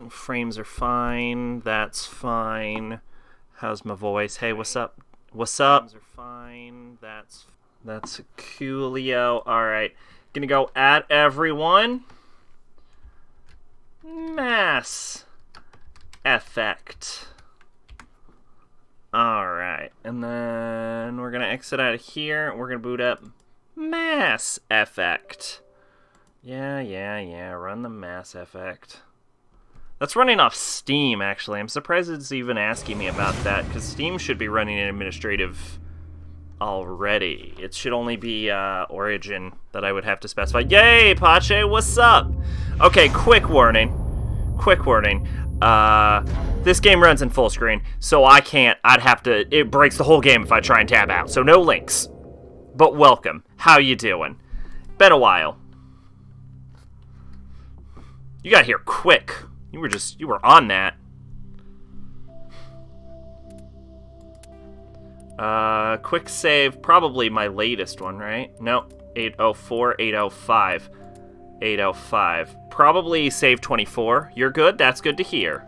Frames are fine. That's fine. How's my voice? Hey, what's up? What's up? Frames are fine. That's coolio. Alright. Gonna go at everyone. Mass effect. Alright. And then we're gonna exit out of here. We're gonna boot up Mass Effect. Yeah. Run the Mass Effect. That's running off Steam, actually. I'm surprised it's even asking me about that, because Steam should be running an administrative already. It should only be Origin that I would have to specify. Yay, Pache, what's up? Okay, quick warning. This game runs in full screen, so it breaks the whole game if I try and tab out. So no links. But welcome. How you doing? Been a while. You got here quick. You were on that. Quick save, probably my latest one, right? No, 804, 805. 805. Probably save 24. You're good? That's good to hear.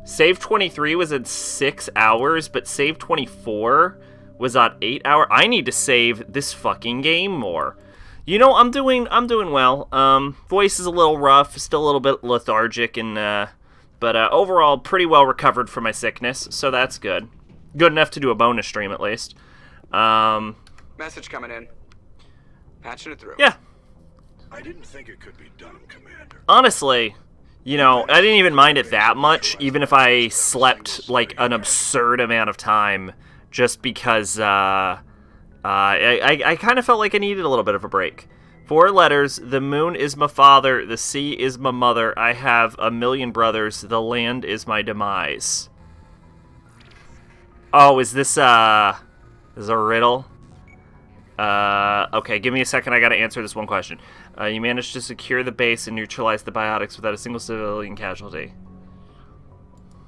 Save 23 was in 6 hours, but save 24 was on 8 hours. I need to save this fucking game more. You know, I'm doing well. Voice is a little rough, still a little bit lethargic, but overall pretty well recovered from my sickness, so that's good. Good enough to do a bonus stream at least. Message coming in. Patching it through. Yeah. I didn't think it could be done, Commander. Honestly, you know, I didn't even mind it that much, even if I slept like an absurd amount of time, just because I kind of felt like I needed a little bit of a break. 4 letters. The moon is my father. The sea is my mother. I have a million brothers. The land is my demise. Oh, is this a riddle? Okay, give me a second. I gotta answer this one question. You managed to secure the base and neutralize the biotics without a single civilian casualty.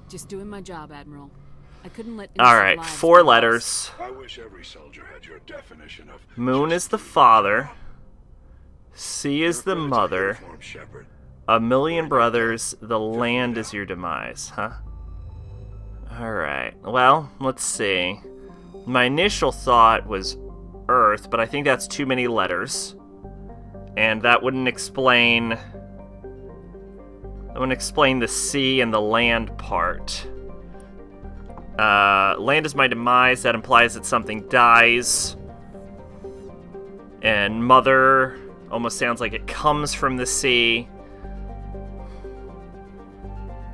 Just doing my job, Admiral. I couldn't let. All right, 4 letters. I wish every soldier had your definition of. Moon is the father. Sea is the mother. A million brothers. The land is your demise, huh? All right. Well, let's see. My initial thought was Earth, but I think that's too many letters, and that wouldn't explain. That wouldn't explain the sea and the land part. Land is my demise. That implies that something dies. And mother almost sounds like it comes from the sea.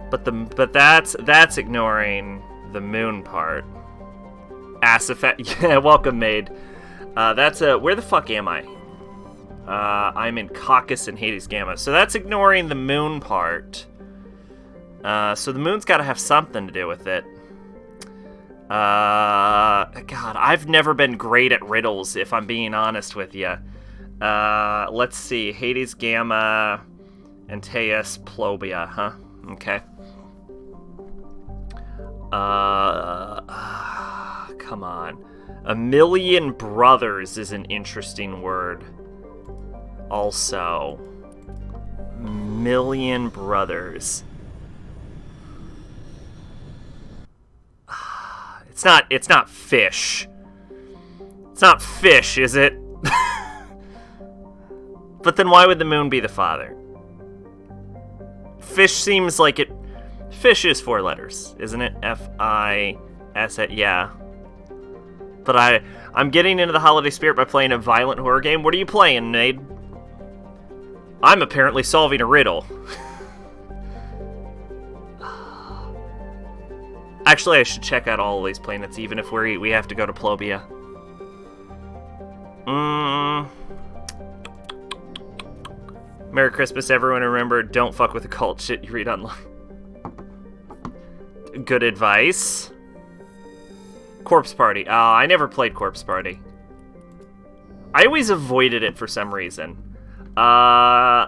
But that's ignoring the moon part. Ass effect. Yeah, welcome, maid. Where the fuck am I? I'm in Caucasus and Hades Gamma. So that's ignoring the moon part. So the moon's got to have something to do with it. God, I've never been great at riddles, if I'm being honest with you. Let's see. Hades Gamma, Antaeus Plobia, huh? Okay. Come on. A million brothers is an interesting word. Also, million brothers. It's not fish. It's not fish, is it? But then why would the moon be the father? Fish seems like it. Fish is 4 letters, isn't it? F-I-S, yeah. But I'm getting into the holiday spirit by playing a violent horror game. What are you playing, maid? I'm apparently solving a riddle. Actually, I should check out all of these planets, even if we have to go to Plobia. Merry Christmas, everyone. Remember, don't fuck with the cult shit you read online. Good advice. Corpse Party. I never played Corpse Party. I always avoided it for some reason. I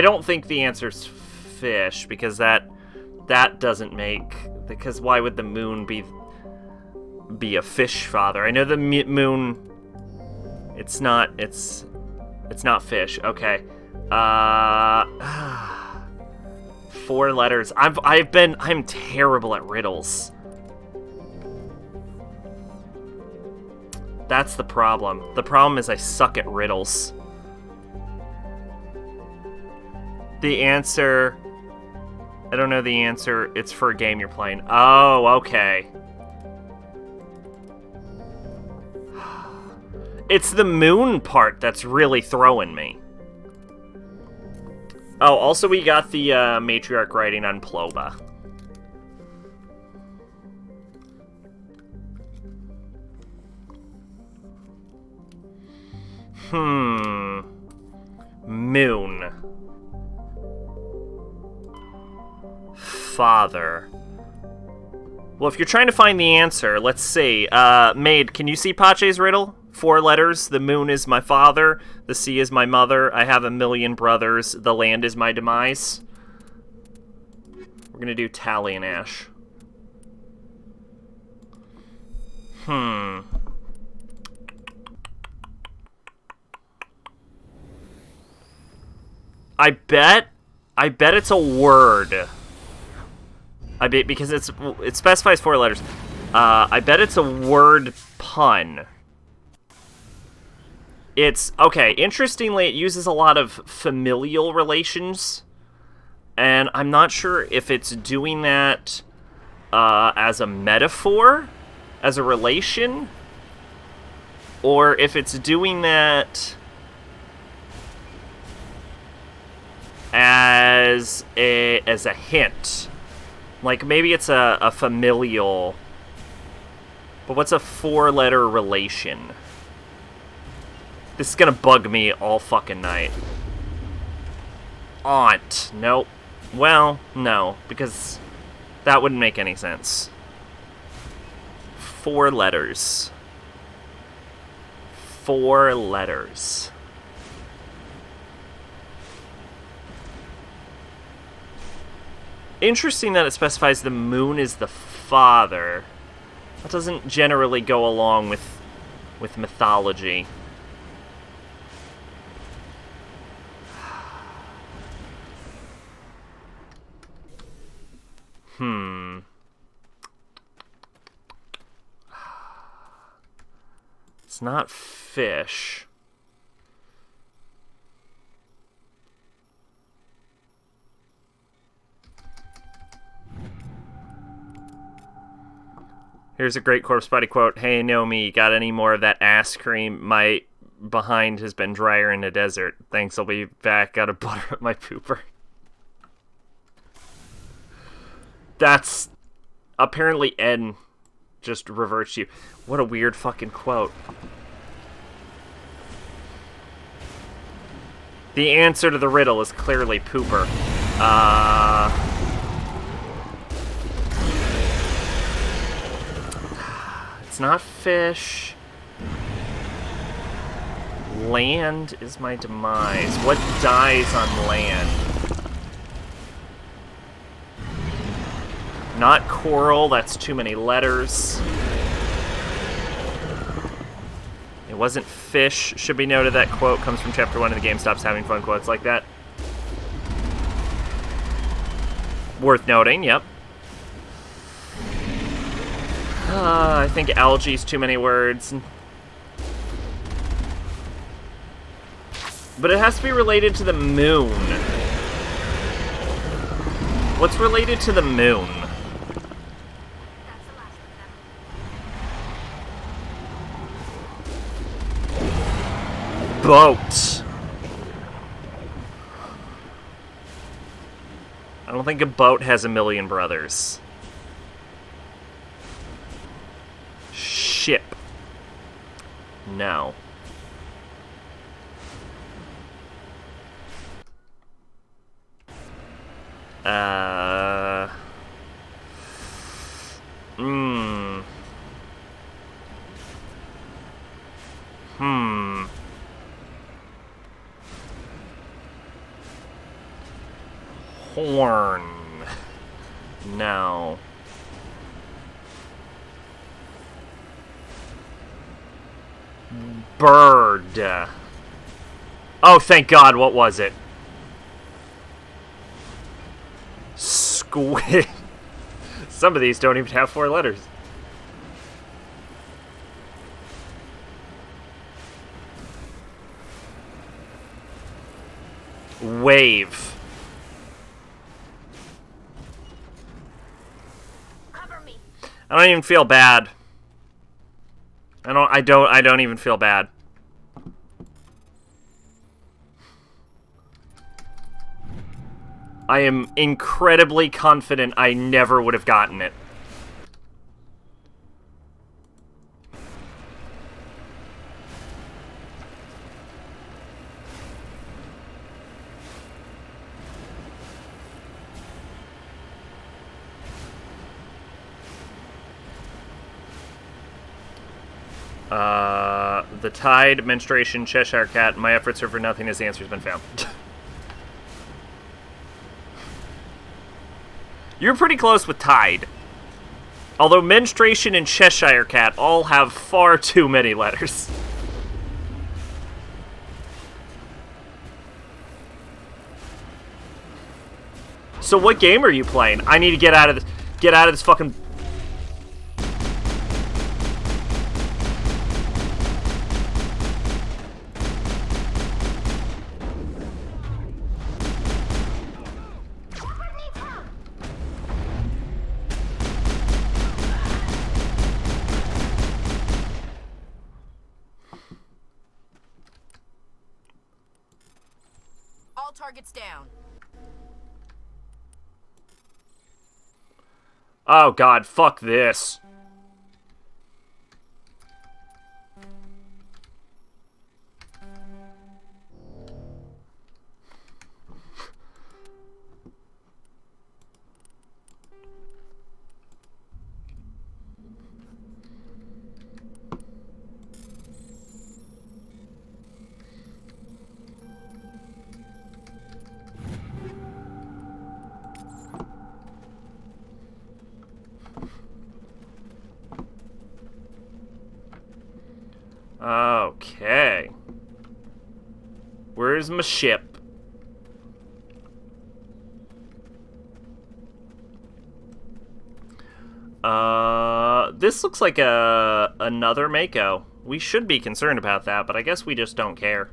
don't think the answer's fish, because that doesn't make... Because why would the moon be a fish father? I know the moon... It's not... It's... It's not fish. Okay. 4 letters. I'm terrible at riddles. That's the problem. The problem is I suck at riddles. The answer... I don't know the answer. It's for a game you're playing. Oh, okay. It's the moon part that's really throwing me. Oh, also we got the matriarch writing on Ploba. Moon. Father. Well, if you're trying to find the answer, let's see. Maid, can you see Pache's riddle? 4 letters. The moon is my father. The sea is my mother. I have a million brothers. The land is my demise. We're gonna do Tally and Ash. I bet it's a word. I bet because it specifies 4 letters. I bet it's a word pun. It's okay. Interestingly, it uses a lot of familial relations, and I'm not sure if it's doing that as a metaphor, as a relation, or if it's doing that as a hint. Like, maybe it's a familial... But what's a 4-letter relation? This is gonna bug me all fucking night. Aunt. Nope. Well, no, because that wouldn't make any sense. 4 letters. 4 letters. Interesting that it specifies the moon is the father. That doesn't generally go along with mythology. It's not fish. Here's a great Corpse Body quote. Hey, Naomi, got any more of that ass cream? My behind has been drier in the desert. Thanks, I'll be back. Gotta butter up my pooper. That's... Apparently Ed just reverts you. What a weird fucking quote. The answer to the riddle is clearly pooper. It's not fish. Land is my demise. What dies on land? Not coral, that's too many letters. It wasn't fish. Should be noted that quote comes from Chapter 1 of the game. Stops having fun quotes like that. Worth noting, yep. I think algae's too many words. But it has to be related to the moon. What's related to the moon? Boat. I don't think a boat has a million brothers. Ship. No. Horn. No. Bird. Oh, thank God, what was it? Squid. Some of these don't even have 4 letters. Wave. Cover me. I don't even feel bad. I don't even feel bad. I am incredibly confident I never would have gotten it. The Tide, Menstruation, Cheshire Cat, my efforts are for nothing as the answer's been found. You're pretty close with Tide. Although Menstruation and Cheshire Cat all have far too many letters. So what game are you playing? I need to get out of this fucking... All targets down. Oh God, fuck this. Okay. Where's my ship? This looks like another Mako. We should be concerned about that, but I guess we just don't care.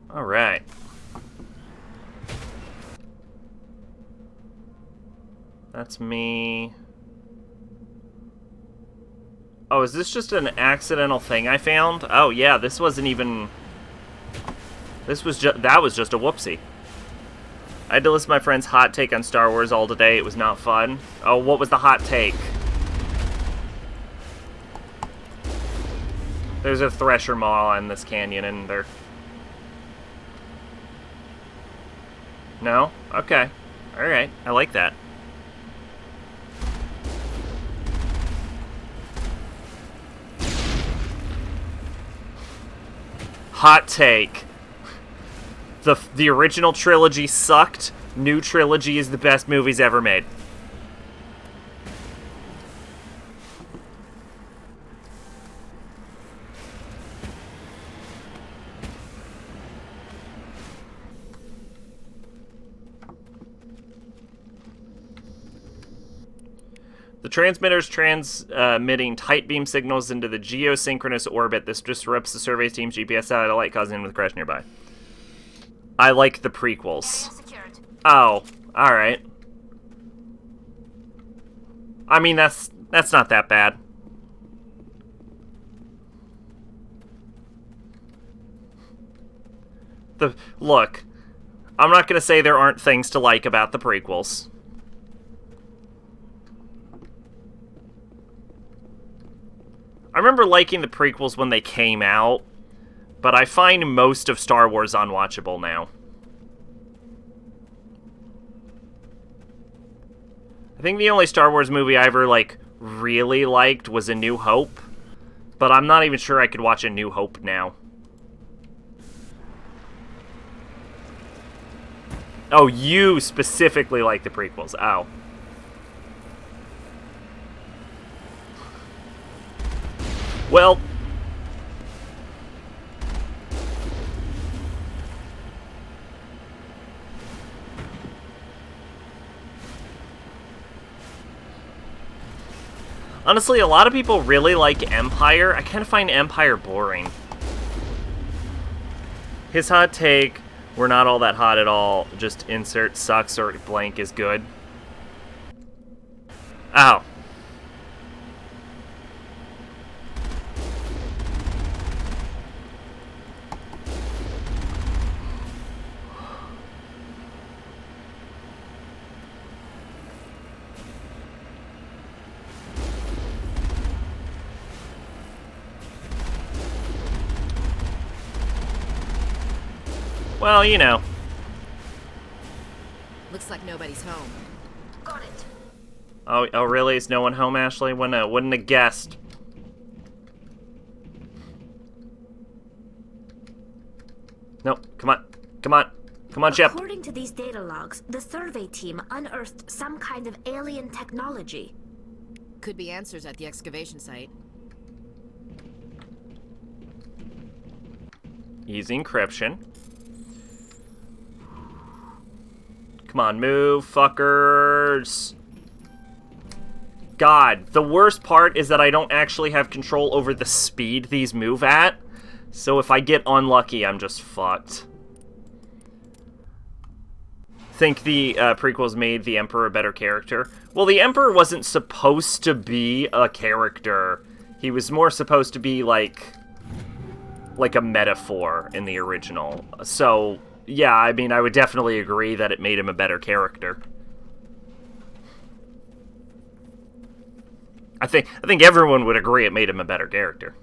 All right. That's me. Oh, is this just an accidental thing I found? Oh, yeah, this wasn't even... That was just a whoopsie. I had to listen to my friend's hot take on Star Wars all today. It was not fun. Oh, what was the hot take? There's a Thresher Maw in this canyon, and they're... No? Okay. Alright, I like that. Hot take. The original trilogy sucked. New trilogy is the best movies ever made. The transmitter's transmitting tight beam signals into the geosynchronous orbit. This disrupts the survey team's GPS satellite, causing them to crash nearby. I like the prequels. Oh, alright. I mean, that's not that bad. Look, I'm not gonna say there aren't things to like about the prequels. I remember liking the prequels when they came out, but I find most of Star Wars unwatchable now. I think the only Star Wars movie I ever, really liked was A New Hope, but I'm not even sure I could watch A New Hope now. Oh, you specifically like the prequels. Oh. Well... honestly, a lot of people really like Empire. I kind of find Empire boring. His hot take, we're not all that hot at all. Just insert sucks or blank is good. Ow. Well, you know. Looks like nobody's home. Got it. Oh, really? Is no one home, Ashley? Wouldn't have guessed. Nope. Come on. Come on. Come on, Chip. According to these data logs, the survey team unearthed some kind of alien technology. Could be answers at the excavation site. Easy encryption. Come on, move, fuckers. God, the worst part is that I don't actually have control over the speed these move at. So if I get unlucky, I'm just fucked. Think the prequels made the Emperor a better character? Well, the Emperor wasn't supposed to be a character. He was more supposed to be like a metaphor in the original. So... yeah, I mean, I would definitely agree that it made him a better character. I think everyone would agree it made him a better character.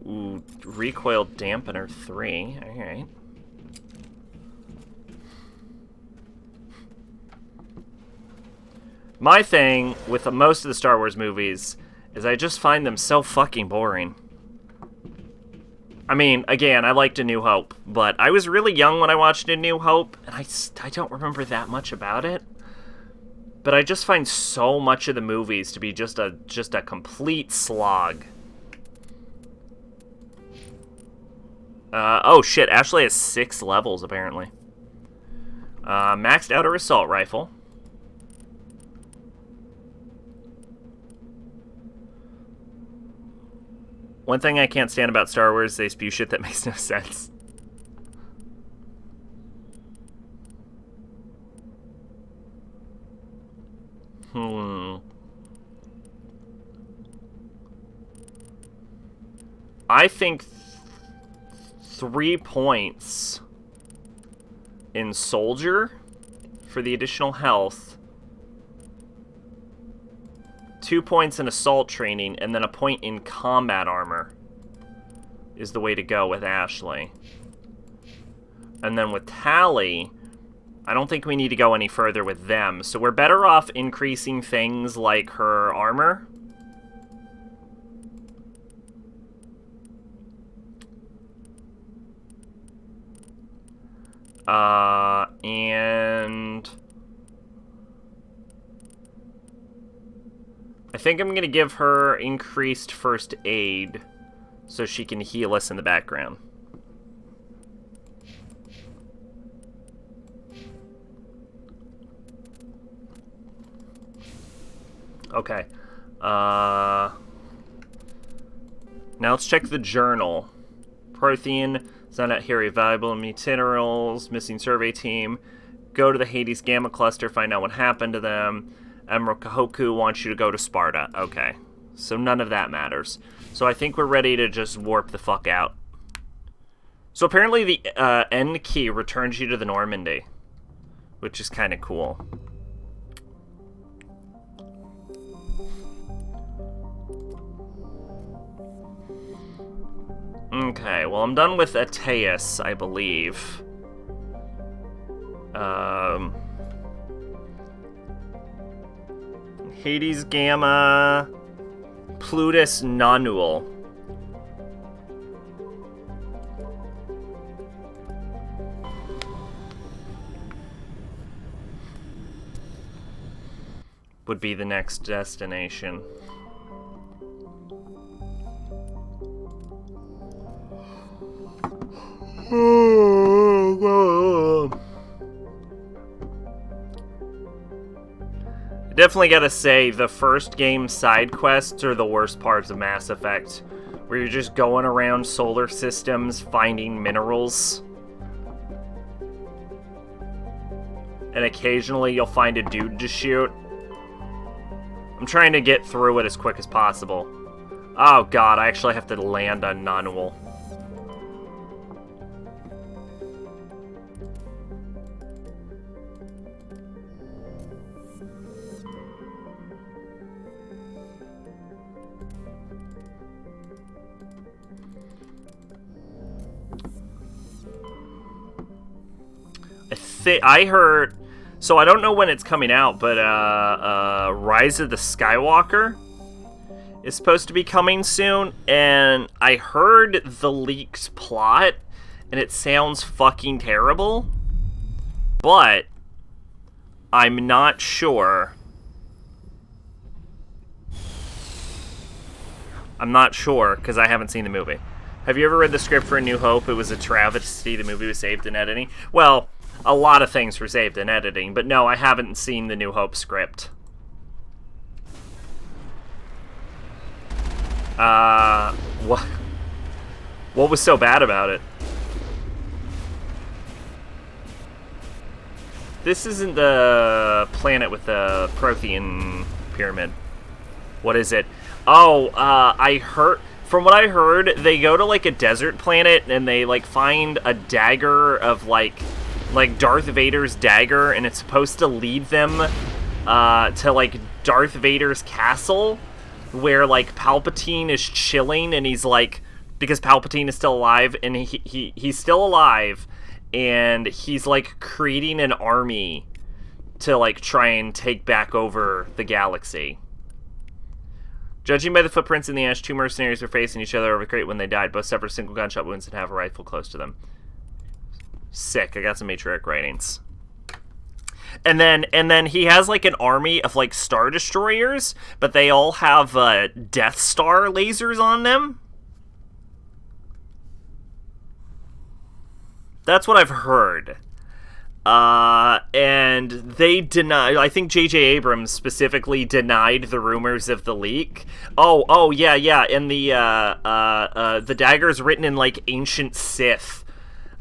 Ooh, recoil dampener 3. Alright. My thing with most of the Star Wars movies is I just find them so fucking boring. I mean, again, I liked A New Hope, but I was really young when I watched A New Hope, and I don't remember that much about it. But I just find so much of the movies to be just a complete slog. Oh shit, Ashley has 6 levels, apparently. Maxed out her assault rifle. One thing I can't stand about Star Wars is they spew shit that makes no sense. I think 3 points in Soldier for the additional health, 2 points in Assault Training, and then a point in Combat Armor is the way to go with Ashley. And then with Tally, I don't think we need to go any further with them, so we're better off increasing things like her armor. And I think I'm going to give her increased first aid so she can heal us in the background. Okay. Now let's check the journal. Prothean, send out here valuable minerals, missing survey team. Go to the Hades Gamma Cluster, find out what happened to them. Admiral Kahoku wants you to go to Sparta. Okay. So none of that matters. So I think we're ready to just warp the fuck out. So apparently the end key returns you to the Normandy, which is kind of cool. Okay, well, I'm done with Ateus, I believe. Hades Gamma, Plutus Nonul. would be the next destination. I definitely gotta say, the first game side quests are the worst parts of Mass Effect, where you're just going around solar systems finding minerals. And occasionally you'll find a dude to shoot. I'm trying to get through it as quick as possible. Oh god, I actually have to land on Nonwell. I heard, so I don't know when it's coming out, but Rise of the Skywalker is supposed to be coming soon, and I heard the leaked plot, and it sounds fucking terrible, but I'm not sure. I'm not sure, because I haven't seen the movie. Have you ever read the script for A New Hope? It was a travesty. The movie was saved in editing. Well, a lot of things were saved in editing, but no, I haven't seen the New Hope script. What was so bad about it? This isn't the planet with the Prothean pyramid. What is it? Oh, I heard... From what I heard, they go to, like, a desert planet, and they, like, find a dagger of, like Darth Vader's dagger, and it's supposed to lead them to, like, Darth Vader's castle, where, like, Palpatine is chilling, and he's, like, because Palpatine is still alive, and he's still alive, and he's, like, creating an army to, like, try and take back over the galaxy. Judging by the footprints in the ash, two mercenaries were facing each other over the crate when they died. Both suffered single gunshot wounds and have a rifle close to them. Sick. I got some matriarch writings. And then he has, like, an army of, like, Star Destroyers, but they all have Death Star lasers on them. That's what I've heard. And they deny. I think J.J. Abrams specifically denied the rumors of the leak. Oh, yeah. And the dagger's written in, like, ancient Sith.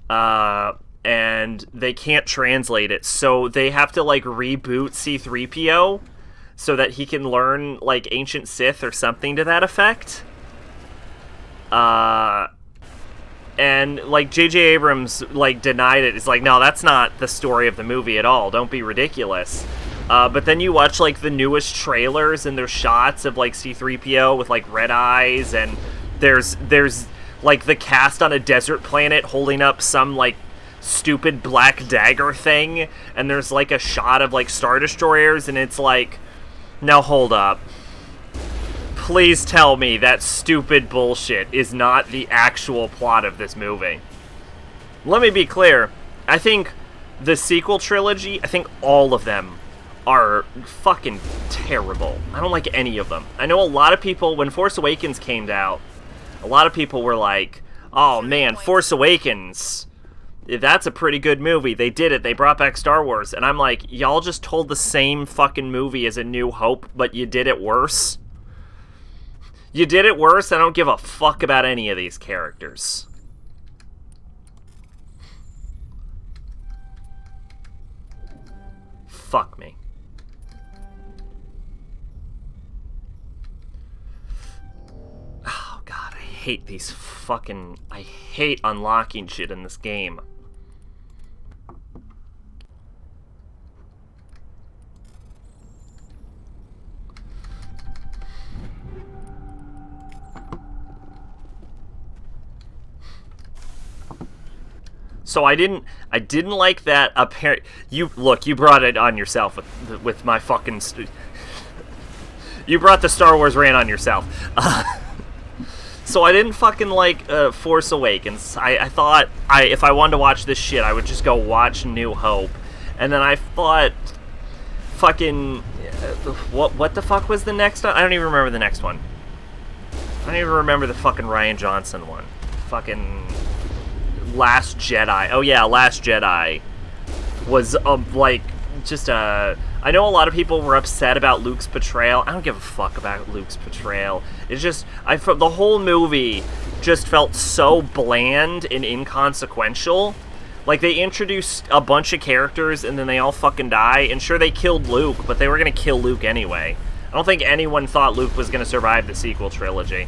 And they can't translate it, so they have to, like, reboot C-3PO so that he can learn, like, ancient Sith or something to that effect. And, like, J.J. Abrams, like, denied it. It's like, no, that's not the story of the movie at all. Don't be ridiculous. But then you watch, like, the newest trailers, and there's shots of, like, C-3PO with, like, red eyes, and there's like, the cast on a desert planet holding up some, like, stupid black dagger thing, and there's, like, a shot of, like, Star Destroyers, and it's like, now hold up. Please tell me that stupid bullshit is not the actual plot of this movie. Let me be clear. I think the sequel trilogy, I think all of them are fucking terrible. I don't like any of them. I know a lot of people, when Force Awakens came out, a lot of people were like, oh man, Force Awakens, that's a pretty good movie. They did it. They brought back Star Wars. And I'm like, y'all just told the same fucking movie as A New Hope, but you did it worse. You did it worse. I don't give a fuck about any of these characters. Fuck me. Oh god, I hate these fucking... I hate unlocking shit in this game. So I didn't like that apparent. You brought it on yourself with my fucking. You brought the Star Wars rant on yourself. So I didn't fucking like Force Awakens. I thought if I wanted to watch this shit, I would just go watch New Hope, and then I thought, fucking, What the fuck was the next one? I don't even remember the next one. I don't even remember the fucking Rian Johnson one. Fucking Last Jedi. Oh yeah, Last Jedi was like just a. I know a lot of people were upset about Luke's portrayal. I don't give a fuck about Luke's portrayal. It's just the whole movie just felt so bland and inconsequential. Like, they introduced a bunch of characters and then they all fucking die. And sure, they killed Luke, but they were gonna kill Luke anyway. I don't think anyone thought Luke was gonna survive the sequel trilogy.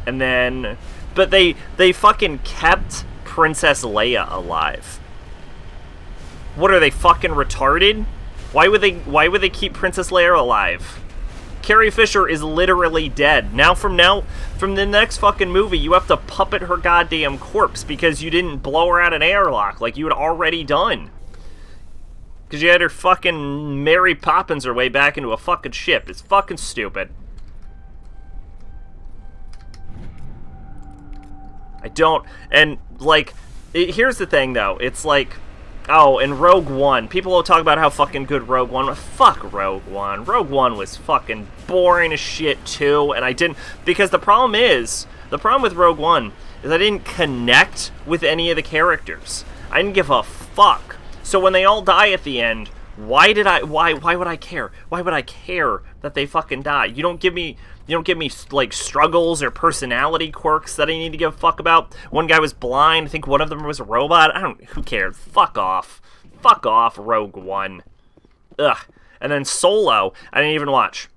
And then, but they fucking kept Princess Leia alive. What are they, fucking retarded? Why would they keep Princess Leia alive? Carrie Fisher is literally dead. From the next fucking movie, you have to puppet her goddamn corpse because you didn't blow her out an airlock like you had already done. Because you had her fucking Mary Poppins her way back into a fucking ship. It's fucking stupid. Here's the thing though, it's like, oh, and Rogue One. People will talk about how fucking good Rogue One was. Fuck Rogue One. Rogue One was fucking boring as shit, too, and I didn't... Because the problem with Rogue One is I didn't connect with any of the characters. I didn't give a fuck. So when they all die at the end, why would I care? Why would I care that they fucking die? You don't give me, like, struggles or personality quirks that I need to give a fuck about. One guy was blind. I think one of them was a robot. Who cared? Fuck off. Fuck off, Rogue One. Ugh. And then Solo, I didn't even watch.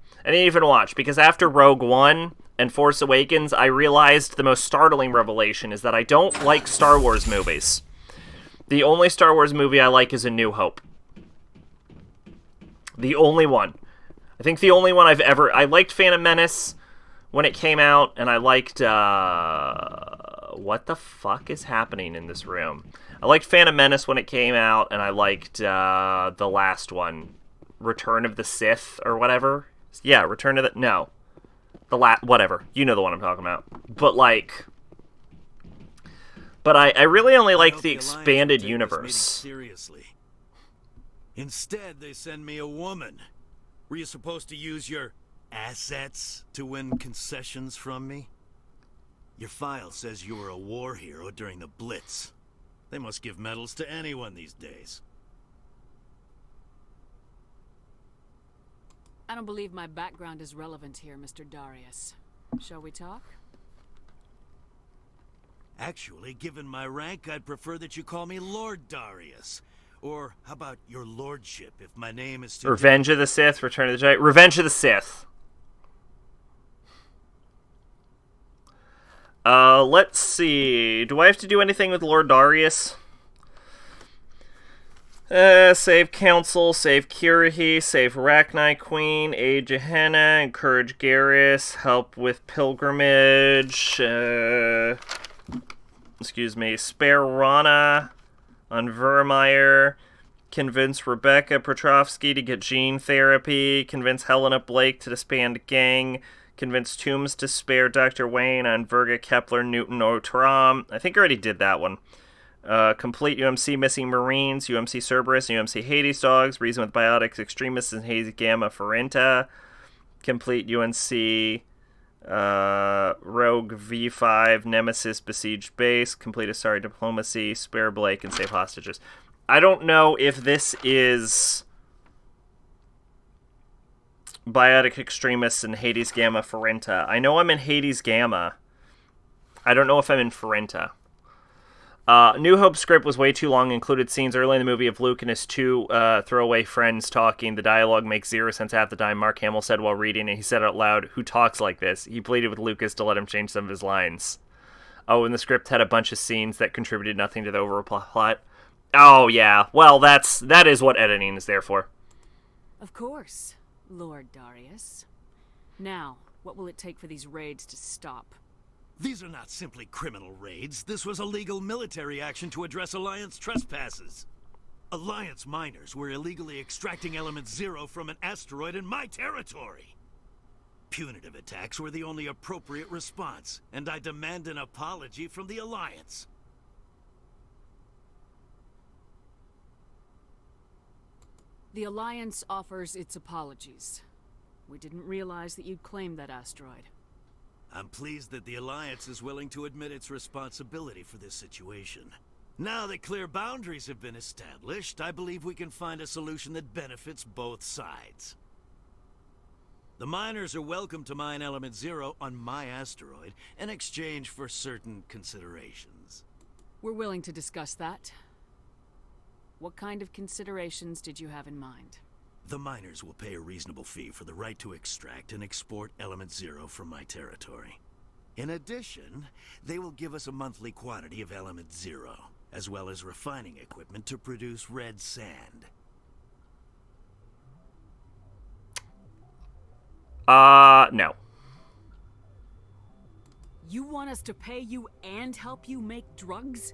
Because after Rogue One and Force Awakens, I realized the most startling revelation is that I don't like Star Wars movies. The only Star Wars movie I like is A New Hope. The only one. I think the only one I liked Phantom Menace when it came out, and I liked, what the fuck is happening in this room? I liked Phantom Menace when it came out, and I liked, the last one, Return of the Sith, or whatever. Yeah, whatever. You know the one I'm talking about. But I really only like the expanded universe. Seriously. Instead, they send me a woman. Were you supposed to use your assets to win concessions from me? Your file says you were a war hero during the Blitz. They must give medals to anyone these days. I don't believe my background is relevant here, Mr. Darius. Shall we talk? Actually, given my rank, I'd prefer that you call me Lord Darius. Or how about your lordship, if my name is to... Revenge of the Sith, Return of the Jedi. Revenge of the Sith. Let's see. Do I have to do anything with Lord Darius? Save Council, save Kirahi, save Arachnai Queen, aid Gehenna, encourage Garrus, help with pilgrimage, excuse me, spare Rana on Vermeer, convince Rebecca Petrovsky to get gene therapy, convince Helena Blake to disband gang, convince Toombs to spare Dr. Wayne on Virga Kepler Newton Otram. I think I already did that one. Complete UMC Missing Marines, UMC Cerberus, UMC Hades Dogs, Reason with Biotics Extremists, and Hades Gamma Ferenta. Complete UNC Rogue V5, Nemesis Besieged Base, complete Asari Diplomacy, spare Blake, and save hostages. I don't know if this is Biotic Extremists and Hades Gamma Ferenta. I know I'm in Hades Gamma. I don't know if I'm in Ferenta. New Hope's script was way too long, included scenes early in the movie of Luke and his two throwaway friends talking. The dialogue makes zero sense half the time, Mark Hamill said while reading, and he said out loud, "Who talks like this?" He pleaded with Lucas to let him change some of his lines. Oh, and the script had a bunch of scenes that contributed nothing to the overall plot. Oh, yeah. Well, that is what editing is there for. Of course, Lord Darius. Now, what will it take for these raids to stop? These are not simply criminal raids. This was a legal military action to address Alliance trespasses. Alliance miners were illegally extracting Element Zero from an asteroid in my territory. Punitive attacks were the only appropriate response, and I demand an apology from the Alliance. The Alliance offers its apologies. We didn't realize that you'd claimed that asteroid. I'm pleased that the Alliance is willing to admit its responsibility for this situation. Now that clear boundaries have been established, I believe we can find a solution that benefits both sides. The miners are welcome to mine Element Zero on my asteroid in exchange for certain considerations. We're willing to discuss that. What kind of considerations did you have in mind? The miners will pay a reasonable fee for the right to extract and export Element Zero from my territory. In addition, they will give us a monthly quantity of Element Zero, as well as refining equipment to produce red sand. No. You want us to pay you and help you make drugs?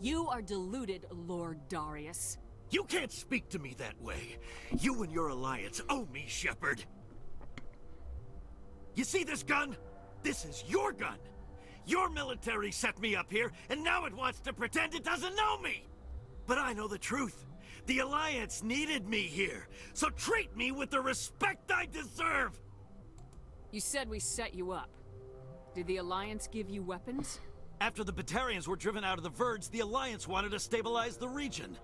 You are deluded, Lord Darius. You can't speak to me that way. You and your Alliance owe me, Shepard. You see this gun? This is your gun. Your military set me up here, and now it wants to pretend it doesn't know me. But I know the truth. The Alliance needed me here, so treat me with the respect I deserve! You said we set you up. Did the Alliance give you weapons? After the Batarians were driven out of the Verge, the Alliance wanted to stabilize the region.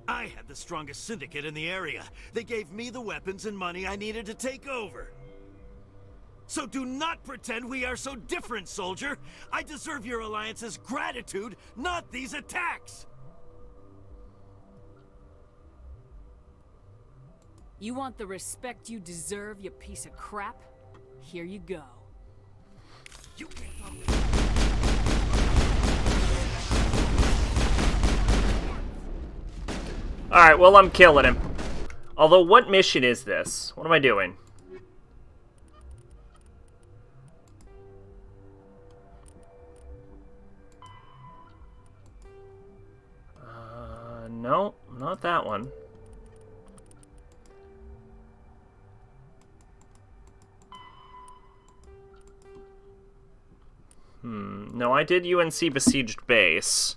I had the strongest syndicate in the area. They gave me the weapons and money I needed to take over. So do not pretend we are so different, soldier. I deserve your Alliance's gratitude, not these attacks! You want the respect you deserve, you piece of crap? Here you go. You Alright, well, I'm killing him. Although, what mission is this? What am I doing? No, not that one. No, I did UNC Besieged Base.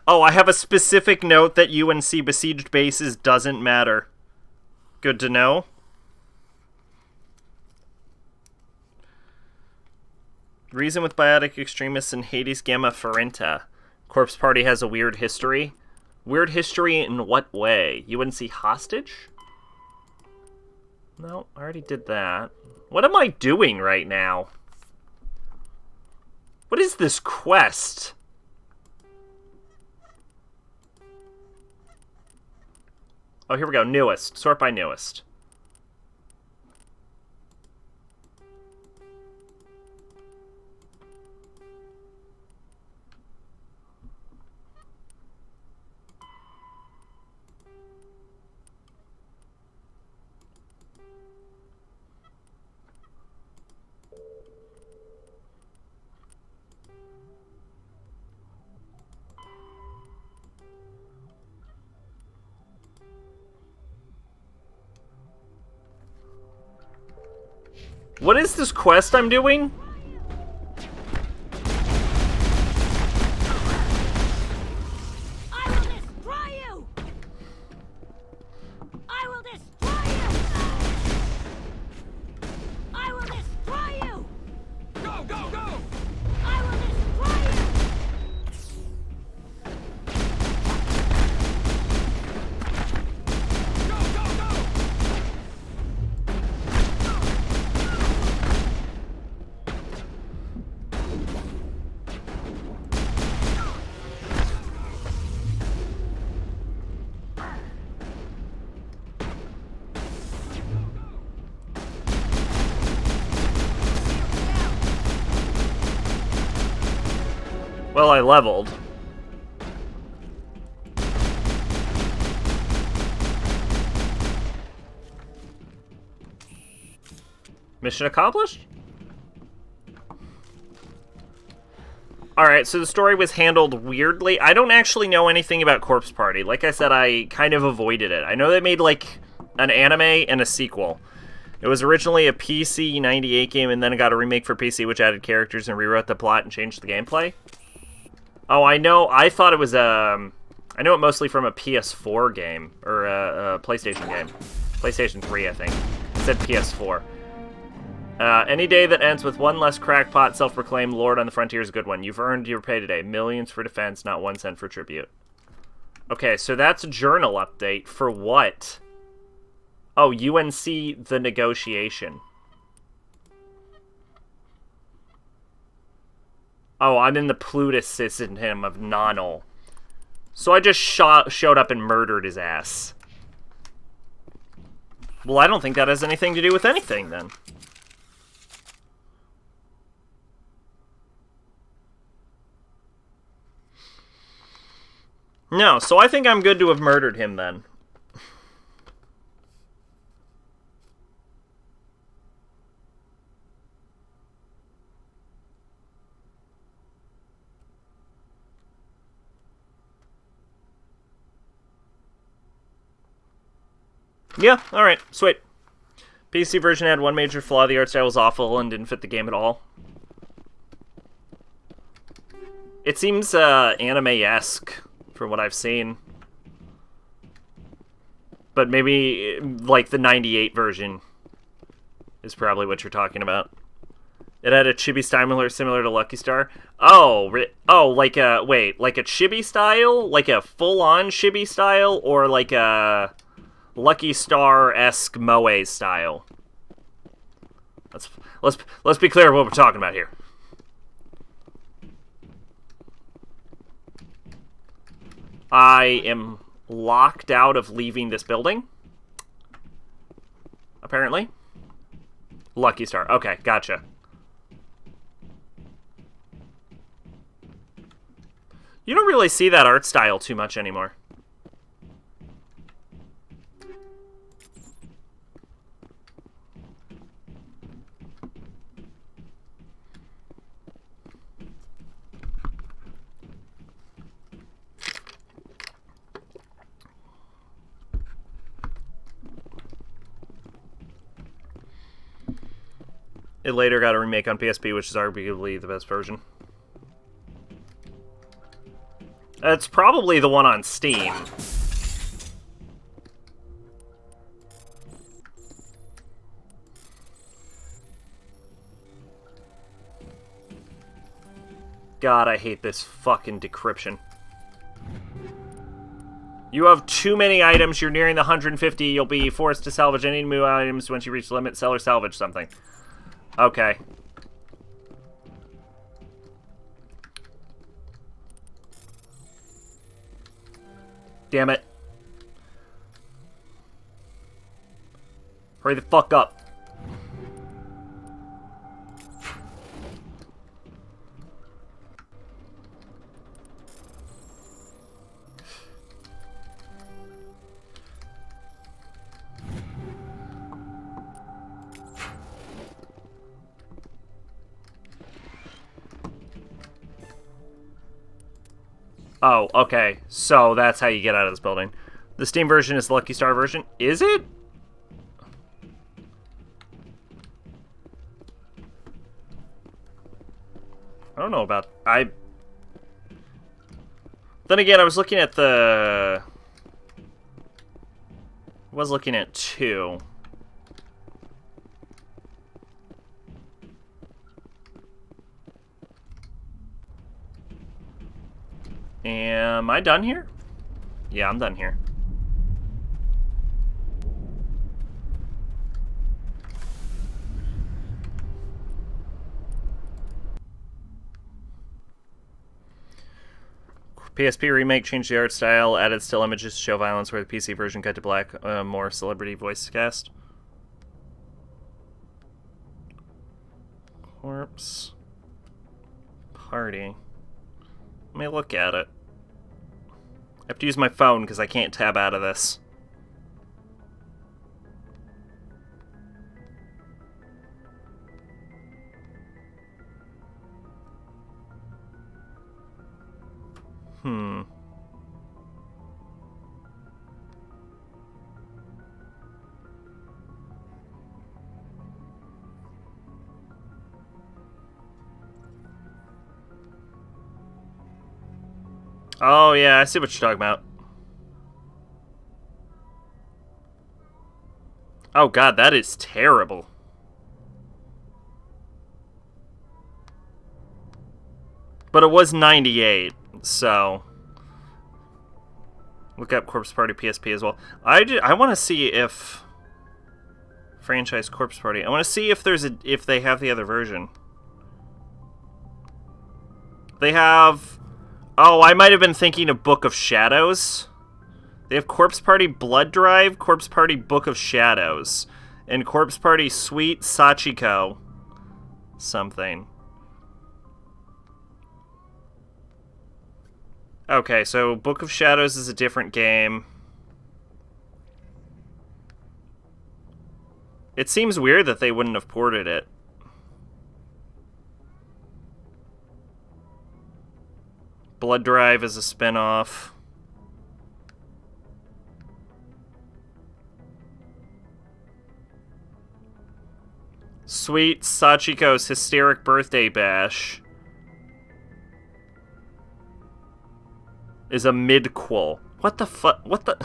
Oh, I have a specific note that UNC Besieged Bases doesn't matter. Good to know. Reason with biotic extremists in Hades Gamma Ferenta. Corpse Party has a weird history. Weird history in what way? UNC hostage? No, I already did that. What am I doing right now? What is this quest? Oh, here we go. Newest. Sort by newest. What is this quest I'm doing? I will destroy you! I will destroy you! I will destroy you! Go, go, go! I will destroy you! Go, go, go! Well, I leveled. Mission accomplished? Alright, so the story was handled weirdly. I don't actually know anything about Corpse Party. Like I said, I kind of avoided it. I know they made, like, an anime and a sequel. It was originally a PC 98 game, and then it got a remake for PC, which added characters and rewrote the plot and changed the gameplay. Oh, I know. I thought it was I know it mostly from a PS4 game or a PlayStation game, PlayStation 3, I think. It said PS4. Any day that ends with one less crackpot, self-proclaimed Lord on the Frontier is a good one. You've earned your pay today. Millions for defense, not 1 cent for tribute. Okay, so that's a journal update. For what? Oh, UNC The Negotiation. Oh, I'm in the Plutus system of Nonal. So I just showed up and murdered his ass. Well, I don't think that has anything to do with anything, then. No, so I think I'm good to have murdered him, then. Yeah, alright, sweet. PC version had one major flaw. The art style was awful and didn't fit the game at all. It seems anime-esque from what I've seen. But maybe, like, the 98 version is probably what you're talking about. It had a chibi style similar to Lucky Star. Oh, like a, wait, like a chibi style? Like a full-on chibi style? Or like a Lucky Star-esque moe style? Let's be clear what we're talking about here. I am locked out of leaving this building. Apparently. Lucky Star. Okay, gotcha. You don't really see that art style too much anymore. It later got a remake on PSP, which is arguably the best version. It's probably the one on Steam. God, I hate this fucking decryption. You have too many items. You're nearing the 150. You'll be forced to salvage any new items once you reach the limit. Sell or salvage something. Okay. Damn it. Hurry the fuck up. Oh, okay. So that's how you get out of this building. The Steam version is the Lucky Star version. Is it? I don't know about... Then again, I was looking at the... I was looking at 2. Am I done here? Yeah, I'm done here. PSP remake changed the art style, added still images to show violence, where the PC version cut to black, more celebrity voice cast. Corpse. Party. Let me look at it. I have to use my phone because I can't tab out of this. Oh, yeah, I see what you're talking about. Oh, God, that is terrible. But it was 98, so... Look up Corpse Party PSP as well. I want to see if... Franchise Corpse Party. I want to see if if they have the other version. They have... Oh, I might have been thinking of Book of Shadows. They have Corpse Party Blood Drive, Corpse Party Book of Shadows, and Corpse Party Sweet Sachiko. Something. Okay, so Book of Shadows is a different game. It seems weird that they wouldn't have ported it. Blood Drive is a spin-off. Sweet Sachiko's Hysteric Birthday Bash is a midquel. What the fuck? What the...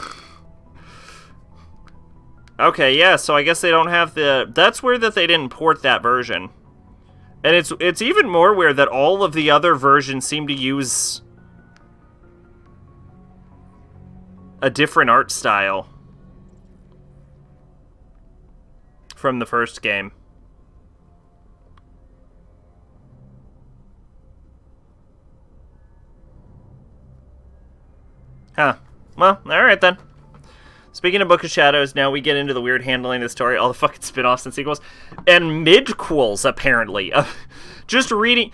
Okay, yeah, so I guess they don't have the... That's weird that they didn't port that version. And it's even more weird that all of the other versions seem to use a different art style from the first game. Huh. Well, alright then. Speaking of Book of Shadows, now we get into the weird handling of the story, all the fucking spin-offs and sequels, and midquels, apparently. Just reading...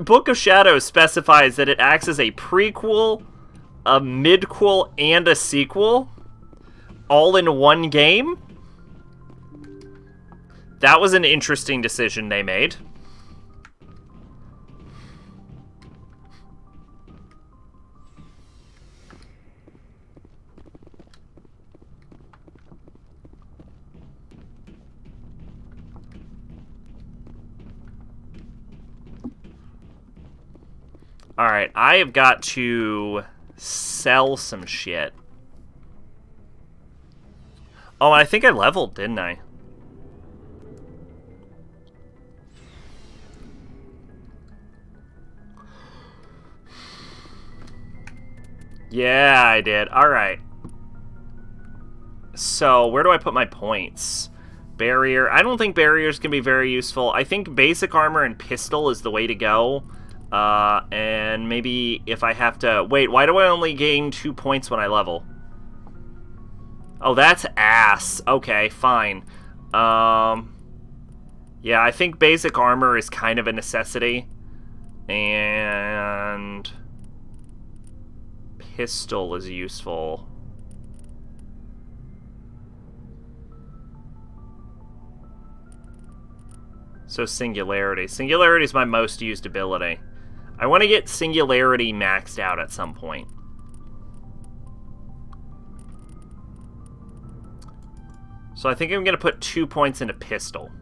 Book of Shadows specifies that it acts as a prequel, a midquel, and a sequel, all in one game? That was an interesting decision they made. Alright, I have got to sell some shit. Oh, I think I leveled, didn't I? Yeah, I did. Alright. So, where do I put my points? Barrier. I don't think barriers can be very useful. I think basic armor and pistol is the way to go. And maybe if I have to... Wait, why do I only gain 2 points when I level? Oh, that's ass. Okay, fine. Yeah, I think basic armor is kind of a necessity. And... pistol is useful. So Singularity. Singularity is my most used ability. I want to get Singularity maxed out at some point. So I think I'm going to put 2 points into Pistol.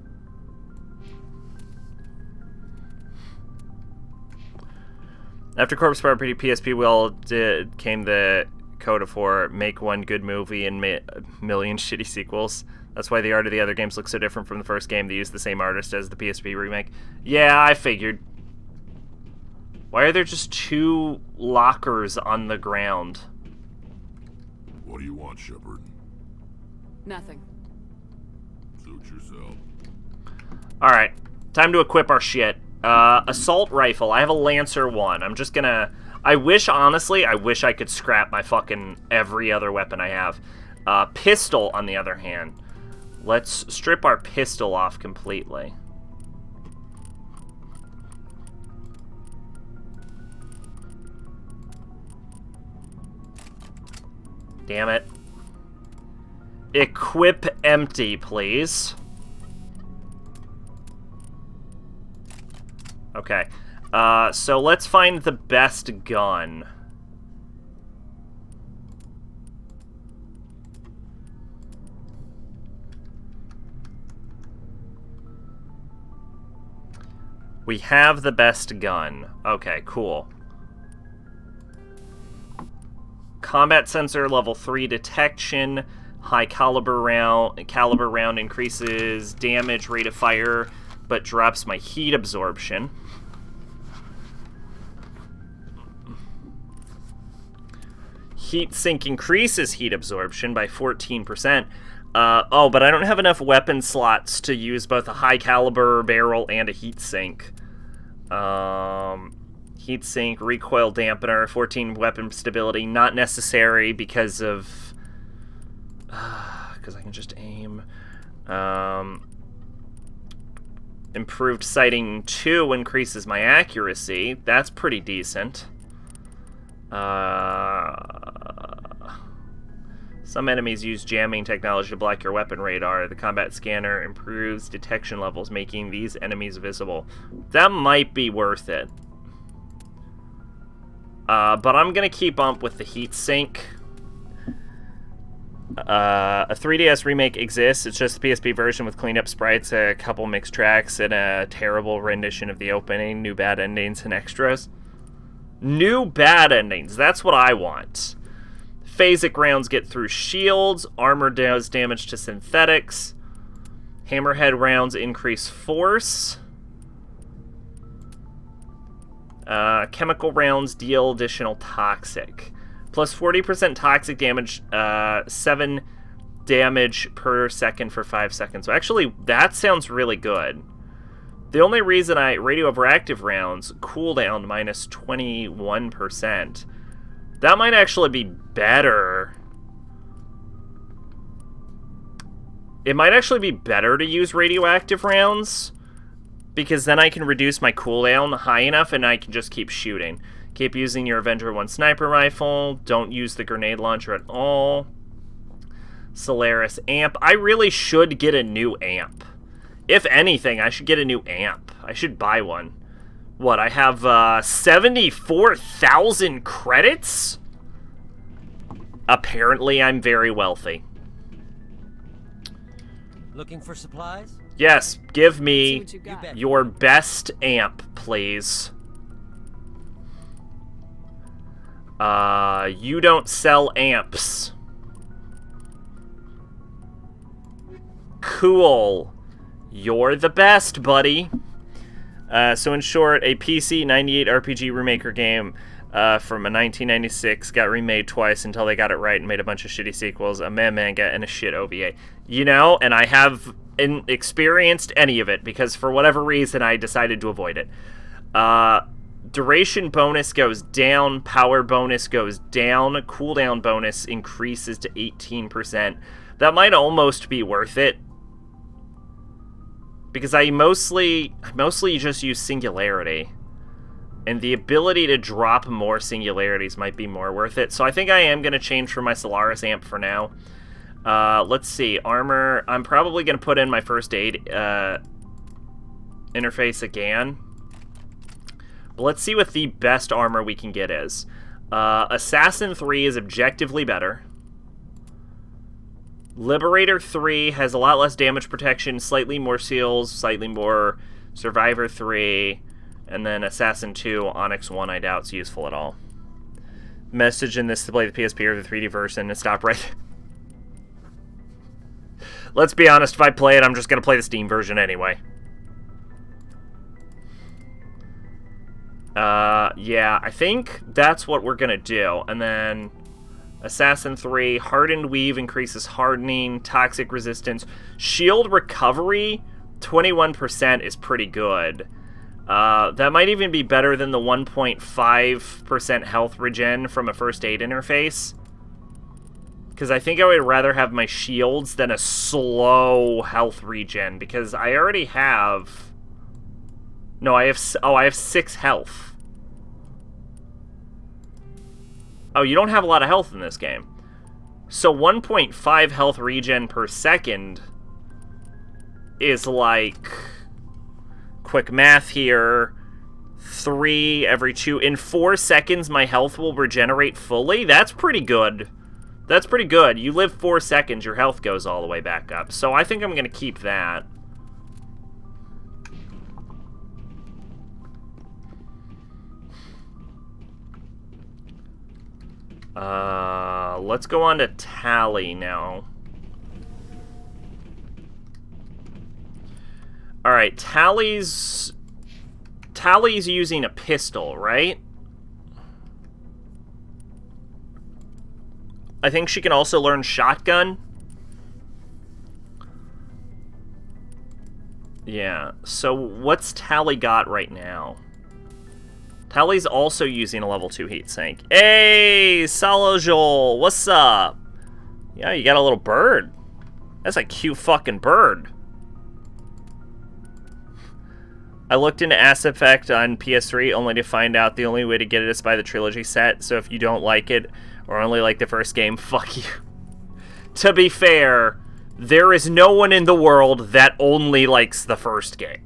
After Corpse Party PSP came the coda for make one good movie and a million shitty sequels. That's why the art of the other games looks so different from the first game. They use the same artist as the PSP remake. Yeah, I figured. Why are there just 2 lockers on the ground? What do you want, Shepard? Nothing. Suit yourself. Alright, time to equip our shit. Assault rifle. I have a Lancer 1. I'm just gonna... honestly, I wish I could scrap my fucking every other weapon I have. Pistol, on the other hand. Let's strip our pistol off completely. Damn it. Equip empty, please. Okay. So let's find the best gun. We have the best gun. Okay, cool. Combat sensor, level 3 detection. High caliber round increases damage rate of fire, but drops my heat absorption. Heat sink increases heat absorption by 14%. Oh, but I don't have enough weapon slots to use both a high caliber barrel and a heat sink. Heat sink, recoil dampener, 14 weapon stability, not necessary because of... because I can just aim. Improved sighting 2 increases my accuracy. That's pretty decent. Some enemies use jamming technology to block your weapon radar. The combat scanner improves detection levels, making these enemies visible. That might be worth it. But I'm gonna keep up with the heat sink. A 3DS remake exists. It's just the PSP version with cleaned up sprites, a couple mixed tracks, and a terrible rendition of the opening, new bad endings, and extras. New bad endings. That's what I want. Phasic rounds get through shields. Armor does damage to synthetics. Hammerhead rounds increase force. Chemical rounds deal additional toxic. Plus 40% toxic damage, 7 damage per second for 5 seconds. So actually, that sounds really good. The only reason radioactive rounds cooldown minus 21%. That might actually be better. It might actually be better to use radioactive rounds, because then I can reduce my cooldown high enough and I can just keep shooting. Keep using your Avenger 1 sniper rifle. Don't use the grenade launcher at all. Solaris amp. I really should get a new amp. If anything, I should get a new amp. I should buy one. What, I have 74,000 credits? Apparently, I'm very wealthy. Looking for supplies? Yes, give me See what you got. your best amp, please. You don't sell amps. Cool. You're the best, buddy. So in short, a PC 98 RPG remaker game from a 1996 got remade twice until they got it right and made a bunch of shitty sequels, a manga, and a shit OVA. You know, and I have experienced any of it because for whatever reason I decided to avoid it. Duration bonus goes down, power bonus goes down, cooldown bonus increases to 18%. That might almost be worth it. Because I mostly just use Singularity. And the ability to drop more Singularities might be more worth it. So I think I am going to change for my Solaris amp for now. Let's see. Armor. I'm probably going to put in my first aid interface again. But let's see what the best armor we can get is. Assassin 3 is objectively better. Liberator 3 has a lot less damage protection, slightly more seals, slightly more Survivor 3, and then Assassin 2, Onyx 1 I doubt is useful at all. Message in this to play the PSP or the 3D version and stop right. Let's be honest, if I play it, I'm just going to play the Steam version anyway. Yeah, I think that's what we're going to do. And then Assassin 3, Hardened Weave increases hardening, toxic resistance. Shield recovery, 21% is pretty good. That might even be better than the 1.5% health regen from a first aid interface. Because I think I would rather have my shields than a slow health regen. Because I already have... No, I have 6 health. Oh, you don't have a lot of health in this game. So 1.5 health regen per second is like... Quick math here. 3 every 2. In 4 seconds, my health will regenerate fully? That's pretty good. That's pretty good. You live 4 seconds, your health goes all the way back up. So I think I'm going to keep that. Let's go on to Tally now. Alright, Tally's using a pistol, right? I think she can also learn shotgun. Yeah, so what's Tally got right now? Tally's also using a level 2 heatsink. Hey, Salajol, what's up? Yeah, you got a little bird. That's a cute fucking bird. I looked into Ass Effect on PS3 only to find out the only way to get it is by the trilogy set, so if you don't like it or only like the first game, fuck you. To be fair, there is no one in the world that only likes the first game.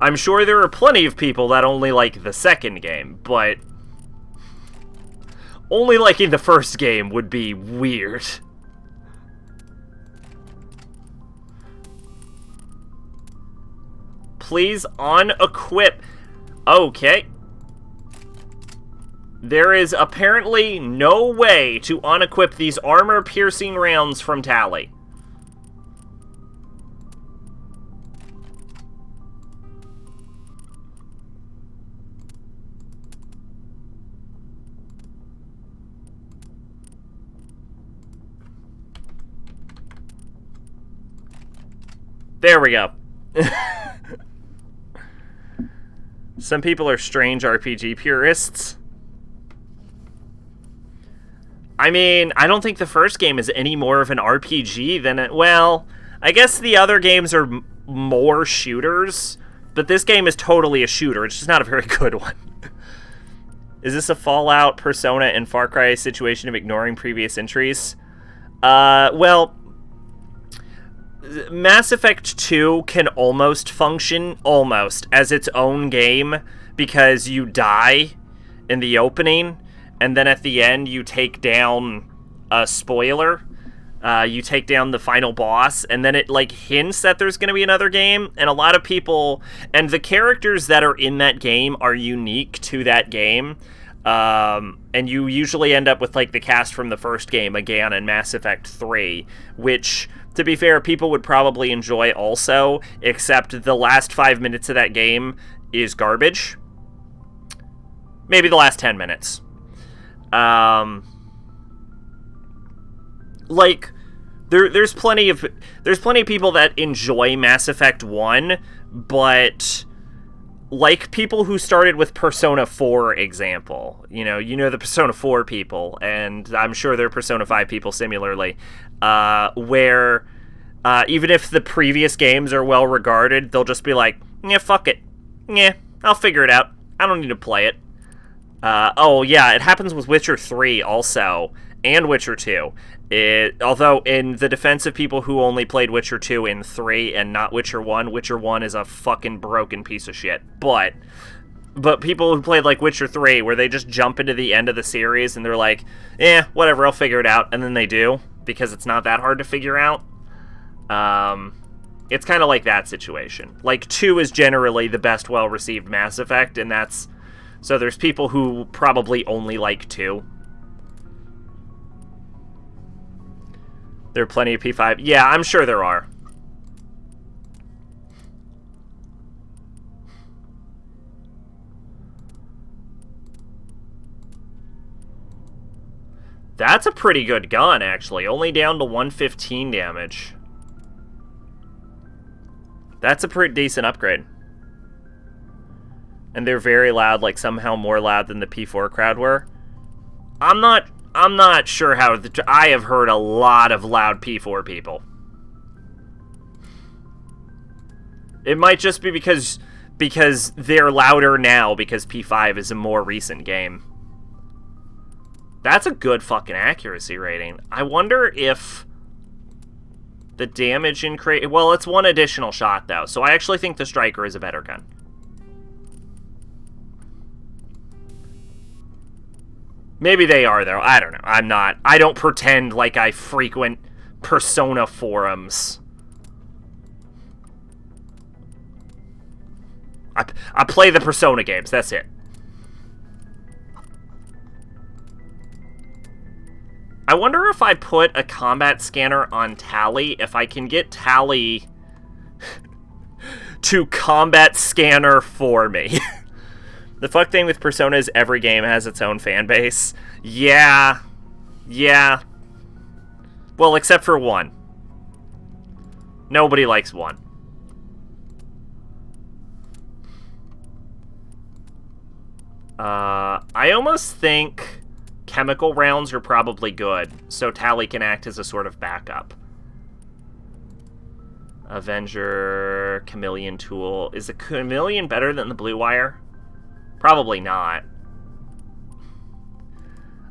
I'm sure there are plenty of people that only like the second game, but only liking the first game would be weird. Please unequip. Okay. There is apparently no way to unequip these armor-piercing rounds from Tally. There we go. Some people are strange RPG purists. I mean, I don't think the first game is any more of an RPG than it... Well, I guess the other games are more shooters, but this game is totally a shooter. It's just not a very good one. Is this a Fallout, Persona, and Far Cry situation of ignoring previous entries? Well... Mass Effect 2 can almost function, as its own game, because you die in the opening, and then at the end you take down a spoiler. You take down the final boss, and then it, like, hints that there's going to be another game, and a lot of people... And the characters that are in that game are unique to that game, and you usually end up with, like, the cast from the first game again in Mass Effect 3, which... To be fair, people would probably enjoy also, except the last 5 minutes of that game is garbage. Maybe the last 10 minutes. Like, there's plenty of people that enjoy Mass Effect 1, but like people who started with Persona 4 example, you know the Persona 4 people, and I'm sure there are Persona 5 people similarly, where even if the previous games are well regarded, they'll just be like, yeah, fuck it. Yeah, I'll figure it out. I don't need to play it. Oh yeah, it happens with Witcher 3 also, and Witcher 2. Although, in the defense of people who only played Witcher 2 and 3 and not Witcher 1, Witcher 1 is a fucking broken piece of shit. But people who played, like, Witcher 3, where they just jump into the end of the series and they're like, whatever, I'll figure it out, and then they do, because it's not that hard to figure out. It's kind of like that situation. Like, 2 is generally the best well-received Mass Effect, and that's... So there's people who probably only like 2. There are plenty of P5. Yeah, I'm sure there are. That's a pretty good gun, actually. Only down to 115 damage. That's a pretty decent upgrade. And they're very loud, like somehow more loud than the P4 crowd were. I'm not sure how... I have heard a lot of loud P4 people. It might just be because they're louder now because P5 is a more recent game. That's a good fucking accuracy rating. I wonder if the damage increase... Well, it's one additional shot, though, so I actually think the Striker is a better gun. Maybe they are, though. I don't know. I'm not. I don't pretend like I frequent Persona forums. I play the Persona games, that's it. I wonder if I put a combat scanner on Tally, if I can get Tally to combat scanner for me. The fuck thing with Persona is every game has its own fan base. Yeah. Well, except for 1. Nobody likes 1. I almost think chemical rounds are probably good, so Tally can act as a sort of backup. Avenger, Chameleon Tool. Is the Chameleon better than the Blue Wire? Probably not.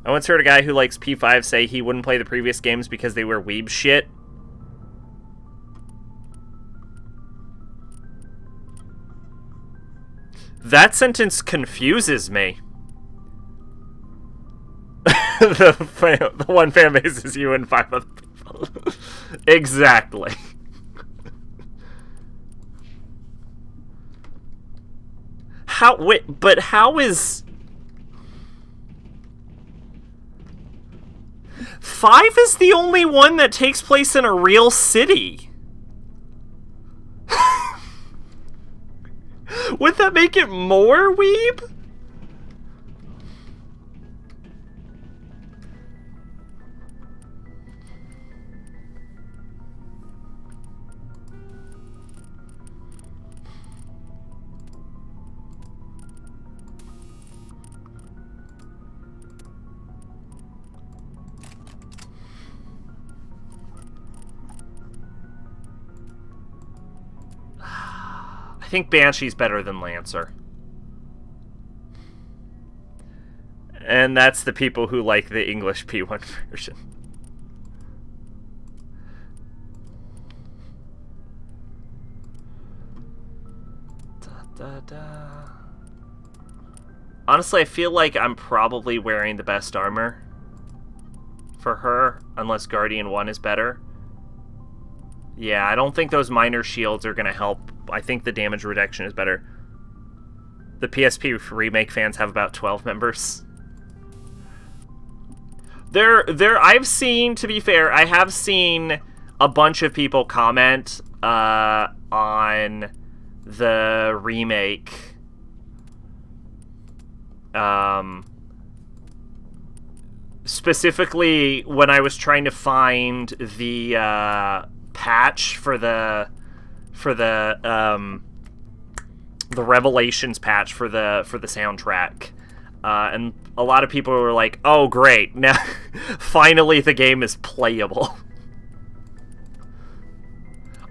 I once heard a guy who likes P5 say he wouldn't play the previous games because they were weeb shit. That sentence confuses me. The one fan base is you and 5 other people. Exactly. But how is... 5 is the only one that takes place in a real city. Would that make it more weeb? I think Banshee's better than Lancer. And that's the people who like the English P1 version. Honestly, I feel like I'm probably wearing the best armor for her, unless Guardian 1 is better. Yeah, I don't think those minor shields are going to help. I think the damage reduction is better. The PSP remake fans have about 12 members. I've seen, to be fair, I have seen a bunch of people comment on the remake. Specifically, when I was trying to find the patch for the Revelations patch for the soundtrack, and a lot of people were like, "Oh, great! Now, finally, the game is playable."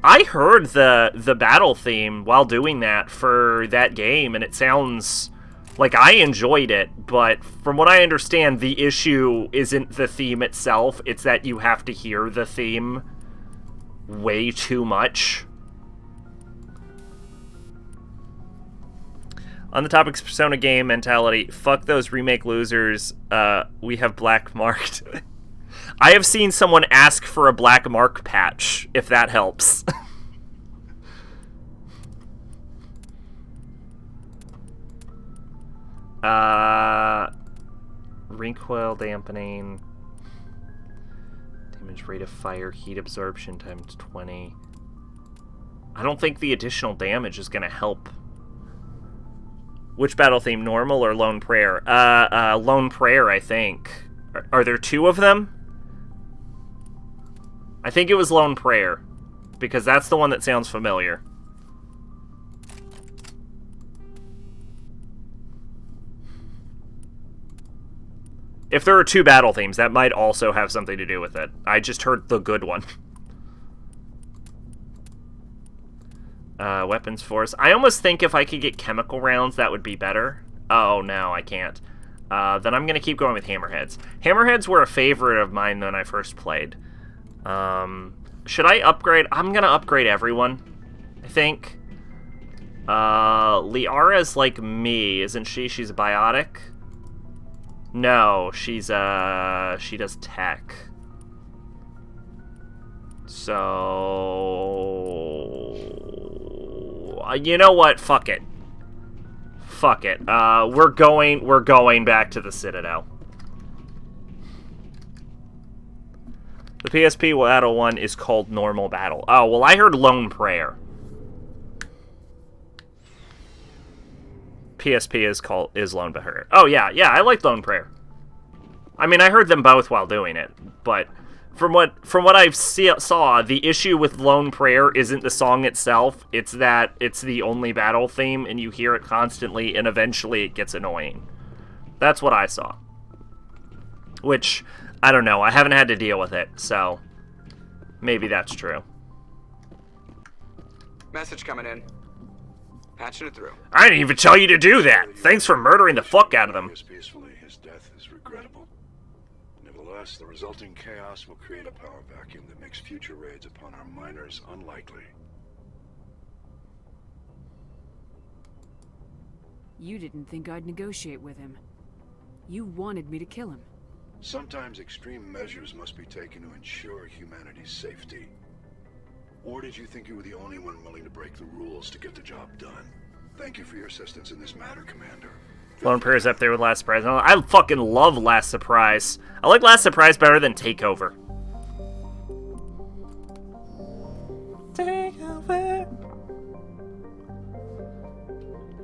I heard the battle theme while doing that for that game, and it sounds like I enjoyed it. But from what I understand, the issue isn't the theme itself; it's that you have to hear the theme way too much. On the topic of Persona game mentality, fuck those remake losers. We have black marked. I have seen someone ask for a black mark patch, if that helps. Recoil dampening. Damage rate of fire, heat absorption times 20. I don't think the additional damage is going to help. Which battle theme, normal or Lone Prayer? Lone Prayer, I think. Are there 2 of them? I think it was Lone Prayer, because that's the one that sounds familiar. If there are 2 battle themes, that might also have something to do with it. I just heard the good one. Weapons Force. I almost think if I could get chemical rounds, that would be better. Oh, no, I can't. Then I'm going to keep going with Hammerheads. Hammerheads were a favorite of mine when I first played. Should I upgrade? I'm going to upgrade everyone, I think. Liara's like me, isn't she? She's a biotic? No, she's, she does tech. So... you know what? Fuck it. fuck it. We're going back to the Citadel. The PSP Battle one is called Normal Battle. Oh, well, I heard Lone Prayer. PSP is Lone Prayer. Oh, yeah, I like Lone Prayer. I mean, I heard them both while doing it, but from what I saw, the issue with Lone Prayer isn't the song itself, it's that it's the only battle theme, and you hear it constantly, and eventually it gets annoying. That's what I saw. Which, I don't know, I haven't had to deal with it, so maybe that's true. Message coming in. Patching it through. I didn't even tell you to do that! Thanks for murdering the fuck out of them. Peacefully, his death is regrettable. Nevertheless, the resulting chaos will create a power vacuum that makes future raids upon our miners unlikely. You didn't think I'd negotiate with him. You wanted me to kill him. Sometimes extreme measures must be taken to ensure humanity's safety. Or did you think you were the only one willing to break the rules to get the job done? Thank you for your assistance in this matter, Commander. Lone Prayer's up there with Last Surprise. I fucking love Last Surprise. I like Last Surprise better than Takeover. Takeover.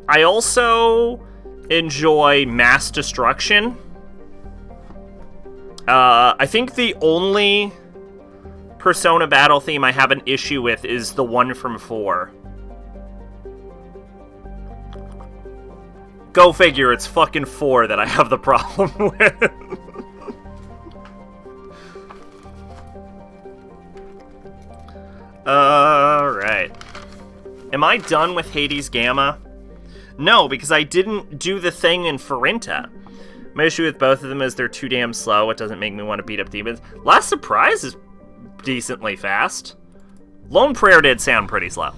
I also enjoy Mass Destruction. I think the only Persona battle theme I have an issue with is the one from 4. Go figure, it's fucking 4 that I have the problem with. Alright. Am I done with Hades Gamma? No, because I didn't do the thing in Farinta. My issue with both of them is they're too damn slow. It doesn't make me want to beat up demons. Last Surprise is decently fast. Lone Prayer did sound pretty slow.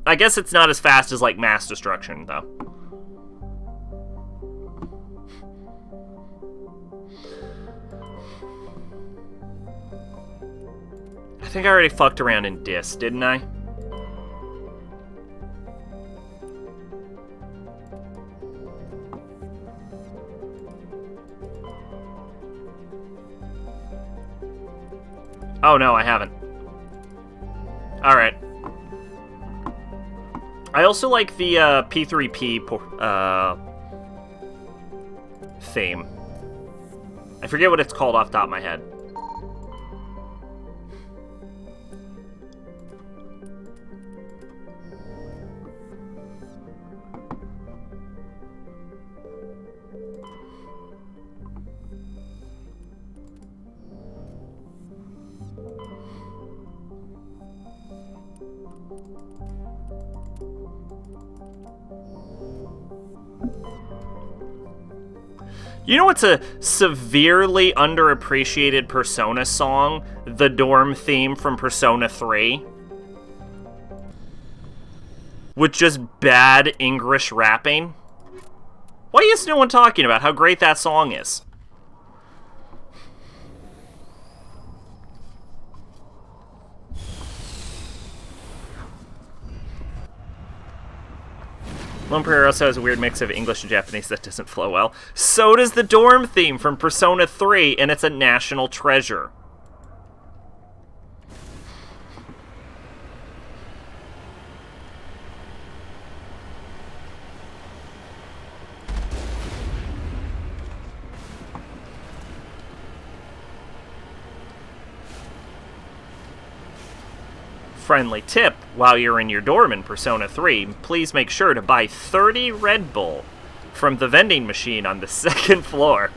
I guess it's not as fast as, like, Mass Destruction, though. I think I already fucked around in Dis, didn't I? Oh, no, I haven't. Alright. I also like the P3P theme. I forget what it's called off the top of my head. You know what's a severely underappreciated Persona song? The dorm theme from Persona 3? With just bad English rapping? Why is no one talking about how great that song is? Lone Prayer also has a weird mix of English and Japanese that doesn't flow well. So does the dorm theme from Persona 3, and it's a national treasure. Friendly tip, while you're in your dorm in Persona 3, please make sure to buy 30 Red Bull from the vending machine on the 2nd floor.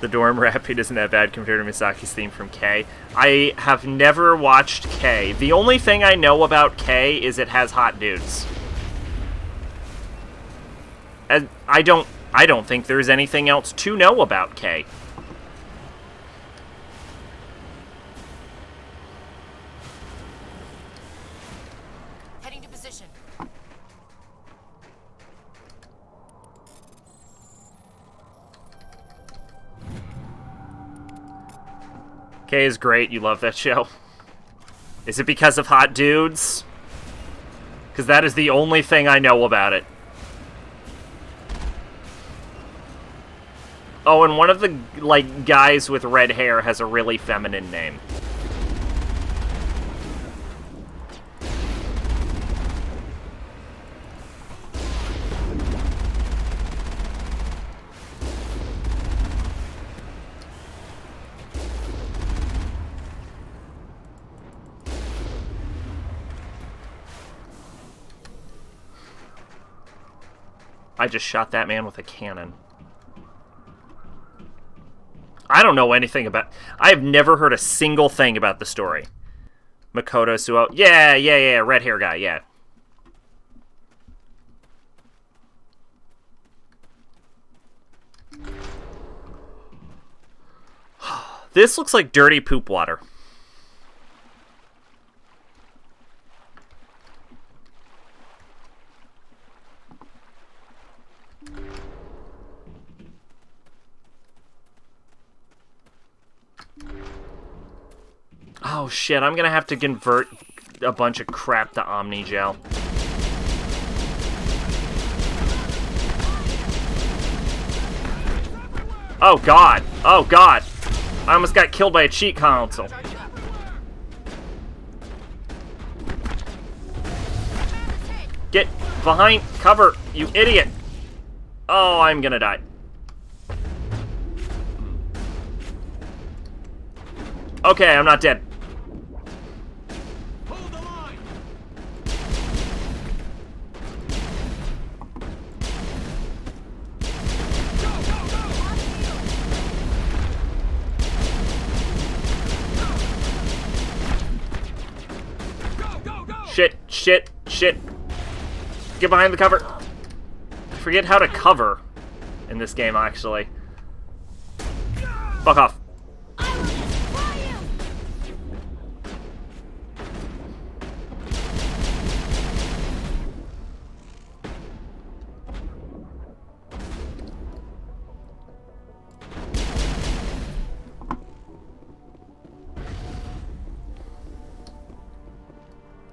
The dorm rapping isn't that bad compared to Misaki's theme from K. I have never watched K. The only thing I know about K is it has hot dudes. And I don't think there's anything else to know about K. Kay is great. You love that show. Is it because of hot dudes? Because that is the only thing I know about it. Oh, and one of the, like, guys with red hair has a really feminine name. I just shot that man with a cannon. I don't know anything about... I have never heard a single thing about the story. Makoto Suo. Yeah, red hair guy, yeah. This looks like dirty poop water. Oh shit, I'm gonna have to convert a bunch of crap to Omni Gel. Oh god! Oh god! I almost got killed by a cheat console. Get behind cover, you idiot! Oh, I'm gonna die. Okay, I'm not dead. Hold the line. Shit. Get behind the cover. I forget how to cover in this game, actually. Fuck off.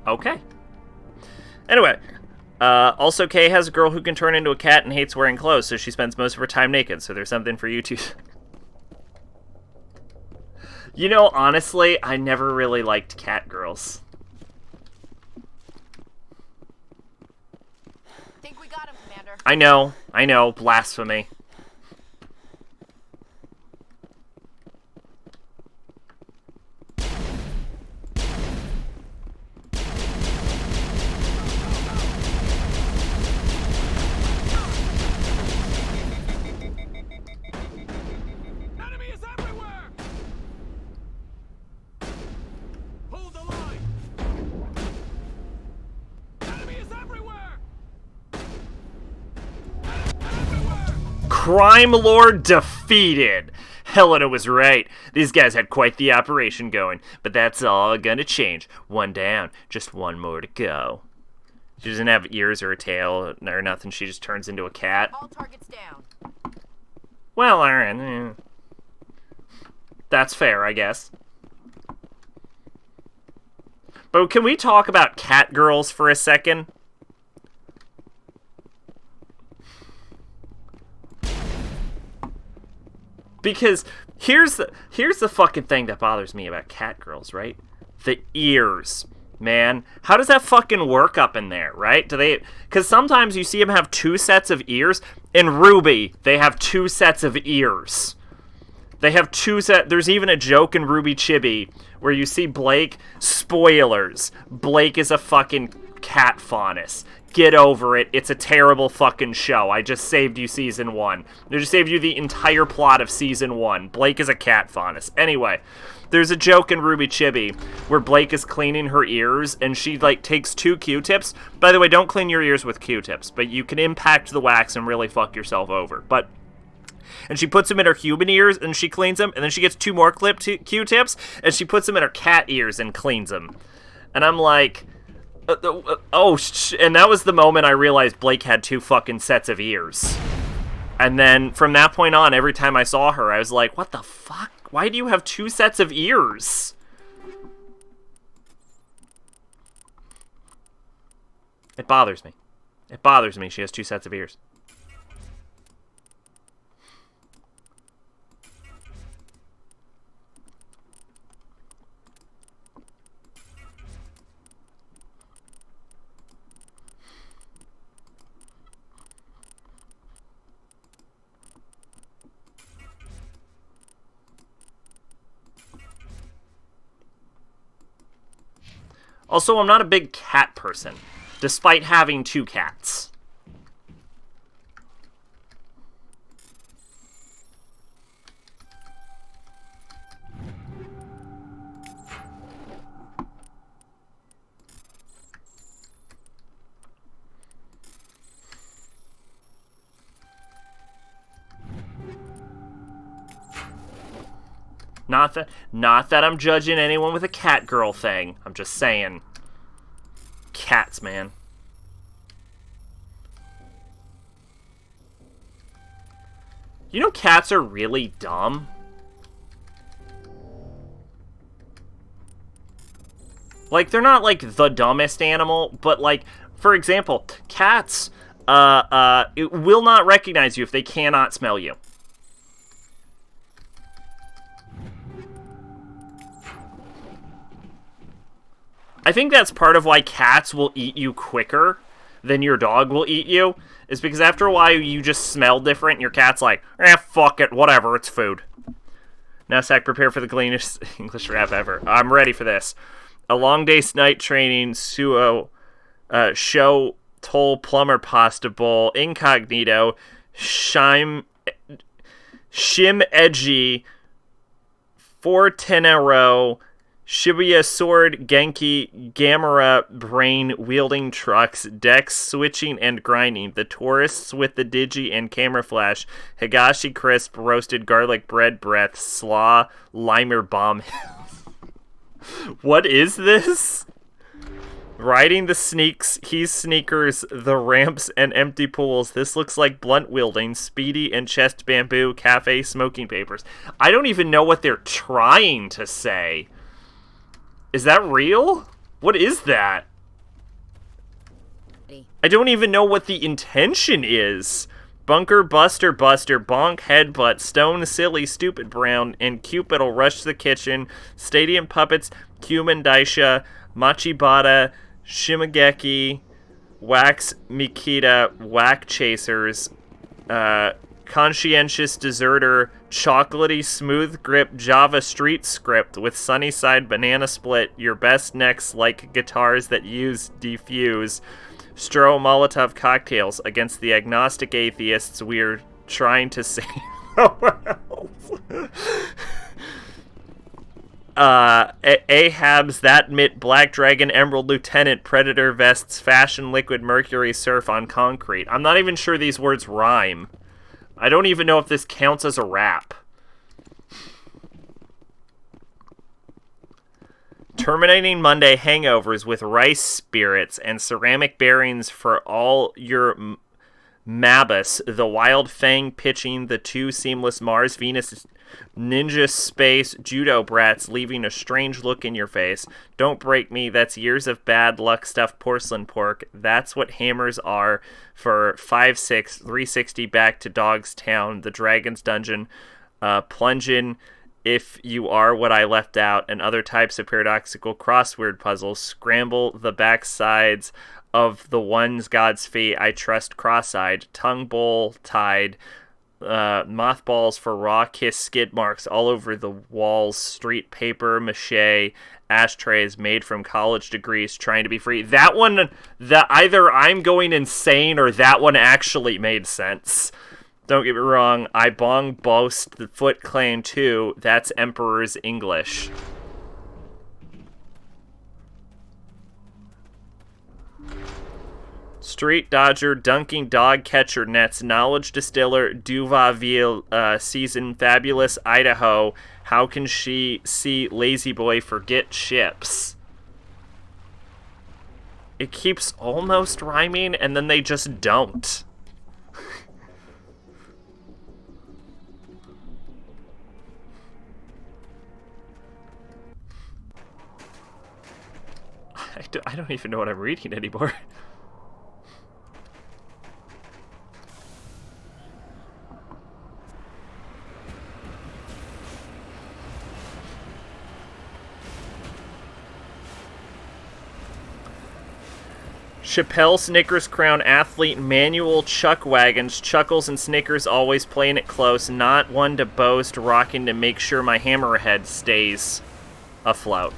Okay. Anyway, also Kay has a girl who can turn into a cat and hates wearing clothes, so she spends most of her time naked, so there's something for you to... You know, honestly, I never really liked cat girls. Think we got him, Commander. I know, blasphemy. Crime Lord defeated! Helena was right. These guys had quite the operation going, but that's all gonna change. One down, just one more to go. She doesn't have ears or a tail or nothing, she just turns into a cat. All targets down. Well, alright. That's fair, I guess. But can we talk about cat girls for a second? Because here's the fucking thing that bothers me about cat girls, right? The ears, man. How does that fucking work up in there, right? Do they... Because sometimes you see them have two sets of ears. In Ruby, they have two sets of ears. They have two set... There's even a joke in Ruby Chibi where you see Blake... Spoilers. Blake is a fucking cat faunus. Get over it. It's a terrible fucking show. I just saved you season 1. I just saved you the entire plot of season 1. Blake is a cat faunus. Anyway, there's a joke in Ruby Chibi where Blake is cleaning her ears and she, like, takes 2 Q-tips. By the way, don't clean your ears with Q-tips, but you can impact the wax and really fuck yourself over. And she puts them in her human ears and she cleans them, and then she gets 2 more Q-tips and she puts them in her cat ears and cleans them. And I'm like... and that was the moment I realized Blake had 2 fucking sets of ears. And then, from that point on, every time I saw her, I was like, what the fuck? Why do you have 2 sets of ears? It bothers me. It bothers me she has 2 sets of ears. Also, I'm not a big cat person, despite having 2 cats. Not that I'm judging anyone with a cat girl thing. I'm just saying. Cats, man. You know cats are really dumb? Like, they're not, like, the dumbest animal, but, like, for example, cats, it will not recognize you if they cannot smell you. I think that's part of why cats will eat you quicker than your dog will eat you, is because after a while you just smell different and your cat's like, fuck it, whatever, it's food. Now, Zach, prepare for the cleanest English rap ever. I'm ready for this. A long day's night training, show, toll, plumber, pasta bowl, incognito, shim, edgy, 4 tenero, Shibuya sword, Genki, Gamera, brain, wielding trucks, decks, switching and grinding, the tourists with the digi and camera flash, Higashi crisp, roasted garlic bread breath, slaw, limer bomb. What is this? Riding the sneaks, he's sneakers, the ramps, and empty pools. This looks like blunt wielding, speedy and chest bamboo, cafe smoking papers. I don't even know what they're trying to say. Is that real? What is that? I don't even know what the intention is. Bunker, buster, bonk, headbutt, stone, silly, stupid, brown, and Cupid'll rush to the kitchen. Stadium puppets, cumin, daisha, machibata, shimageki, wax, mikita, whack chasers, conscientious deserter, chocolatey smooth grip Java street script with Sunnyside banana split, your best necks like guitars that use defuse, Stro Molotov cocktails against the agnostic atheists we're trying to save. Ahab's that mitt black dragon emerald lieutenant predator vests fashion liquid mercury surf on concrete. I'm not even sure these words rhyme. I don't even know if this counts as a rap. Terminating Monday hangovers with rice spirits and ceramic bearings for all your Mabus, the Wild Fang pitching the 2 seamless Mars Venus ninja space judo brats leaving a strange look in your face. Don't break me, that's years of bad luck stuffed porcelain pork. That's what hammers are for 5-6, 360 back to Dog's Town, the Dragon's Dungeon, plunging if you are what I left out, and other types of paradoxical crossword puzzles. Scramble the backsides of the ones God's feet I trust cross-eyed, tongue bowl tied, mothballs for raw kiss skid marks all over the walls, street paper mache ashtrays made from college degrees trying to be free. That one, either I'm going insane or that one actually made sense. Don't get me wrong, I bong boast the Foot Clan too. That's Emperor's English. Street Dodger, dunking dog catcher nets, knowledge distiller, Duvaville, season fabulous Idaho. How can she see lazy boy forget ships? It keeps almost rhyming and then they just don't. I don't even know what I'm reading anymore. Chappelle, Snickers Crown, Athlete, Manual, Chuck Wagons, Chuckles, and Snickers always playing it close. Not one to boast, rocking to make sure my hammerhead stays afloat.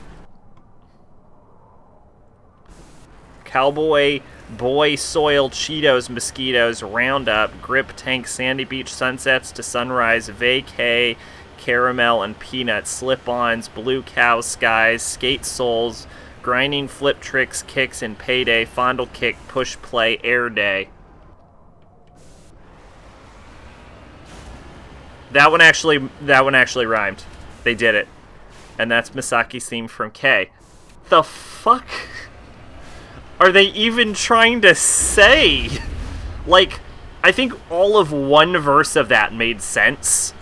Cowboy, Boy, Soil, Cheetos, Mosquitoes, Roundup, Grip Tank, Sandy Beach, Sunsets to Sunrise, Vacay, Caramel, and Peanuts, Slip-Ons, Blue Cow, Skies, Skate Souls, Grinding, Flip Tricks, Kicks, and Payday, Fondle Kick, Push Play, Air Day. That one actually rhymed. They did it. And that's Misaki's theme from K. The fuck are they even trying to say? Like, I think all of one verse of that made sense.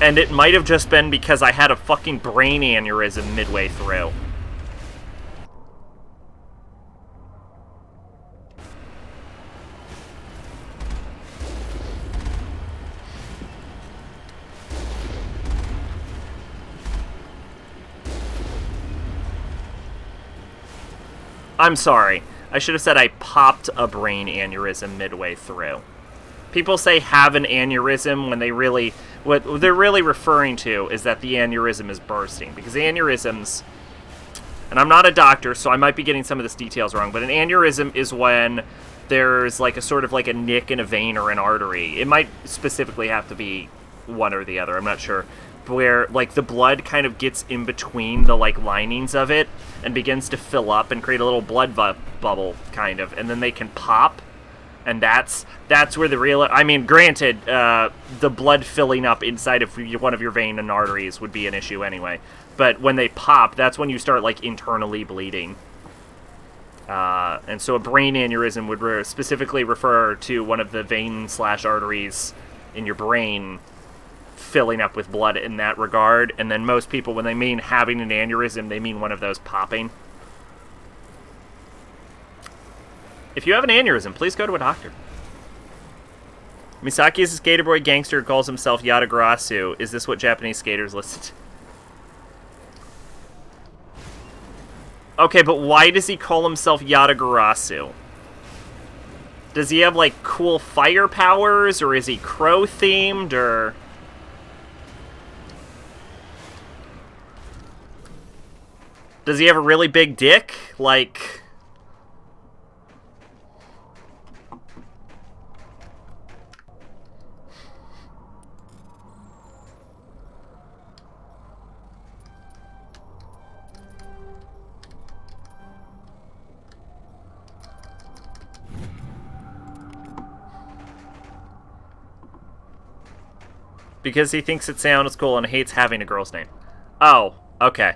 And it might have just been because I had a fucking brain aneurysm midway through. I'm sorry. I should have said I popped a brain aneurysm midway through. People say have an aneurysm when what they're really referring to is that the aneurysm is bursting. Because aneurysms, and I'm not a doctor, so I might be getting some of these details wrong, but an aneurysm is when there's like a sort of like a nick in a vein or an artery. It might specifically have to be one or the other, I'm not sure. Where like the blood kind of gets in between the like linings of it and begins to fill up and create a little blood bubble kind of, and then they can pop, and that's where the real, I mean, granted, the blood filling up inside of one of your vein and arteries would be an issue anyway, but when they pop, that's when you start like internally bleeding. And so a brain aneurysm would specifically refer to one of the vein/arteries in your brain filling up with blood in that regard, and then most people, when they mean having an aneurysm, they mean one of those popping. If you have an aneurysm, please go to a doctor. Misaki is a skater boy gangster who calls himself Yatagarasu. Is this what Japanese skaters listen to? Okay, but why does he call himself Yatagarasu? Does he have, like, cool fire powers, or is he crow-themed, or... Does he have a really big dick? Like... Because he thinks it sounds cool and hates having a girl's name. Oh, okay.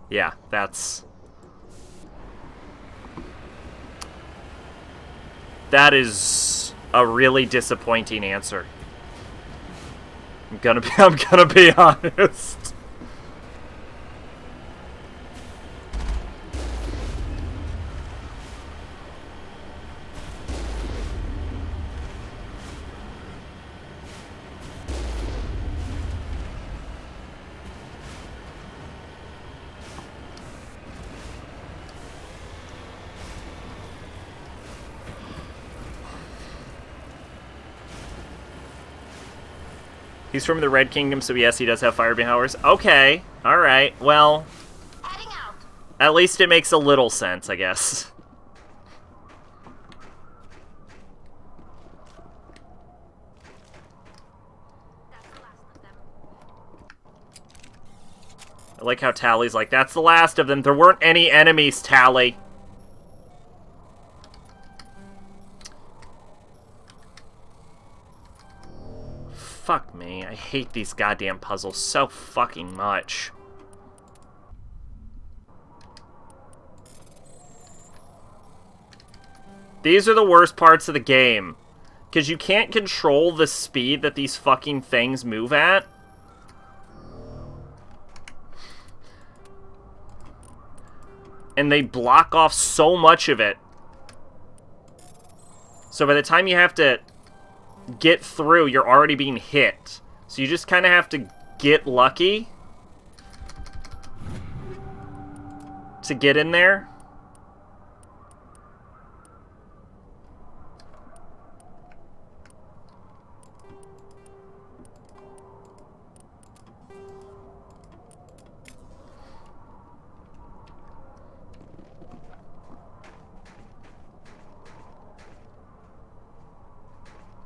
Yeah, that's... That is a really disappointing answer. I'm gonna be honest. He's from the Red Kingdom, so yes, he does have fire powers. Okay, alright, well... At least it makes a little sense, I guess. I like how Tally's like, that's the last of them. There weren't any enemies, Tally. Fuck me, I hate these goddamn puzzles so fucking much. These are the worst parts of the game. Because you can't control the speed that these fucking things move at. and they block off so much of it. So by the time you have to get through, you're already being hit. So you just kind of have to get lucky to get in there.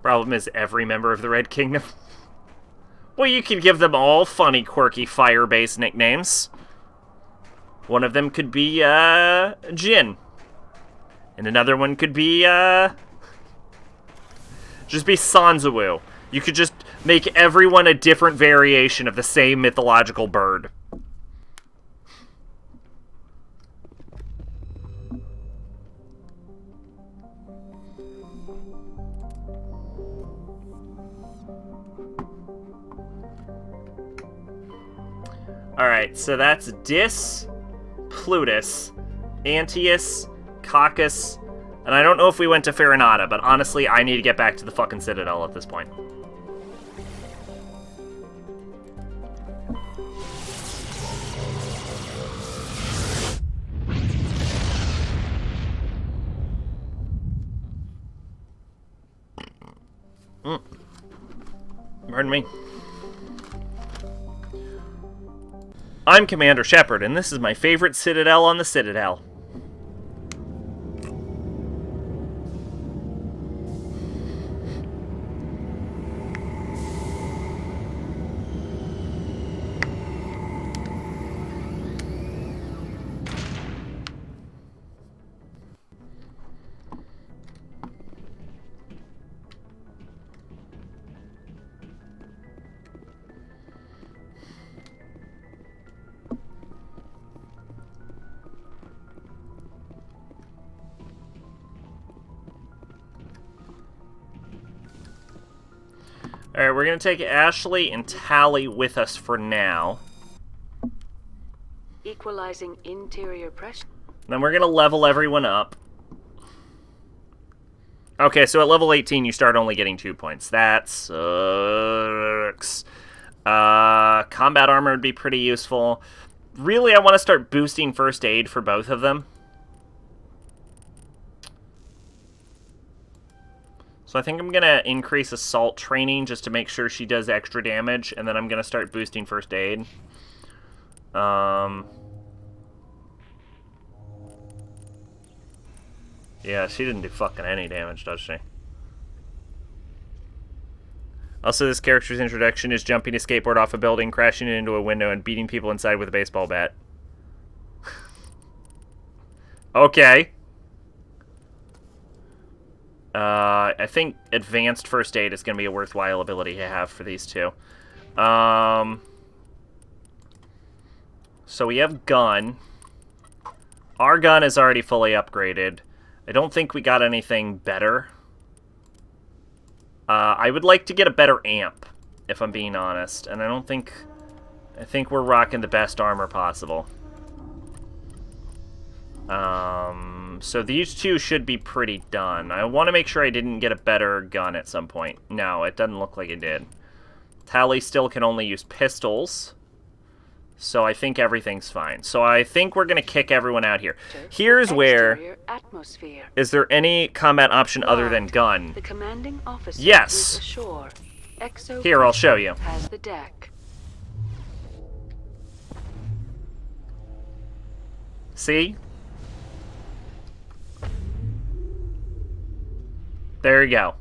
Problem is, every member of the Red Kingdom. Well, you could give them all funny, quirky, fire-based nicknames. One of them could be, Jin. And another one could be, just be Sanzawu. You could just make everyone a different variation of the same mythological bird. Alright, so that's Dis, Plutus, Antaeus, Caucus, and I don't know if we went to Farinata, but honestly, I need to get back to the fucking Citadel at this point. Pardon me. I'm Commander Shepard, and this is my favorite Citadel on the Citadel. Alright, we're going to take Ashley and Tally with us for now. Equalizing interior pressure. Then we're going to level everyone up. Okay, so at level 18, you start only getting 2 points. That sucks. Combat armor would be pretty useful. Really, I want to start boosting first aid for both of them. So I think I'm going to increase assault training just to make sure she does extra damage, and then I'm going to start boosting first aid. Yeah, she didn't do fucking any damage, does she? Also, this character's introduction is jumping a skateboard off a building, crashing it into a window, and beating people inside with a baseball bat. Okay. I think advanced first aid is going to be a worthwhile ability to have for these two. So we have gun. Our gun is already fully upgraded. I don't think we got anything better. I would like to get a better amp, if I'm being honest. And I think we're rocking the best armor possible. So these two should be pretty done. I want to make sure I didn't get a better gun at some point. No, it doesn't look like it did. Tally still can only use pistols. So I think everything's fine. So I think we're going to kick everyone out here. Here's where... Is there any combat option other than gun? The commanding officer yes! ashore. Here, I'll show you. Has the deck. See? There you go.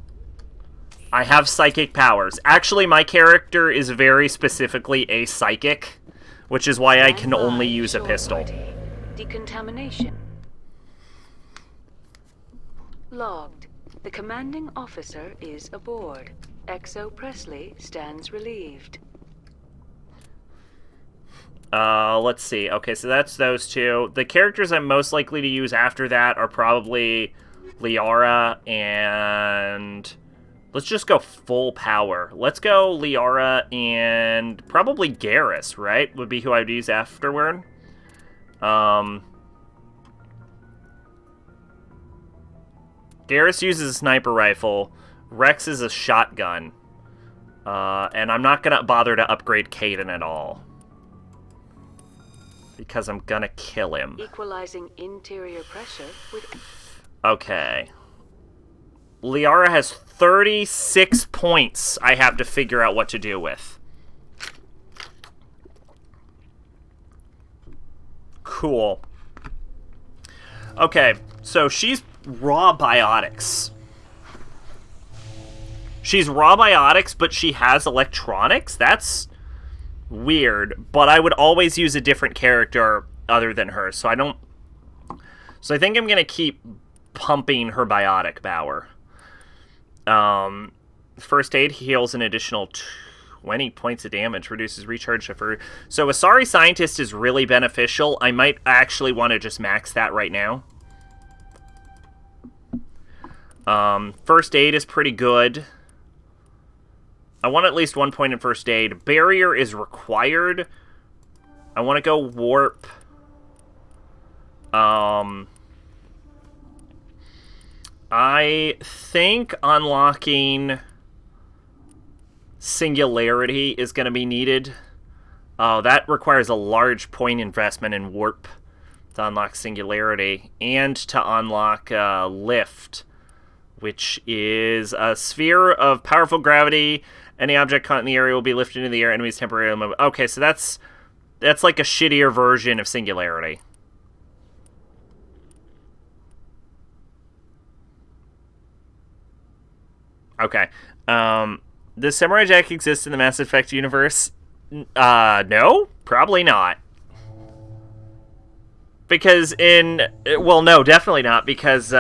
I have psychic powers. Actually, my character is very specifically a psychic, which is why I can only use a pistol. Decontamination. Logged. The commanding officer is aboard. XO Presley stands relieved. Let's see. Okay, so that's those two. The characters I'm most likely to use after that are probably Liara and... Let's just go full power. Let's go Liara and probably Garrus, right? Would be who I'd use afterward. Garrus uses a sniper rifle. Rex is a shotgun. And I'm not going to bother to upgrade Caden at all. Because I'm going to kill him. Equalizing interior pressure with... Okay. Liara has 36 points I have to figure out what to do with. Cool. Okay, so she's raw biotics. She's raw biotics, but she has electronics? That's weird. But I would always use a different character other than her, so I don't... So I think I'm going to keep pumping her biotic power. First aid heals an additional 20 points of damage, reduces recharge for... So Asari Scientist is really beneficial. I might actually want to just max that right now. First aid is pretty good. I want at least 1 point in first aid. Barrier is required. I want to go warp. I think unlocking Singularity is going to be needed. Oh, that requires a large point investment in warp to unlock Singularity and to unlock Lift, which is a sphere of powerful gravity. Any object caught in the area will be lifted into the air. Enemies temporarily move. Okay, so that's like a shittier version of Singularity. Okay. Does Samurai Jack exist in the Mass Effect universe? No, probably not. Because well, no, definitely not. Because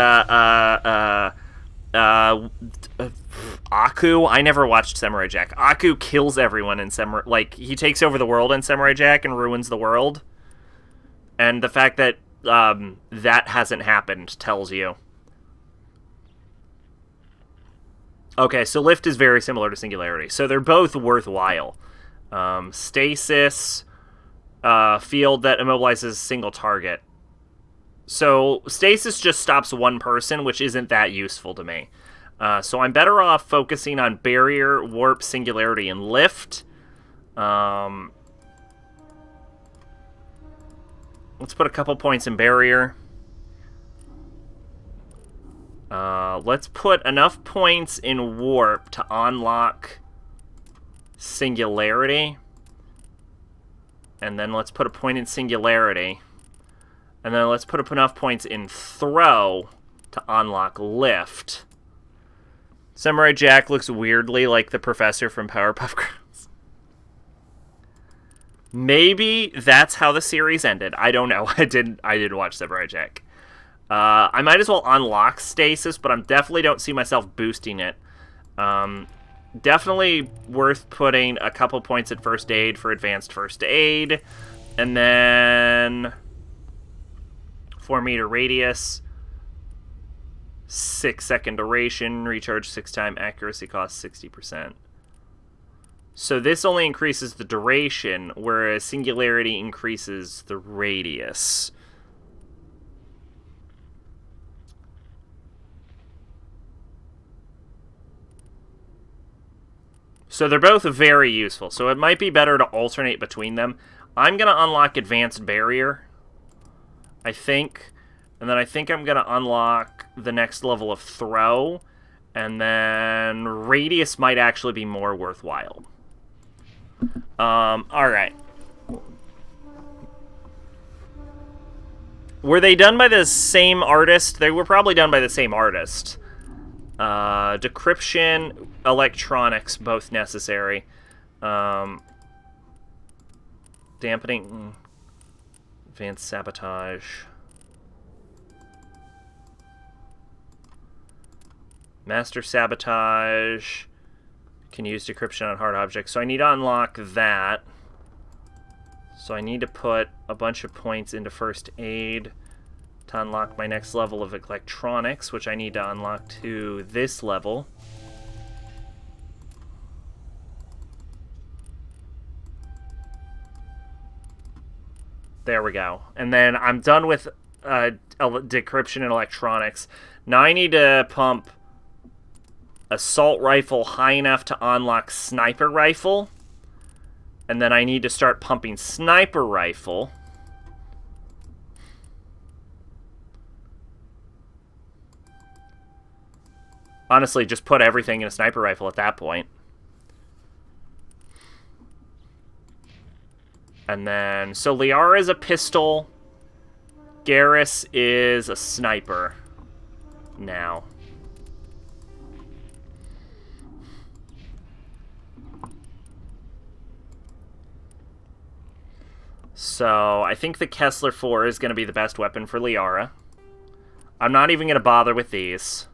Aku, I never watched Samurai Jack. Aku kills everyone in Samurai, like he takes over the world in Samurai Jack and ruins the world. And the fact that that hasn't happened tells you. Okay, so Lift is very similar to Singularity. So they're both worthwhile. Stasis, field that immobilizes a single target. So Stasis just stops one person, which isn't that useful to me. So I'm better off focusing on Barrier, Warp, Singularity, and Lift. Let's put a couple points in Barrier. Let's put enough points in Warp to unlock Singularity. And then let's put a point in Singularity. And then let's put up enough points in Throw to unlock Lift. Samurai Jack looks weirdly like the professor from Powerpuff Girls. Maybe that's how the series ended. I don't know. I didn't watch Samurai Jack. I might as well unlock Stasis, but I definitely don't see myself boosting it. Definitely worth putting a couple points at First Aid for Advanced First Aid. And then 4-meter radius. 6-second duration. Recharge 6-time accuracy cost 60%. So this only increases the duration, whereas Singularity increases the radius. So they're both very useful, so it might be better to alternate between them. I'm going to unlock Advanced Barrier, I think. And then I think I'm going to unlock the next level of Throw. And then Radius might actually be more worthwhile. Alright. Were they done by the same artist? They were probably done by the same artist. Decryption, electronics, both necessary. Dampening, advanced sabotage. Master sabotage. Can use decryption on hard objects. So I need to unlock that. So I need to put a bunch of points into first aid to unlock my next level of electronics, which I need to unlock to this level. There we go. And then I'm done with decryption and electronics. Now I need to pump assault rifle high enough to unlock sniper rifle. And then I need to start pumping sniper rifle. Honestly, just put everything in a sniper rifle at that point. And then, so Liara is a pistol. Garrus is a sniper. Now. So, I think the Kessler 4 is going to be the best weapon for Liara. I'm not even going to bother with these.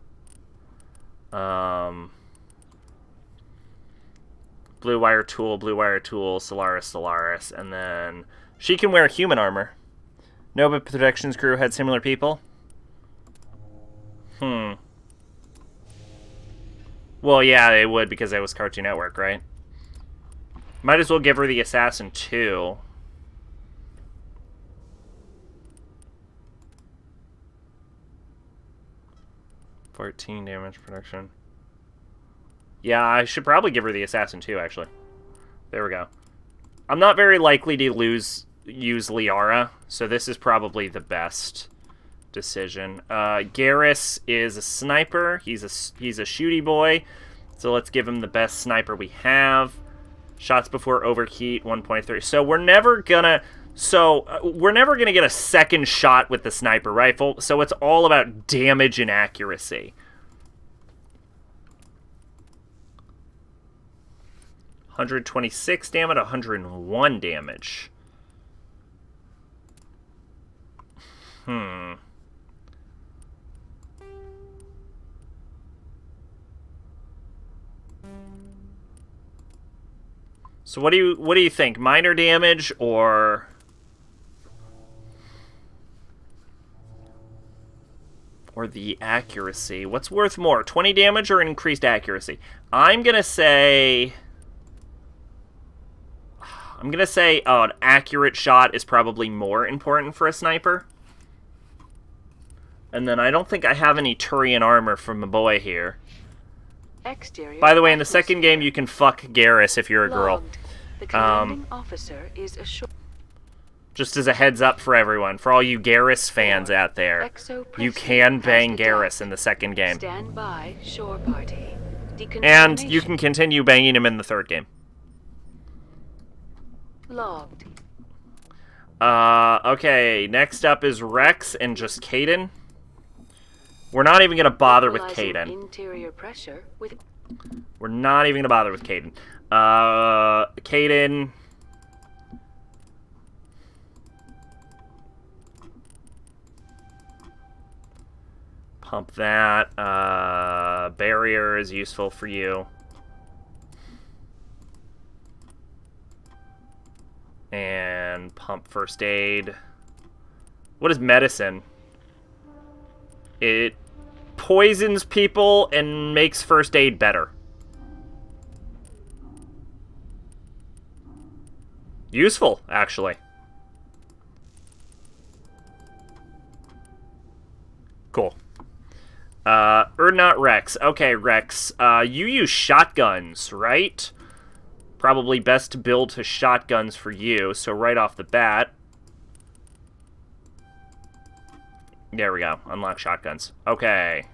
Blue wire tool, Solaris, and then she can wear human armor. Nova Protections crew had similar people. Well, yeah, they would because it was Cartoon Network, right? Might as well give her the Assassin too. $14 damage production. Yeah, I should probably give her the Assassin too, actually. There we go. I'm not very likely to use Liara, so this is probably the best decision. Garrus is a sniper. He's a shooty boy, so let's give him the best sniper we have. Shots before overheat, 1.3. So we're never gonna get a second shot with the sniper rifle, so it's all about damage and accuracy. 126 damage, 101 damage. So what do you think? Minor damage or the accuracy? What's worth more, 20 damage or an increased accuracy? I'm gonna say an accurate shot is probably more important for a sniper. And then I don't think I have any Turian armor from my boy here. Exterior By the way, in the second game, you can fuck Garrus if you're a girl. logged. The commanding officer is assured. Just as a heads up for everyone, for all you Garrus fans out there, you can bang Garrus in the second game. Stand by, shore party. And you can continue banging him in the third game. Logged. Okay, next up is Rex and just Caden. We're not even going to bother with Equalizing Caden. Interior pressure with We're not even going to bother with Caden. Caden. Pump that. Barrier is useful for you. And pump first aid. What is medicine? It poisons people and makes first aid better. Useful, actually. Cool. Or not Rex. Okay, Rex. You use shotguns, right? Probably best to build to shotguns for you, so right off the bat. There we go. Unlock shotguns. Okay.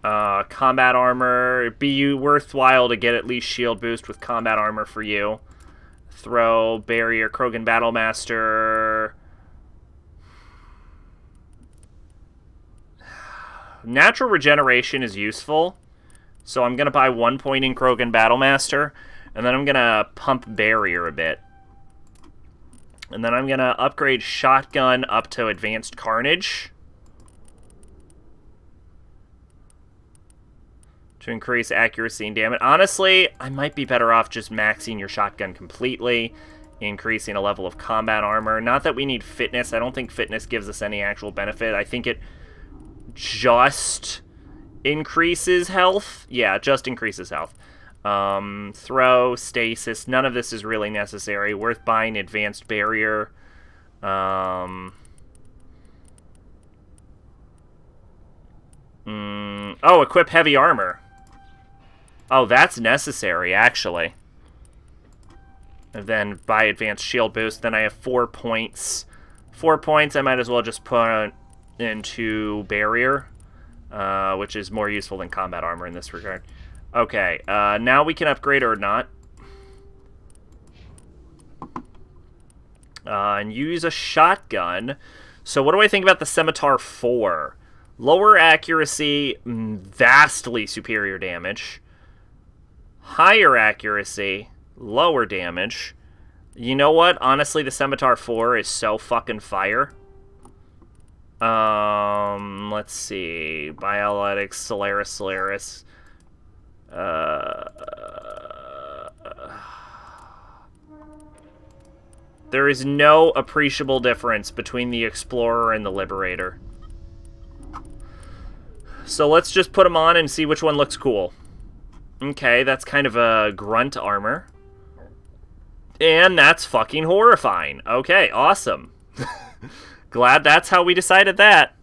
Combat armor. It'd be worthwhile to get at least shield boost with combat armor for you. Throw, barrier, Krogan Battlemaster. Natural regeneration is useful. So I'm going to buy 1 point in Krogan Battlemaster. And then I'm going to pump barrier a bit. And then I'm going to upgrade shotgun up to advanced carnage. To increase accuracy and damage. Honestly, I might be better off just maxing your shotgun completely. Increasing a level of combat armor. Not that we need fitness. I don't think fitness gives us any actual benefit. I think it just increases health. Yeah, just increases health. Throw, stasis. None of this is really necessary. Worth buying advanced barrier. Oh, equip heavy armor. Oh, that's necessary, actually. And then buy advanced shield boost. Then I have 4 points. 4 points I might as well just put into barrier, which is more useful than combat armor in this regard. Okay, now we can upgrade or not. And use a shotgun. So what do I think about the Scimitar 4? Lower accuracy, vastly superior damage. Higher accuracy, lower damage. You know what? Honestly, the Scimitar 4 is so fucking fire. Let's see. Biolytics, Solaris. There is no appreciable difference between the Explorer and the Liberator. So let's just put them on and see which one looks cool. Okay, that's kind of a grunt armor. And that's fucking horrifying. Okay, awesome. Glad that's how we decided that.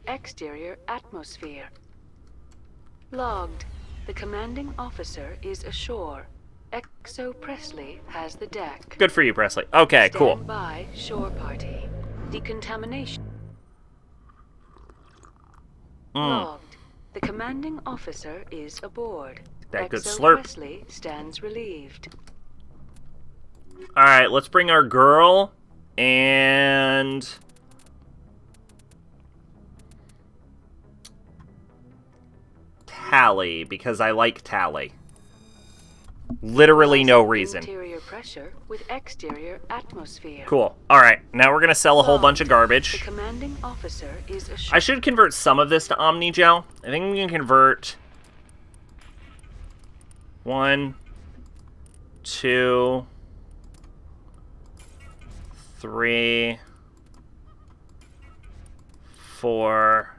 Exterior atmosphere. Logged. The commanding officer is ashore. Exo Presley has the deck. Good for you, Presley. Okay, cool. Stand by shore party. Decontamination. Logged. The commanding officer is aboard. That good Exo slurp. Presley stands relieved. Alright, let's bring our girl and... Tally, because I like Tally. Literally no reason. Interior pressure with exterior atmosphere. Cool. Alright, now we're gonna sell a whole bunch of The garbage. commanding officer is I should convert some of this to Omnigel. I think we can convert 1, 2, 3, 4,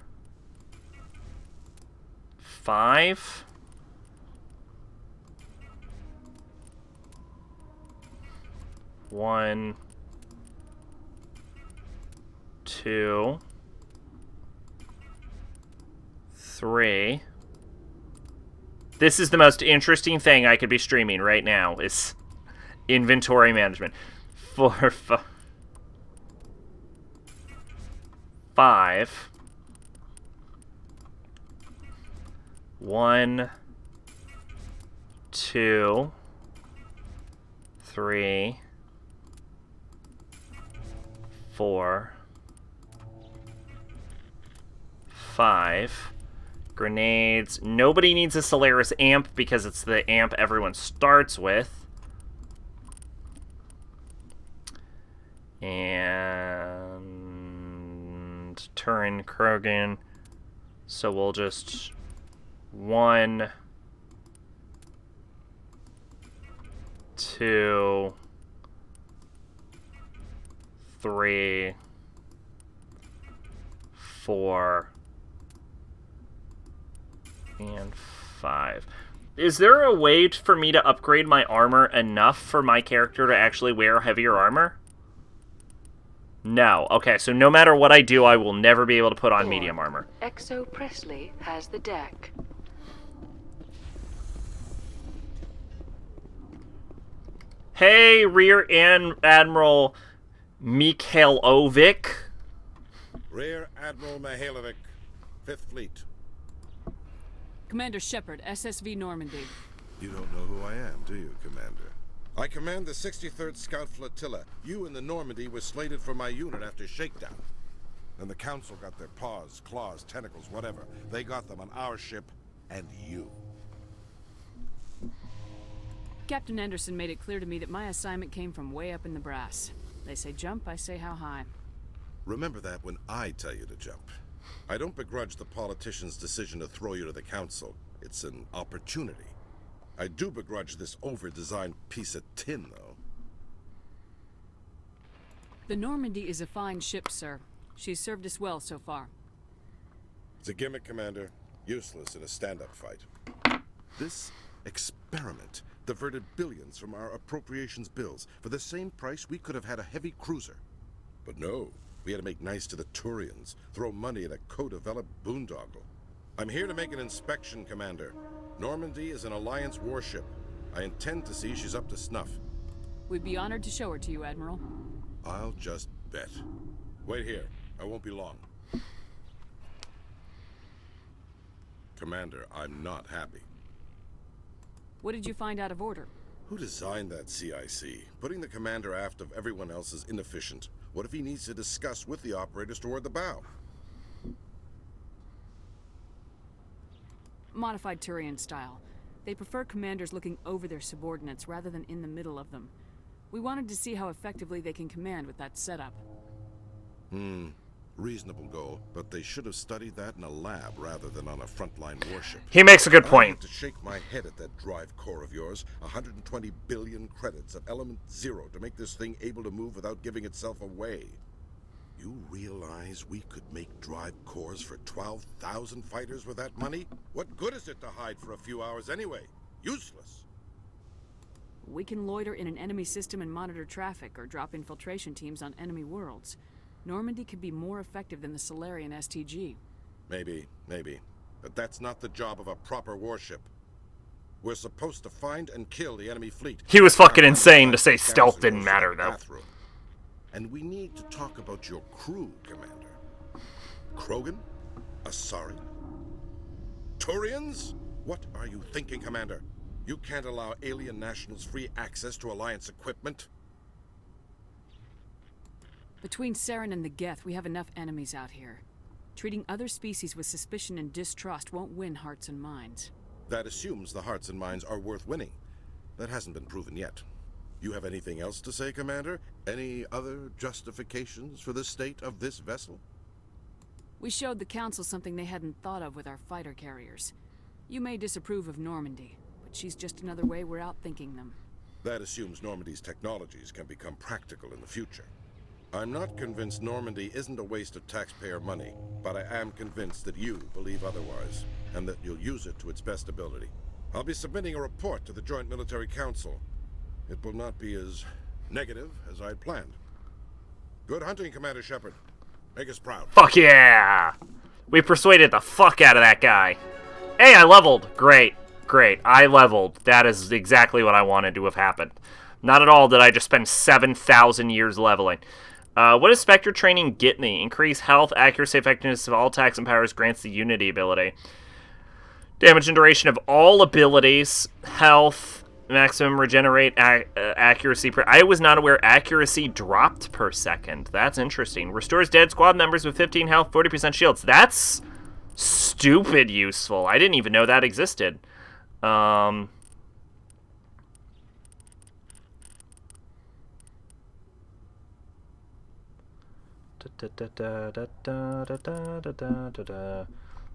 5. One, 2, 3. This is the most interesting thing I could be streaming right now, is inventory management. 4, 5. 1, 2, 3, 4, 5. Grenades. Nobody needs a Solaris amp because it's the amp everyone starts with. And Turin Krogan. So we'll just 1, 2, 3, 4, and 5. Is there a way for me to upgrade my armor enough for my character to actually wear heavier armor? No. Okay, so no matter what I do, I will never be able to put on medium armor. Exo Presley has the deck. Hey, Rear Admiral Mikhailovic. Rear Admiral Mihailovic, 5th Fleet. Commander Shepard, SSV Normandy. You don't know who I am, do you, Commander? I command the 63rd Scout Flotilla. You and the Normandy were slated for my unit after shakedown. Then the Council got their paws, claws, tentacles, whatever. They got them on our ship and you. Captain Anderson made it clear to me that my assignment came from way up in the brass. They say jump, I say how high. Remember that when I tell you to jump. I don't begrudge the politician's decision to throw you to the Council. It's an opportunity. I do begrudge this over-designed piece of tin, though. The Normandy is a fine ship, sir. She's served us well so far. It's a gimmick, Commander. Useless in a stand-up fight. This experiment diverted billions from our appropriations bills. For the same price, we could have had a heavy cruiser. But no, we had to make nice to the Turians, throw money at a co-developed boondoggle. I'm here to make an inspection, Commander. Normandy is an Alliance warship. I intend to see she's up to snuff. We'd be honored to show her to you, Admiral. I'll just bet. Wait here. I won't be long. Commander, I'm not happy. What did you find out of order? Who designed that CIC? Putting the commander aft of everyone else is inefficient. What if he needs to discuss with the operators toward the bow? Modified Turian style. They prefer commanders looking over their subordinates rather than in the middle of them. We wanted to see how effectively they can command with that setup. Reasonable goal, but they should have studied that in a lab rather than on a frontline warship. He makes a good I point. have to shake my head at that drive core of yours. 120 billion credits of element 0 to make this thing able to move without giving itself away. You realize we could make drive cores for 12,000 fighters with that money? What good is it to hide for a few hours anyway? Useless. We can loiter in an enemy system and monitor traffic, or drop infiltration teams on enemy worlds. Normandy could be more effective than the Solarian STG. Maybe. But that's not the job of a proper warship. We're supposed to find and kill the enemy fleet. He was fucking insane to say stealth didn't matter, though. And we need to talk about your crew, Commander. Krogan? Asari? Turians? What are you thinking, Commander? You can't allow alien nationals free access to Alliance equipment? Between Saren and the Geth, we have enough enemies out here. Treating other species with suspicion and distrust won't win hearts and minds. That assumes the hearts and minds are worth winning. That hasn't been proven yet. You have anything else to say, Commander? Any other justifications for the state of this vessel? We showed the Council something they hadn't thought of with our fighter carriers. You may disapprove of Normandy, but she's just another way we're outthinking them. That assumes Normandy's technologies can become practical in the future. I'm not convinced Normandy isn't a waste of taxpayer money, but I am convinced that you believe otherwise, and that you'll use it to its best ability. I'll be submitting a report to the Joint Military Council. It will not be as negative as I'd planned. Good hunting, Commander Shepard. Make us proud. Fuck yeah! We persuaded the fuck out of that guy. Hey, I leveled. Great. I leveled. That is exactly what I wanted to have happened. Not at all did I just spend 7,000 years leveling. What does Spectre training get me? Increase health, accuracy, effectiveness of all attacks and powers, grants the Unity ability. Damage and duration of all abilities, health, maximum regenerate, accuracy. I was not aware accuracy dropped per second. That's interesting. Restores dead squad members with 15 health, 40% shields. That's stupid useful. I didn't even know that existed. What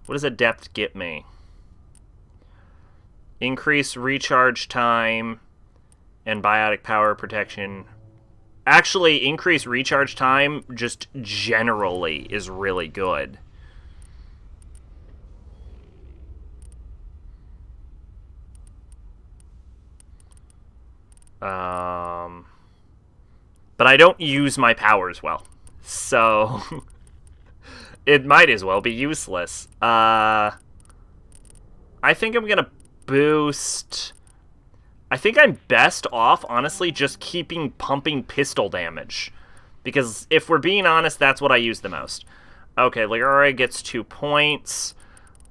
does Adept get me? Increase recharge time and biotic power protection. Actually, increase recharge time just generally is really good. But I don't use my powers well. So, it might as well be useless. I think I'm gonna boost... I think I'm best off, honestly, just keeping pumping pistol damage. Because if we're being honest, that's what I use the most. Okay, Ligara gets 2 points.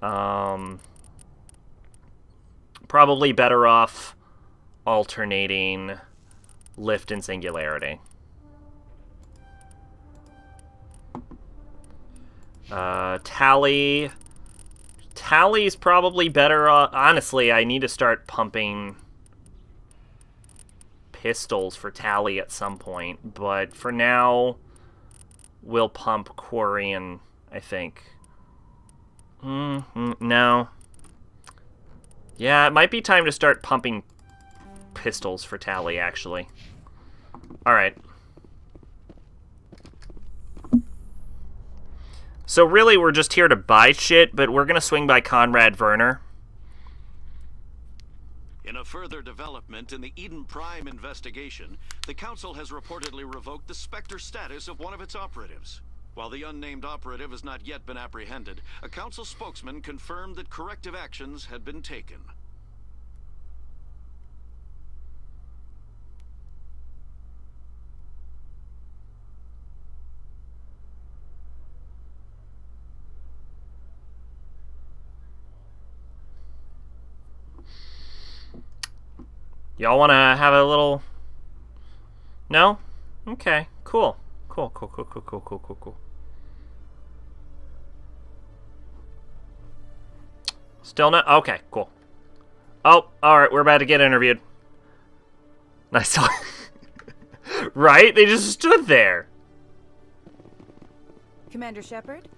Probably better off alternating lift and singularity. Tally's probably better. Honestly, I need to start pumping pistols for Tally at some point, but for now, we'll pump Quarian, I think. No. Yeah, it might be time to start pumping pistols for Tally, actually. Alright. So really, we're just here to buy shit, but we're gonna swing by Conrad Werner. In a further development in the Eden Prime investigation, the Council has reportedly revoked the Spectre status of one of its operatives. While the unnamed operative has not yet been apprehended, a Council spokesman confirmed that corrective actions had been taken. Y'all want to have a little... No? Okay, cool. Cool. Still not? Okay, cool. Oh, alright, we're about to get interviewed. Nice. Right? They just stood there. Commander Shepard?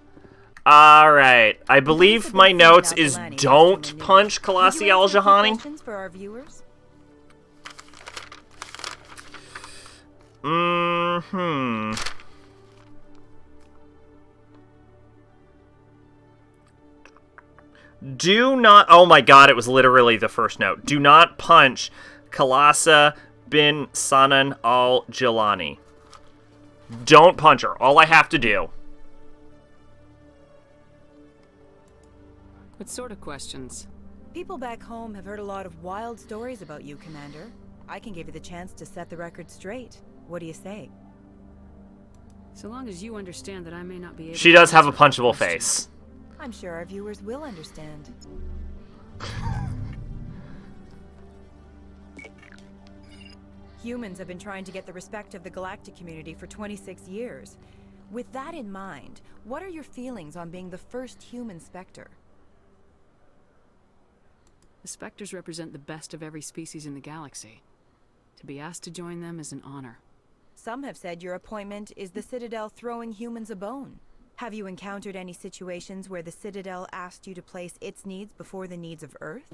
Alright, I believe my notes is don't punch Colossi Al-Jahani. Questions for our viewers? Do not... Oh my god, it was literally the first note. Do not punch Kalasa bin Sanan al-Jilani. Don't punch her. All I have to do. What sort of questions? People back home have heard a lot of wild stories about you, Commander. I can give you the chance to set the record straight. What do you say? So long as you understand that I may not be able She does have a punchable face. I'm sure our viewers will understand. Humans have been trying to get the respect of the galactic community for 26 years. With that in mind, what are your feelings on being the first human Spectre? The Spectres represent the best of every species in the galaxy. To be asked to join them is an honor. Some have said your appointment is the Citadel throwing humans a bone. Have you encountered any situations where the Citadel asked you to place its needs before the needs of Earth?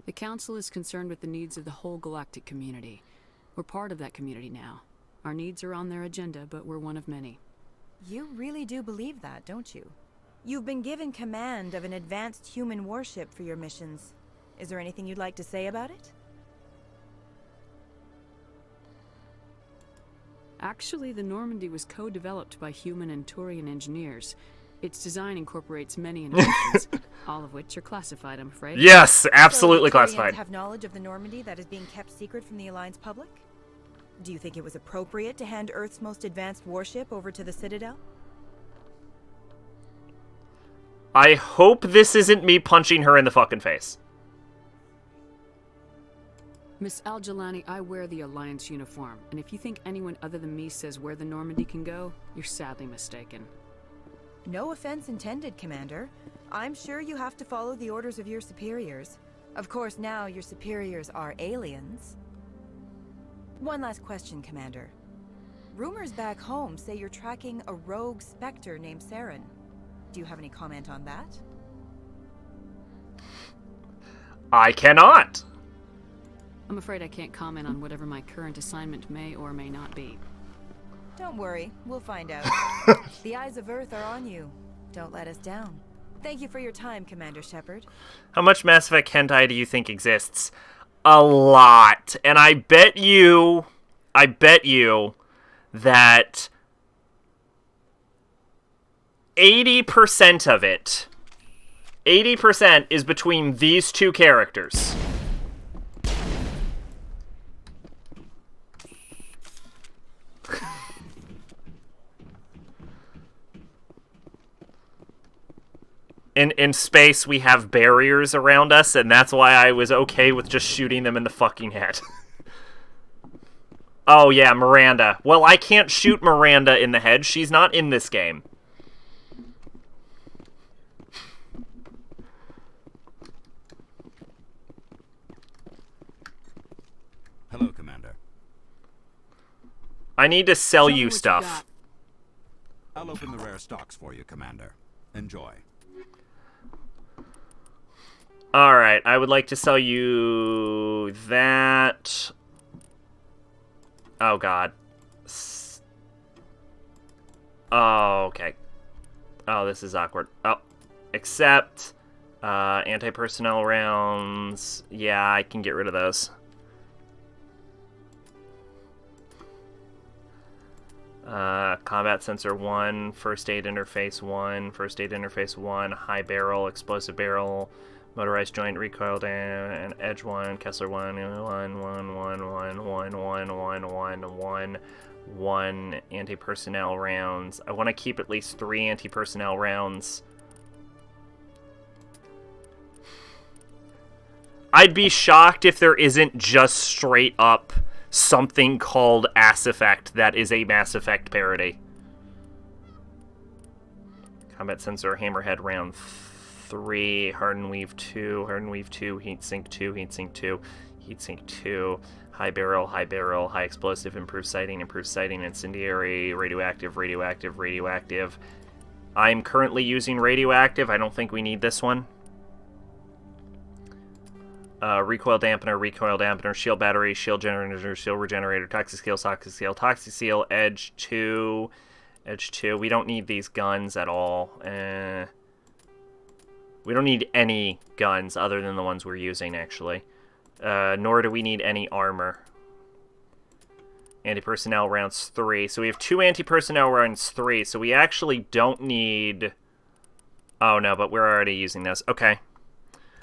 The Council is concerned with the needs of the whole galactic community. We're part of that community now. Our needs are on their agenda, but we're one of many. You really do believe that, don't you? You've been given command of an advanced human warship for your missions. Is there anything you'd like to say about it? Actually, the Normandy was co-developed by human and Turian engineers. Its design incorporates many innovations, all of which are classified, I'm afraid. Yes, absolutely so classified. Have knowledge of the Normandy that is being kept secret from the Alliance public? Do you think it was appropriate to hand Earth's most advanced warship over to the Citadel? I hope this isn't me punching her in the fucking face. Miss Al-Jilani, I wear the Alliance uniform, and if you think anyone other than me says where the Normandy can go, you're sadly mistaken. No offense intended, Commander. I'm sure you have to follow the orders of your superiors. Of course, now your superiors are aliens. One last question, Commander. Rumors back home say you're tracking a rogue Spectre named Saren. Do you have any comment on that? I cannot. I'm afraid I can't comment on whatever my current assignment may or may not be. Don't worry, we'll find out. The eyes of Earth are on you. Don't let us down. Thank you for your time, Commander Shepard. How much Mass Effect hentai do you think exists? A lot. And I bet you that 80% of it, 80% is between these two characters. In space, we have barriers around us, and that's why I was okay with just shooting them in the fucking head. Oh, yeah, Miranda. Well, I can't shoot Miranda in the head. She's not in this game. Hello, Commander. I need to sell you stuff. I'll open the rare stocks for you, Commander. Enjoy. Alright, I would like to sell you that. Oh, God. Oh, okay. Oh, this is awkward. Oh, except Anti-personnel rounds. Yeah, I can get rid of those. Combat sensor 1, first aid interface 1, first aid interface 1, high barrel, explosive barrel, motorized joint, recoil and edge 1, Kessler 1, 1, anti-personnel rounds. I want to keep at least 3 anti-personnel rounds. I'd be shocked if there isn't just straight up something called Ass Effect that is a Mass Effect parody. Combat sensor, hammerhead round 3, harden weave 2, heatsink 2, heatsink 2, heatsink 2, high barrel, high explosive, improved sighting, incendiary, radioactive. I'm currently using radioactive. I don't think we need this one. Recoil dampener, shield battery, shield generator, shield regenerator, toxic seal, edge 2. We don't need these guns at all. We don't need any guns other than the ones we're using, actually. Nor do we need any armor. Anti-personnel rounds 3. So we have 2 anti-personnel rounds 3, so we actually don't need... Oh, no, but we're already using this. Okay.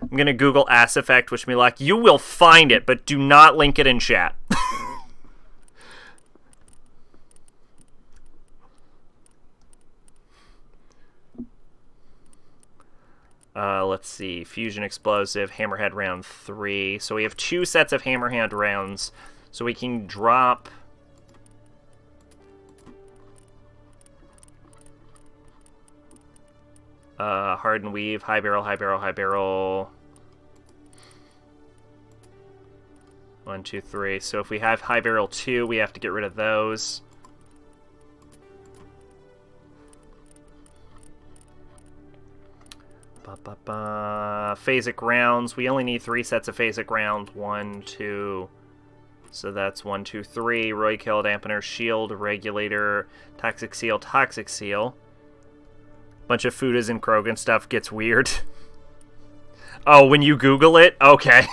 I'm going to Google Ass Effect, wish me luck. You will find it, but do not link it in chat. Let's see. Fusion explosive, hammerhead round 3. So we have 2 sets of hammerhead rounds. So we can drop... harden weave, high barrel. 1, 2, 3. So if we have high barrel 2, we have to get rid of those. Phasic rounds. We only need 3 sets of phasic rounds. 1, 2. So that's 1, 2, 3. Roykill dampener, shield, regulator, toxic seal. Bunch of Fudas and Krogan stuff gets weird. Oh, when you Google it? Okay.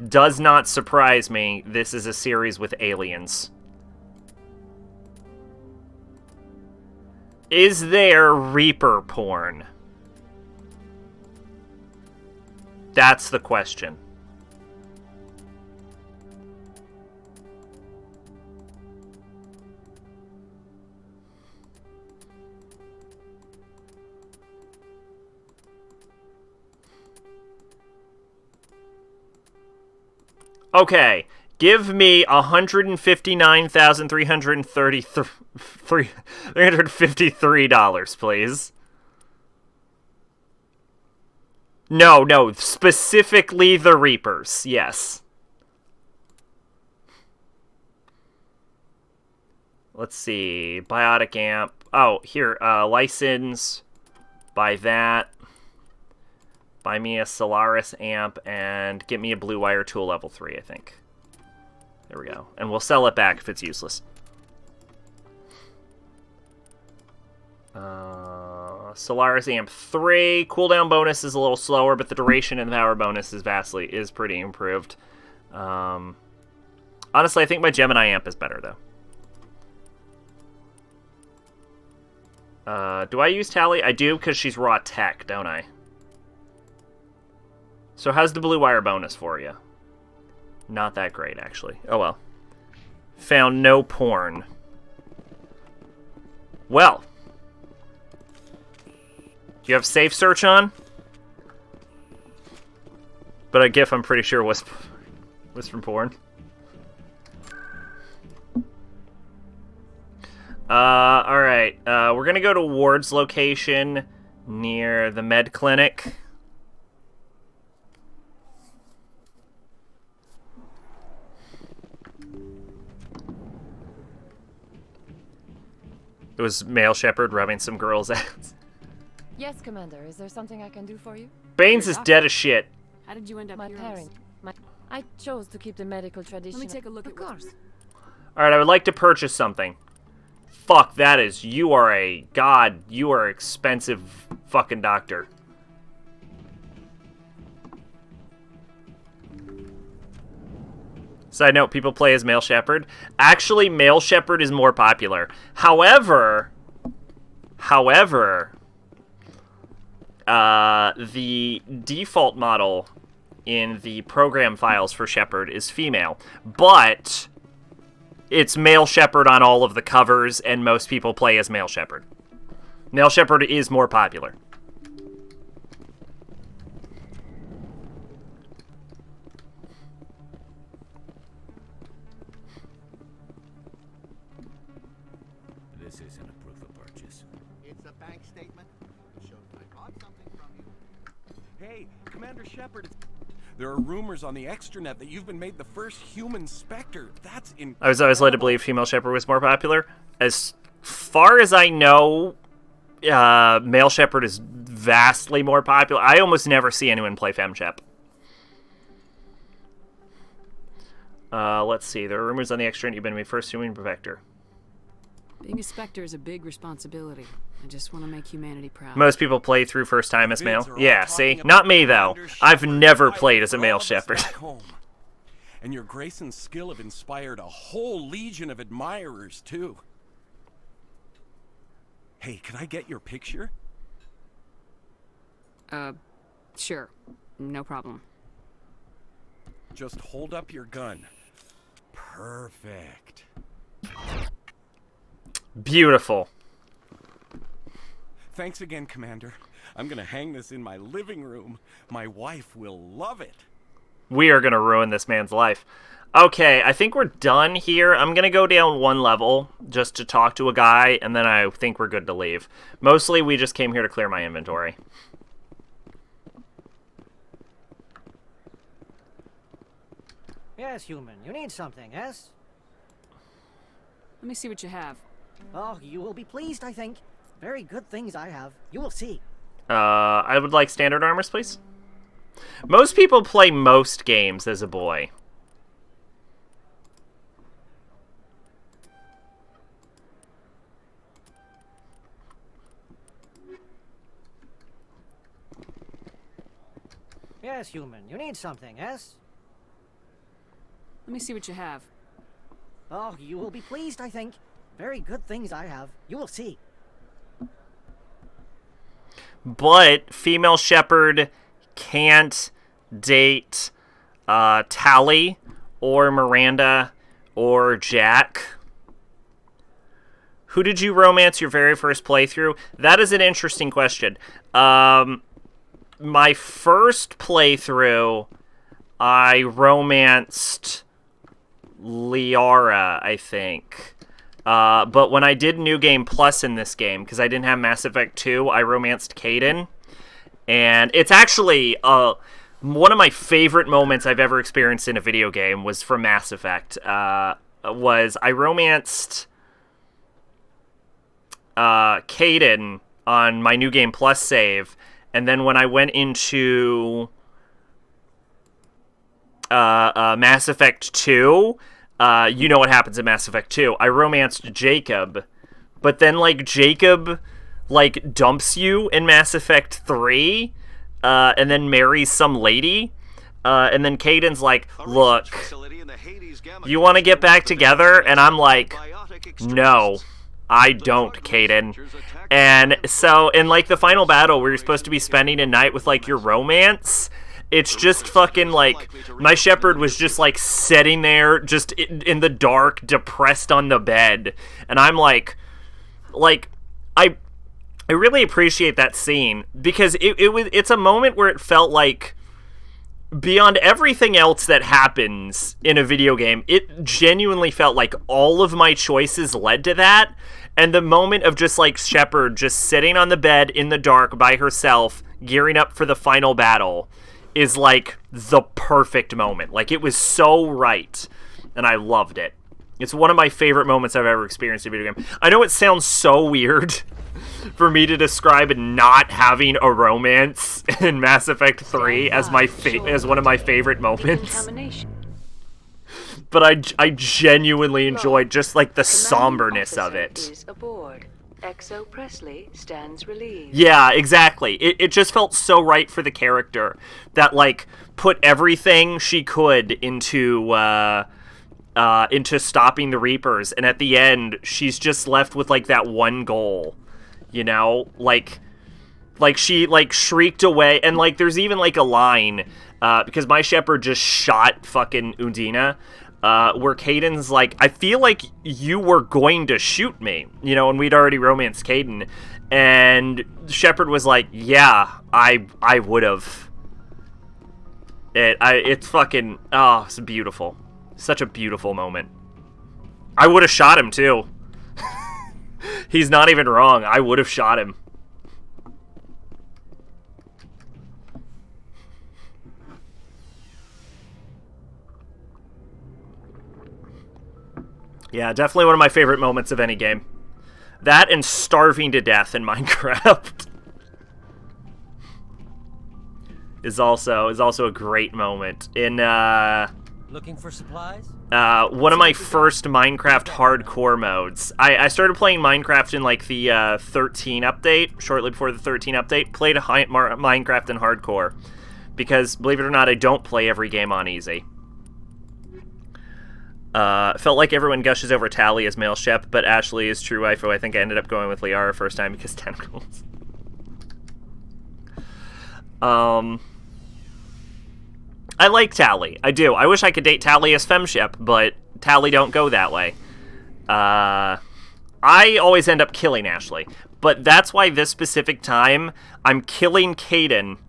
Does not surprise me. This is a series with aliens. Is there Reaper porn? That's the question. Okay, give me $159,353, please. No, specifically the Reapers, yes. Let's see, biotic amp. Oh, here, license, buy that. Buy me a Solaris amp and get me a blue wire tool level 3, I think. There we go. And we'll sell it back if it's useless. Solaris amp 3. Cooldown bonus is a little slower, but the duration and the power bonus is pretty improved. Honestly, I think my Gemini amp is better, though. Do I use Tally? I do, because she's raw tech, don't I? So how's the blue wire bonus for you? Not that great, actually. Oh well. Found no porn. Well. Do you have safe search on? But a GIF I'm pretty sure was from porn. Alright. We're gonna go to Ward's location near the med clinic. It was male shepherd rubbing some girl's ass. Yes, Commander. Is there something I can do for you? Baines is dead as shit. How did you end up my here? parent. I chose to keep the medical tradition. Let me take a look of at course. Alright, I would like to purchase something. Fuck, that is... You are a... God, you are expensive fucking doctor. Side note, people play as male shepherd. Actually, male shepherd is more popular. However, the default model in the program files for shepherd is female, but it's male shepherd on all of the covers, and most people play as male shepherd. Male shepherd is more popular. This isn't a proof of purchase. It's a bank statement. It shows I bought something from you. Hey, Commander Shepard. There are rumors on the extranet that you've been made the first human Spectre. That's incredible. I was always led to believe female shepherd was more popular. As far as I know, male shepherd is vastly more popular. I almost never see anyone play femshep. Let's see. There are rumors on the extranet you've been made first human protector. Being a Spectre is a big responsibility. I just want to make humanity proud. Most people play through first time as male. Yeah, see? Not me, though. I've never played as a male shepherd. And your grace and skill have inspired a whole legion of admirers, too. Hey, can I get your picture? Sure. No problem. Just hold up your gun. Perfect. Beautiful. Thanks again, Commander. I'm gonna hang this in my living room. My wife will love it. We are gonna ruin this man's life. Okay, I think we're done here. I'm gonna go down one level just to talk to a guy, and then I think we're good to leave. Mostly, we just came here to clear my inventory. Yes, human. You need something, yes? Let me see what you have. Oh, you will be pleased, I think. Very good things I have. You will see. I would like standard armors, please. Most people play most games as a boy. Yes, human. You need something, yes? Let me see what you have. Oh, you will be pleased, I think. Very good things I have. You will see. But female shepherd can't date Tally or Miranda or Jack. Who did you romance your very first playthrough? That is an interesting question. My first playthrough, I romanced Liara, I think. But when I did New Game Plus in this game, because I didn't have Mass Effect 2, I romanced Kaidan. And it's actually one of my favorite moments I've ever experienced in a video game was from Mass Effect. I romanced Kaidan on my New Game Plus save, and then when I went into Mass Effect 2, you know what happens in Mass Effect 2. I romanced Jacob, but then, like, Jacob, like, dumps you in Mass Effect 3, and then marries some lady, and then Kaidan's like, look, you want to get back together? And I'm like, no, I don't, Kaidan. And so, in, like, the final battle where you're supposed to be spending a night with, like, your romance, it's just fucking, like, my shepherd was just, like, sitting there, just in the dark, depressed on the bed, and I'm like, I really appreciate that scene, because it's a moment where it felt like, beyond everything else that happens in a video game, it genuinely felt like all of my choices led to that, and the moment of just, like, Shepard just sitting on the bed in the dark by herself, gearing up for the final battle, is, like, the perfect moment. Like, it was so right, and I loved it. It's one of my favorite moments I've ever experienced in a video game. I know it sounds so weird for me to describe not having a romance in Mass Effect 3 as one of my favorite moments. but I genuinely enjoyed just like the somberness of it. Is aboard. XO Presley stands relieved. Yeah, exactly. It just felt so right for the character that like put everything she could into stopping the Reapers, and at the end she's just left with like that one goal, you know, like she like shrieked away, and like there's even like a line because my shepherd just shot fucking Undina. Where Kaiden's like, I feel like you were going to shoot me, you know, and we'd already romanced Kaiden, and Shepard was like, yeah, I would have. It's fucking, oh, it's beautiful. Such a beautiful moment. I would have shot him too. He's not even wrong. I would have shot him. Yeah, definitely one of my favorite moments of any game. That and starving to death in Minecraft is also a great moment. In looking for supplies? One of my first Minecraft hardcore modes. I started playing Minecraft in like the 13 update, shortly before the 13 update. Played Minecraft in hardcore because, believe it or not, I don't play every game on easy. Felt like everyone gushes over Tally as male Shep, but Ashley is true waifu. I think I ended up going with Liara first time because tentacles. I like Tally. I do. I wish I could date Tally as femshep, but Tally don't go that way. I always end up killing Ashley, but that's why this specific time I'm killing Kaiden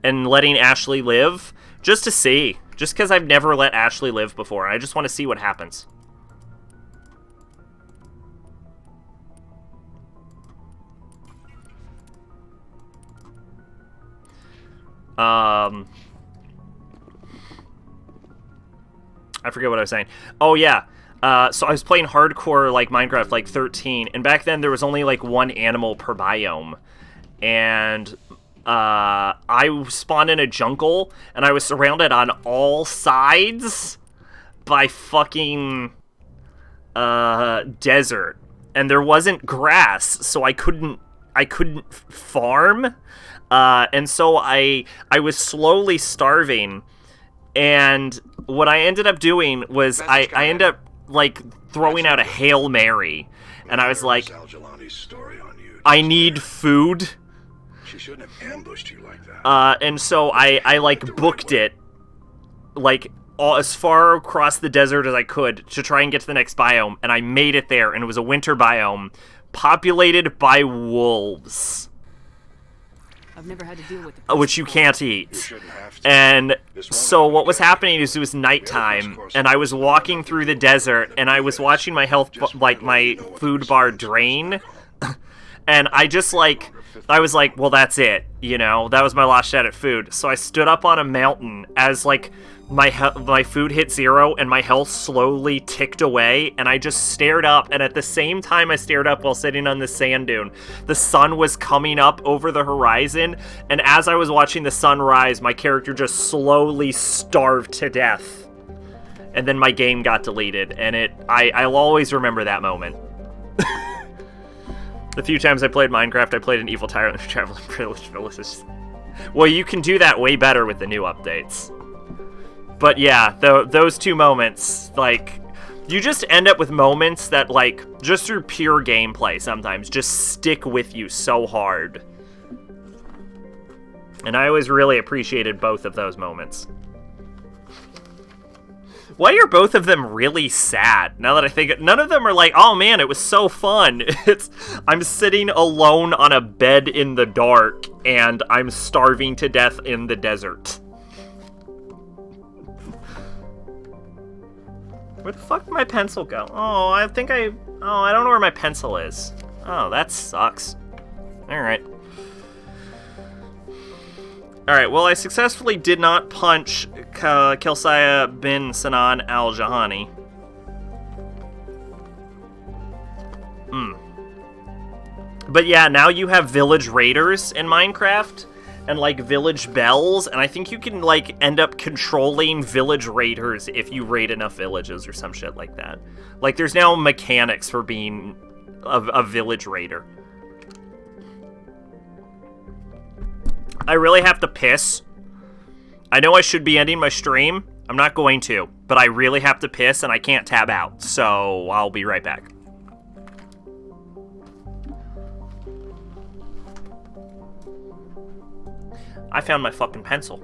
and letting Ashley live just to see. Just because I've never let Ashley live before, and I just want to see what happens. I forget what I was saying. Oh, yeah. So I was playing hardcore, like, Minecraft, like, 13, and back then there was only, like, one animal per biome. And I spawned in a jungle, and I was surrounded on all sides by fucking desert, and there wasn't grass, so I couldn't farm, and so I was slowly starving, and what I ended up doing was I ended up like throwing out a Hail Mary, and I was like, I need food. She shouldn't have ambushed you like that. And so I like booked it, like as far across the desert as I could to try and get to the next biome, and I made it there, and it was a winter biome populated by wolves. I've never had to deal with the which you can't eat. And so what was happening is it was nighttime, and I was walking through the desert, and I was watching my health, like my food bar drain, and I just like. I was like, well, that's it, you know? That was my last shot at food. So I stood up on a mountain as, like, my food hit zero and my health slowly ticked away, and I just stared up, and at the same time I stared up while sitting on the sand dune, the sun was coming up over the horizon, and as I was watching the sun rise, my character just slowly starved to death. And then my game got deleted, and I'll always remember that moment. The few times I played Minecraft, I played an evil tyrant and traveling privileged villages. Well, you can do that way better with the new updates. But yeah, those two moments, like, you just end up with moments that, like, just through pure gameplay sometimes, just stick with you so hard. And I always really appreciated both of those moments. Why are both of them really sad? Now that I think none of them are like, oh man, it was so fun. I'm sitting alone on a bed in the dark, and I'm starving to death in the desert. Where the fuck did my pencil go? Oh, I don't know where my pencil is. Oh, that sucks. Alright. Alright, well, I successfully did not punch Kelsaya bin Sanan al-Jahani. But yeah, now you have village raiders in Minecraft, and like village bells, and I think you can like end up controlling village raiders if you raid enough villages or some shit like that. Like there's now mechanics for being a village raider. I really have to piss. I know I should be ending my stream. I'm not going to, but I really have to piss and I can't tab out, so I'll be right back. I found my fucking pencil.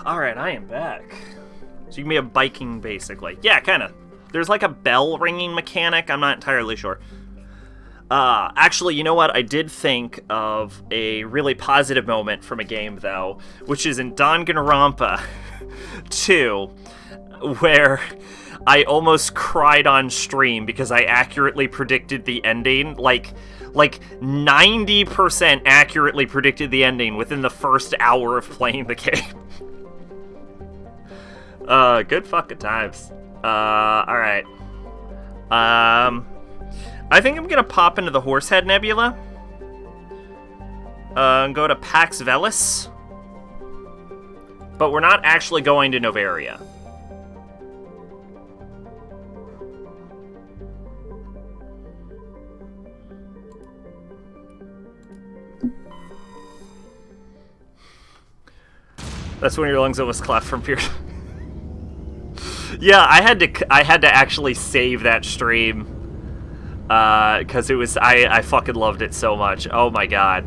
Alright, I am back. So you can be a Viking, basically. Yeah, kind of. There's like a bell ringing mechanic. I'm not entirely sure. Actually, you know what? I did think of a really positive moment from a game, though, which is in Danganronpa 2, where I almost cried on stream because I accurately predicted the ending. Like 90% accurately predicted the ending within the first hour of playing the game. Good fucking times. Alright. I think I'm gonna pop into the Horsehead Nebula. And go to Pax Velis. But we're not actually going to Novaria. That's when your lungs almost cleft from fear. Yeah, I had to actually save that stream. Because it was, I fucking loved it so much. Oh my god.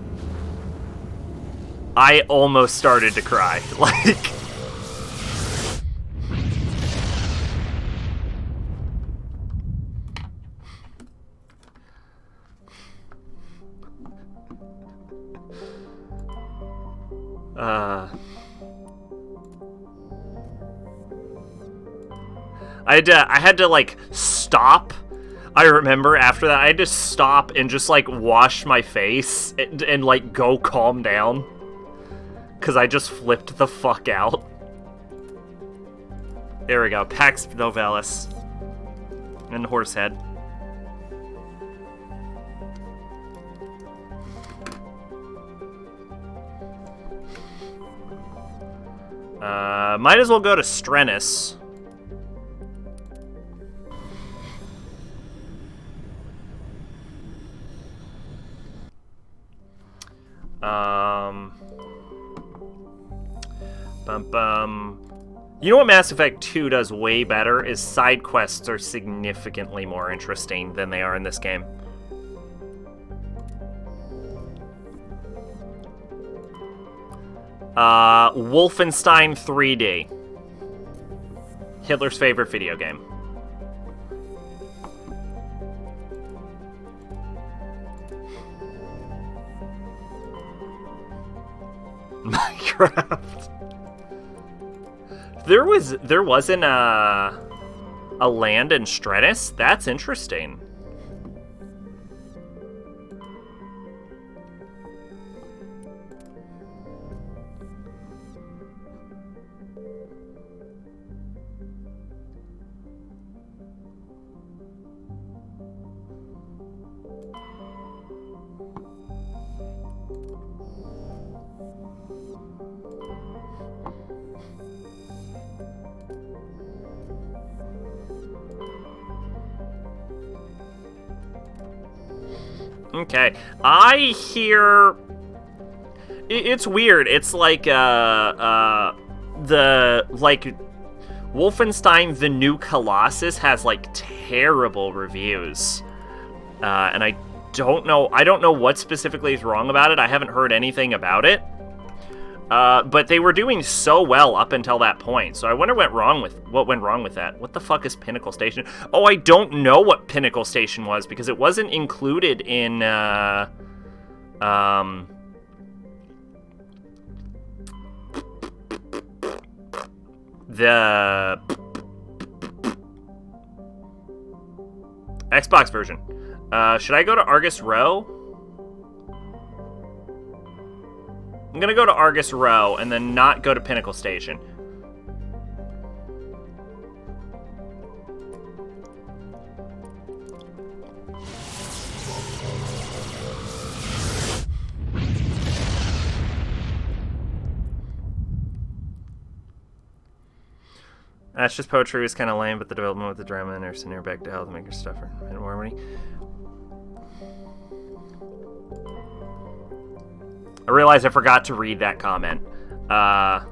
I almost started to cry. Like... I had to like stop. I remember after that I had to stop and just like wash my face and like go calm down, cause I just flipped the fuck out. There we go, Pax Novalis and Horsehead. Might as well go to Strennis. You know what Mass Effect 2 does way better is side quests are significantly more interesting than they are in this game. Wolfenstein 3D. Hitler's favorite video game. Minecraft. There wasn't a land in Strennis? That's interesting. Okay. I hear... It's weird. It's like, Wolfenstein: The New Colossus has, like, terrible reviews. And I don't know what specifically is wrong about it. I haven't heard anything about it. But they were doing so well up until that point. So I wonder what went wrong with that. What the fuck is Pinnacle Station? Oh, I don't know what Pinnacle Station was because it wasn't included in, the Xbox version. Should I go to Argus Row? I'm gonna go to Argus Row and then not go to Pinnacle Station. That's just poetry was kind of lame, but the development with the drama and nursing her back to health make her suffer. And harmony. I realized I forgot to read that comment. Yeah,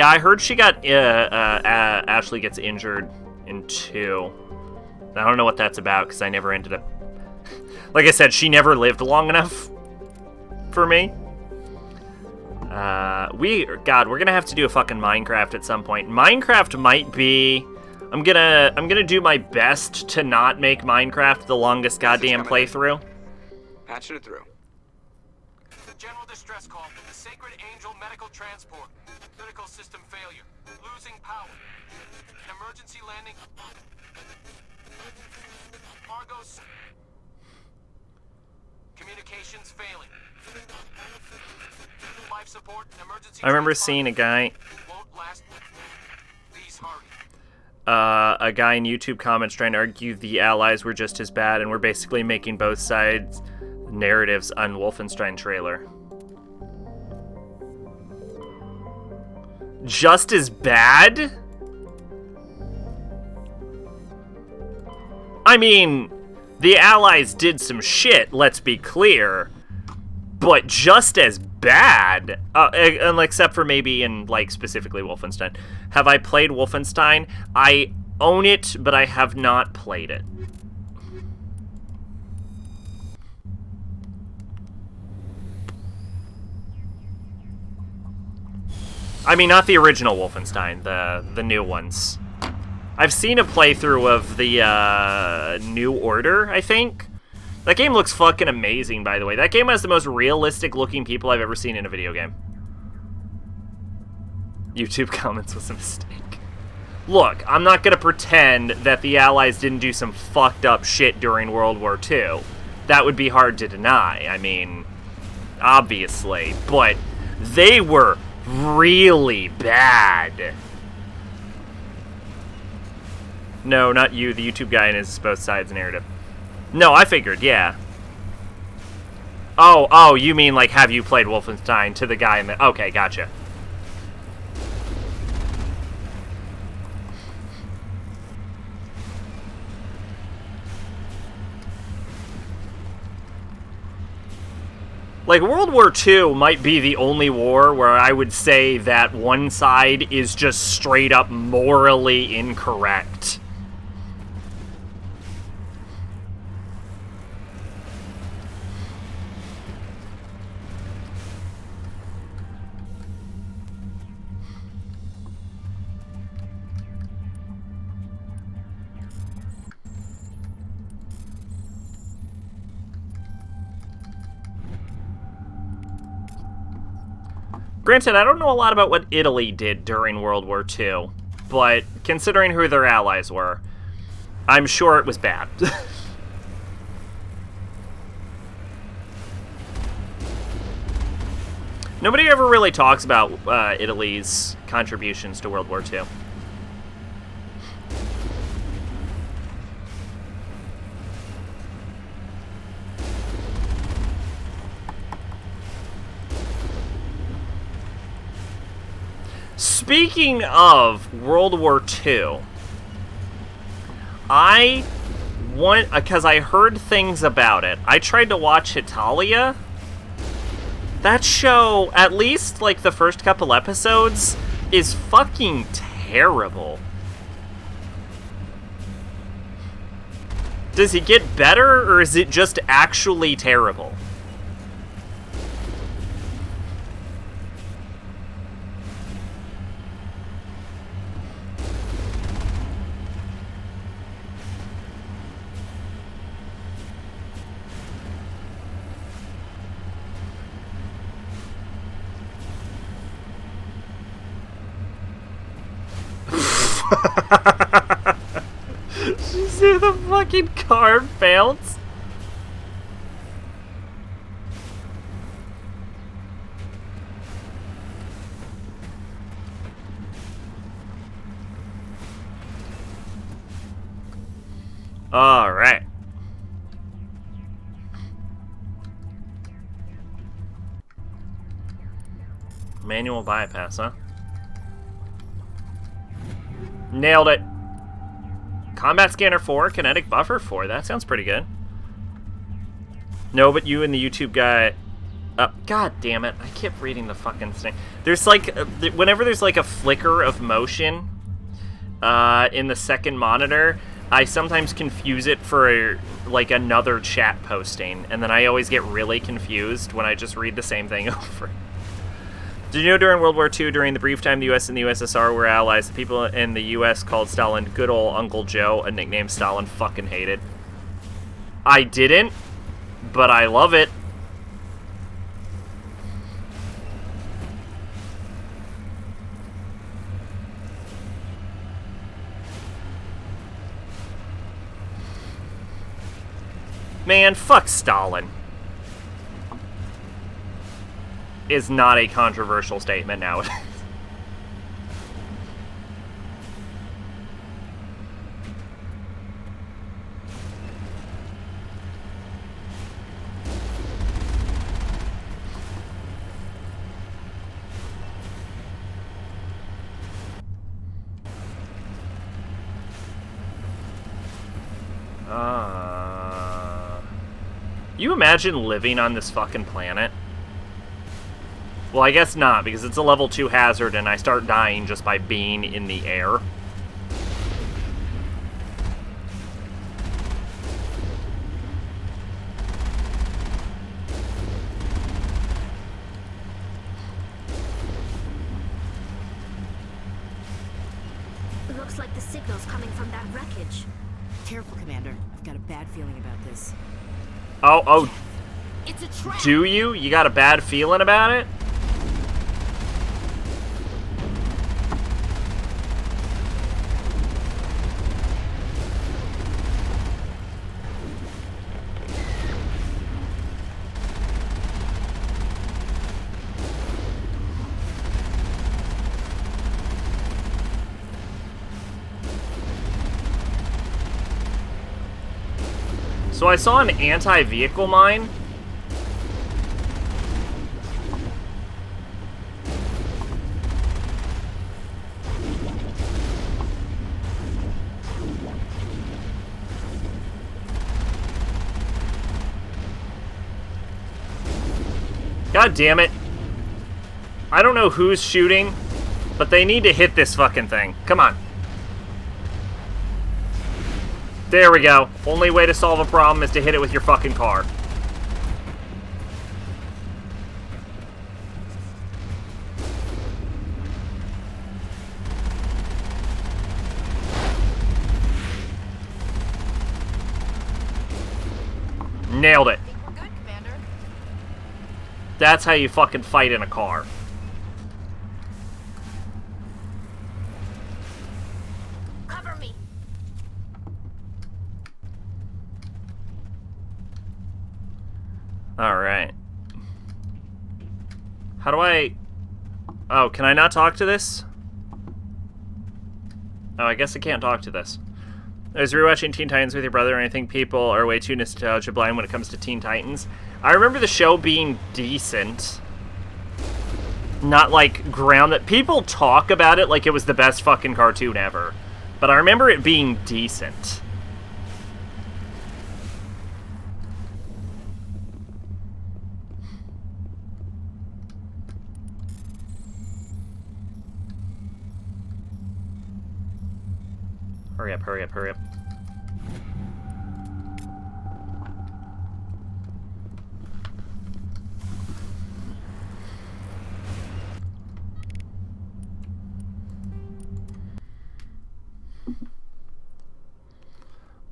I heard she got, Ashley gets injured in 2. I don't know what that's about, because I never ended up... Like I said, she never lived long enough for me. God, we're gonna have to do a fucking Minecraft at some point. Minecraft might be... I'm gonna do my best to not make Minecraft the longest goddamn playthrough. Patching it through. The general distress call from the Sacred Angel Medical Transport. Critical system failure. Losing power. Emergency landing. Argos. Communications failing. Life support and emergency. I remember seeing a guy... a guy in YouTube comments trying to argue the Allies were just as bad, and we're basically making both sides narratives on Wolfenstein trailer. Just as bad? I mean, the Allies did some shit, let's be clear. But just as bad? Except for maybe in, like, specifically Wolfenstein. Have I played Wolfenstein? I own it, but I have not played it. I mean, not the original Wolfenstein, the new ones. I've seen a playthrough of the New Order, I think. That game looks fucking amazing, by the way. That game has the most realistic-looking people I've ever seen in a video game. YouTube comments was a mistake. Look, I'm not gonna pretend that the Allies didn't do some fucked up shit during World War II. That would be hard to deny. I mean, obviously. But they were really bad. No, not you, the YouTube guy and his both sides narrative. No, I figured, yeah. Oh, you mean, like, have you played Wolfenstein to the guy in the... Okay, gotcha. Like, World War II might be the only war where I would say that one side is just straight up morally incorrect. Granted, I don't know a lot about what Italy did during World War II, but considering who their allies were, I'm sure it was bad. Nobody ever really talks about Italy's contributions to World War II. Speaking of World War II, I one, because I heard things about it. I tried to watch Hitalia. That show, at least like the first couple episodes, is fucking terrible. Does it get better, or is it just actually terrible? You see the fucking car bounce? All right. Manual bypass, huh? Nailed it. Combat scanner 4, kinetic buffer 4. That sounds pretty good. No, but you and the YouTube guy... God damn it. I kept reading the fucking thing. There's like... whenever there's like a flicker of motion in the second monitor, I sometimes confuse it for like another chat posting. And then I always get really confused when I just read the same thing over. Did you know during World War II, during the brief time the U.S. and the USSR were allies, the people in the U.S. called Stalin good old Uncle Joe, a nickname Stalin fucking hated? I didn't, but I love it. Man, fuck Stalin. Is not a controversial statement nowadays. You imagine living on this fucking planet? Well, I guess not, because it's a level 2 hazard and I start dying just by being in the air. It looks like the signal's coming from that wreckage. Careful, Commander. I've got a bad feeling about this. Oh, It's a trap. do you? You got a bad feeling about it? So I saw an anti-vehicle mine. God damn it. I don't know who's shooting, but they need to hit this fucking thing. Come on. There we go. Only way to solve a problem is to hit it with your fucking car. Nailed it. We're good, Commander. That's how you fucking fight in a car. Cover me. Alright. How do I... Oh, can I not talk to this? Oh, I guess I can't talk to this. I was rewatching Teen Titans with your brother, and I think people are way too nostalgia blind when it comes to Teen Titans. I remember the show being decent. Not like ground... People talk about it like it was the best fucking cartoon ever. But I remember it being decent. Hurry up, hurry up, hurry up.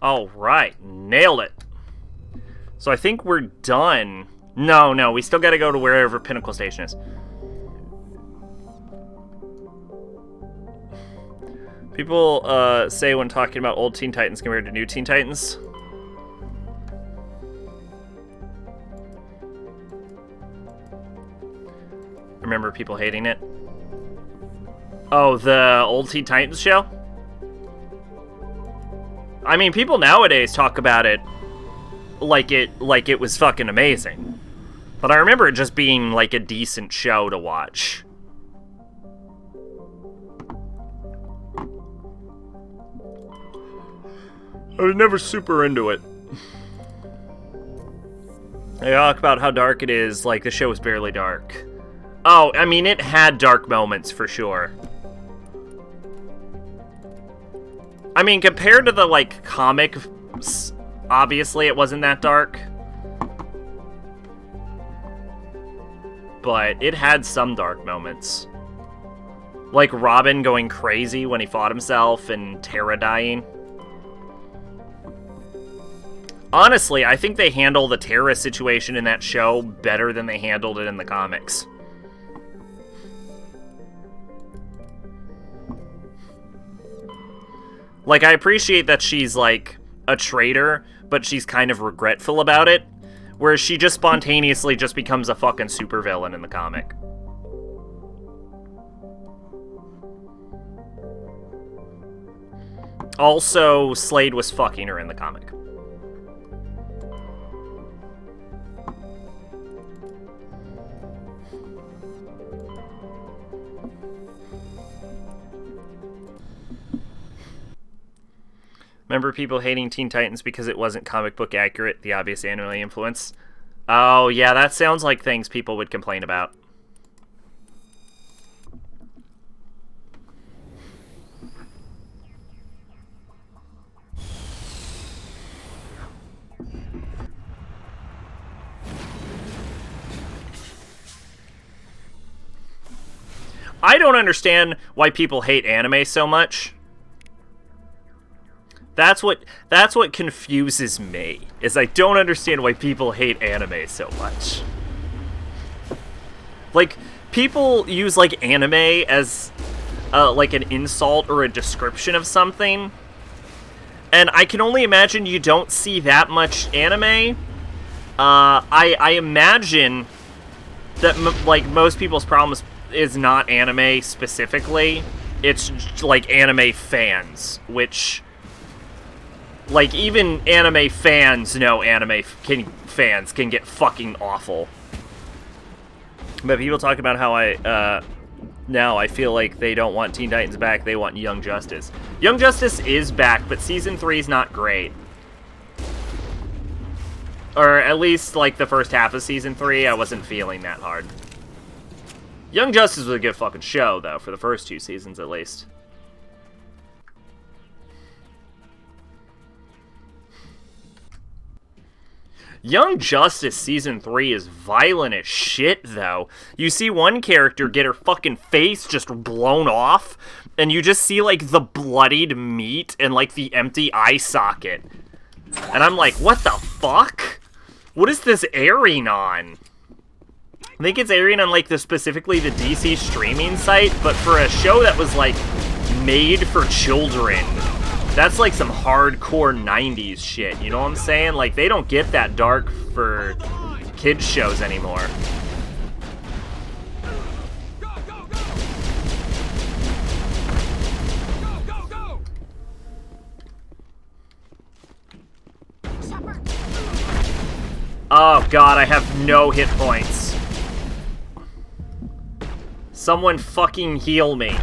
All right, nailed it. So I think we're done. No, we still gotta go to wherever Pinnacle Station is. People say when talking about old Teen Titans compared to new Teen Titans. Remember people hating it? Oh, the old Teen Titans show? I mean, people nowadays talk about it like it was fucking amazing. But I remember it just being like a decent show to watch. I was never super into it. They talk about how dark it is, like the show was barely dark. Oh, I mean, it had dark moments for sure. I mean, compared to the, like, comic, obviously it wasn't that dark. But it had some dark moments. Like Robin going crazy when he fought himself and Tara dying. Honestly, I think they handle the Tara situation in that show better than they handled it in the comics. Like, I appreciate that she's, like, a traitor, but she's kind of regretful about it, whereas she just spontaneously just becomes a fucking supervillain in the comic. Also, Slade was fucking her in the comic. Remember people hating Teen Titans because it wasn't comic book accurate, the obvious anime influence? Oh, yeah, that sounds like things people would complain about. I don't understand why people hate anime so much. That's what confuses me, is I don't understand why people hate anime so much. Like, people use, like, anime as, like, an insult or a description of something. And I can only imagine you don't see that much anime. I imagine that, like, most people's problems is not anime specifically. It's, like, anime fans, which... Like, even anime fans know fans can get fucking awful. But people talk about how now I feel like they don't want Teen Titans back, they want Young Justice. Young Justice is back, but Season 3 is not great. Or at least, like, the first half of Season 3, I wasn't feeling that hard. Young Justice was a good fucking show, though, for the first 2 seasons at least. Young Justice Season 3 is violent as shit, though. You see one character get her fucking face just blown off, and you just see, like, the bloodied meat and, like, the empty eye socket. And I'm like, what the fuck? What is this airing on? I think it's airing on, like, specifically the DC streaming site, but for a show that was, like, made for children... That's like some hardcore 90s shit, you know what I'm saying? Like, they don't get that dark for kids shows anymore. Oh god, I have no hit points. Someone fucking heal me.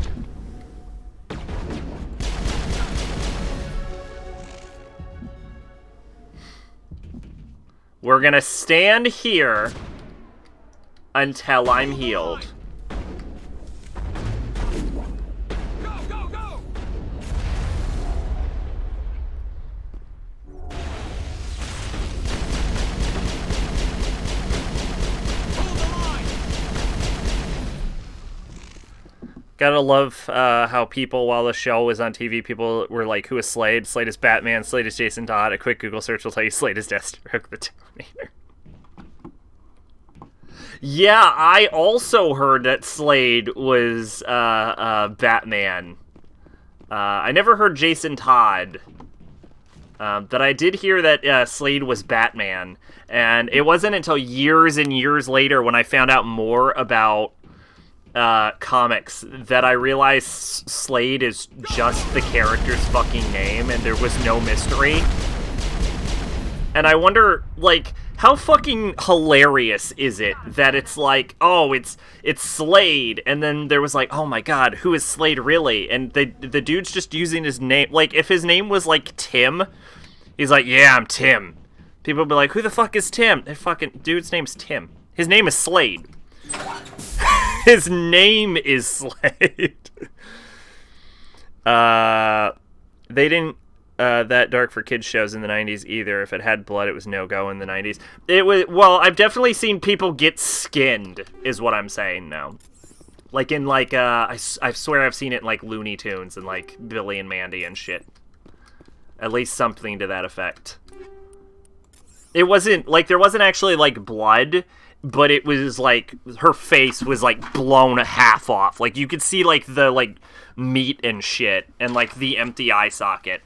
We're gonna stand here until I'm healed. Gotta love how people, while the show was on TV, people were like, who is Slade? Slade is Batman, Slade is Jason Todd. A quick Google search will tell you Slade is Deathstroke, the Terminator. Yeah, I also heard that Slade was Batman. I never heard Jason Todd. But I did hear that Slade was Batman. And it wasn't until years and years later when I found out more about comics that I realized Slade is just the character's fucking name and there was no mystery. And I wonder, like, how fucking hilarious is it that it's like, oh, it's Slade, and then there was like, oh my god, who is Slade really? And the dude's just using his name. Like, if his name was like Tim, he's like, yeah, I'm Tim. People would be like, who the fuck is Tim? The fucking dude's name's Tim. His name is Slade. His name is Slade. They didn't that dark for kids shows in the 90s either. If it had blood, it was no-go in the 90s. It was, well, I've definitely seen people get skinned, is what I'm saying now. Like in, like, I swear I've seen it in, like, Looney Tunes and, like, Billy and Mandy and shit. At least something to that effect. It wasn't, like, there wasn't actually, like, blood, but it was, like, her face was, like, blown half off. Like, you could see, like, the, like, meat and shit, and, like, the empty eye socket.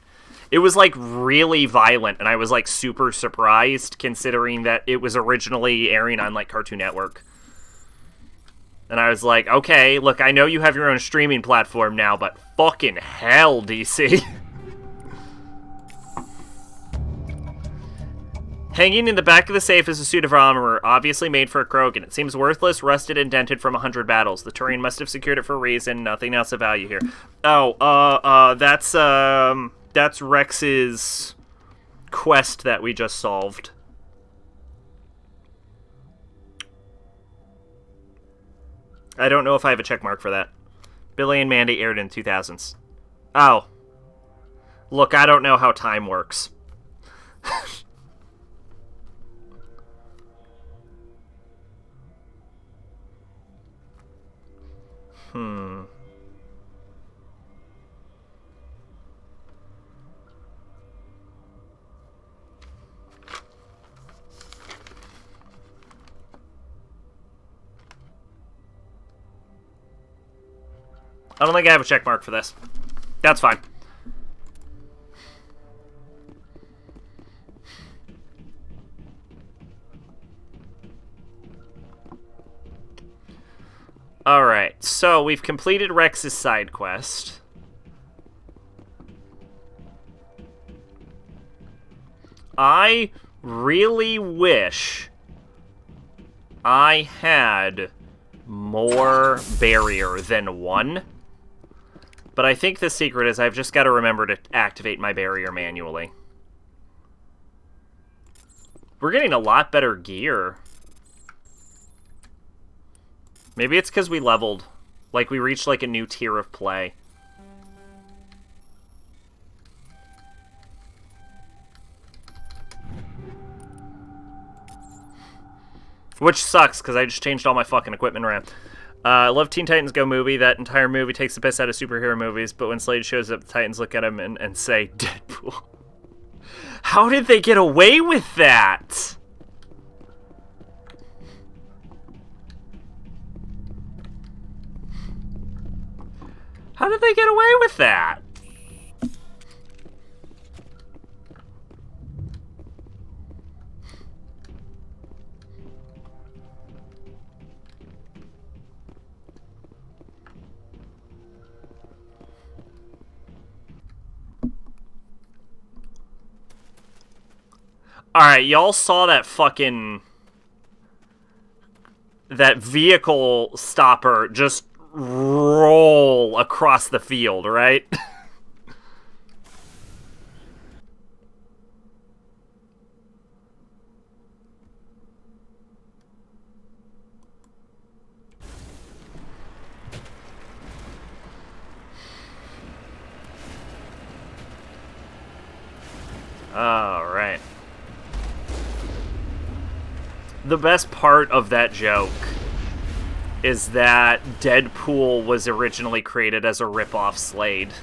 It was, like, really violent, and I was, like, super surprised, considering that it was originally airing on, like, Cartoon Network. And I was like, okay, look, I know you have your own streaming platform now, but fucking hell, DC. Hanging in the back of the safe is a suit of armor, obviously made for a Krogan. It seems worthless, rusted, and dented from 100 battles. The Turian must have secured it for a reason, nothing else of value here. Oh, that's Rex's quest that we just solved. I don't know if I have a check mark for that. Billy and Mandy aired in 2000s. Oh. Look, I don't know how time works. I don't think I have a check mark for this. That's fine. Alright, so we've completed Rex's side quest. I really wish I had more barrier than one. But I think the secret is I've just got to remember to activate my barrier manually. We're getting a lot better gear. Maybe it's because we leveled. Like, we reached, like, a new tier of play. Which sucks, because I just changed all my fucking equipment around. I love Teen Titans Go movie. That entire movie takes the piss out of superhero movies, but when Slade shows up, the Titans look at him and say, Deadpool. How did they get away with that? How did they get away with that? Alright, y'all saw that fucking... that vehicle stopper just roll across the field, right? Alright. The best part of that joke is that Deadpool was originally created as a rip-off Slade.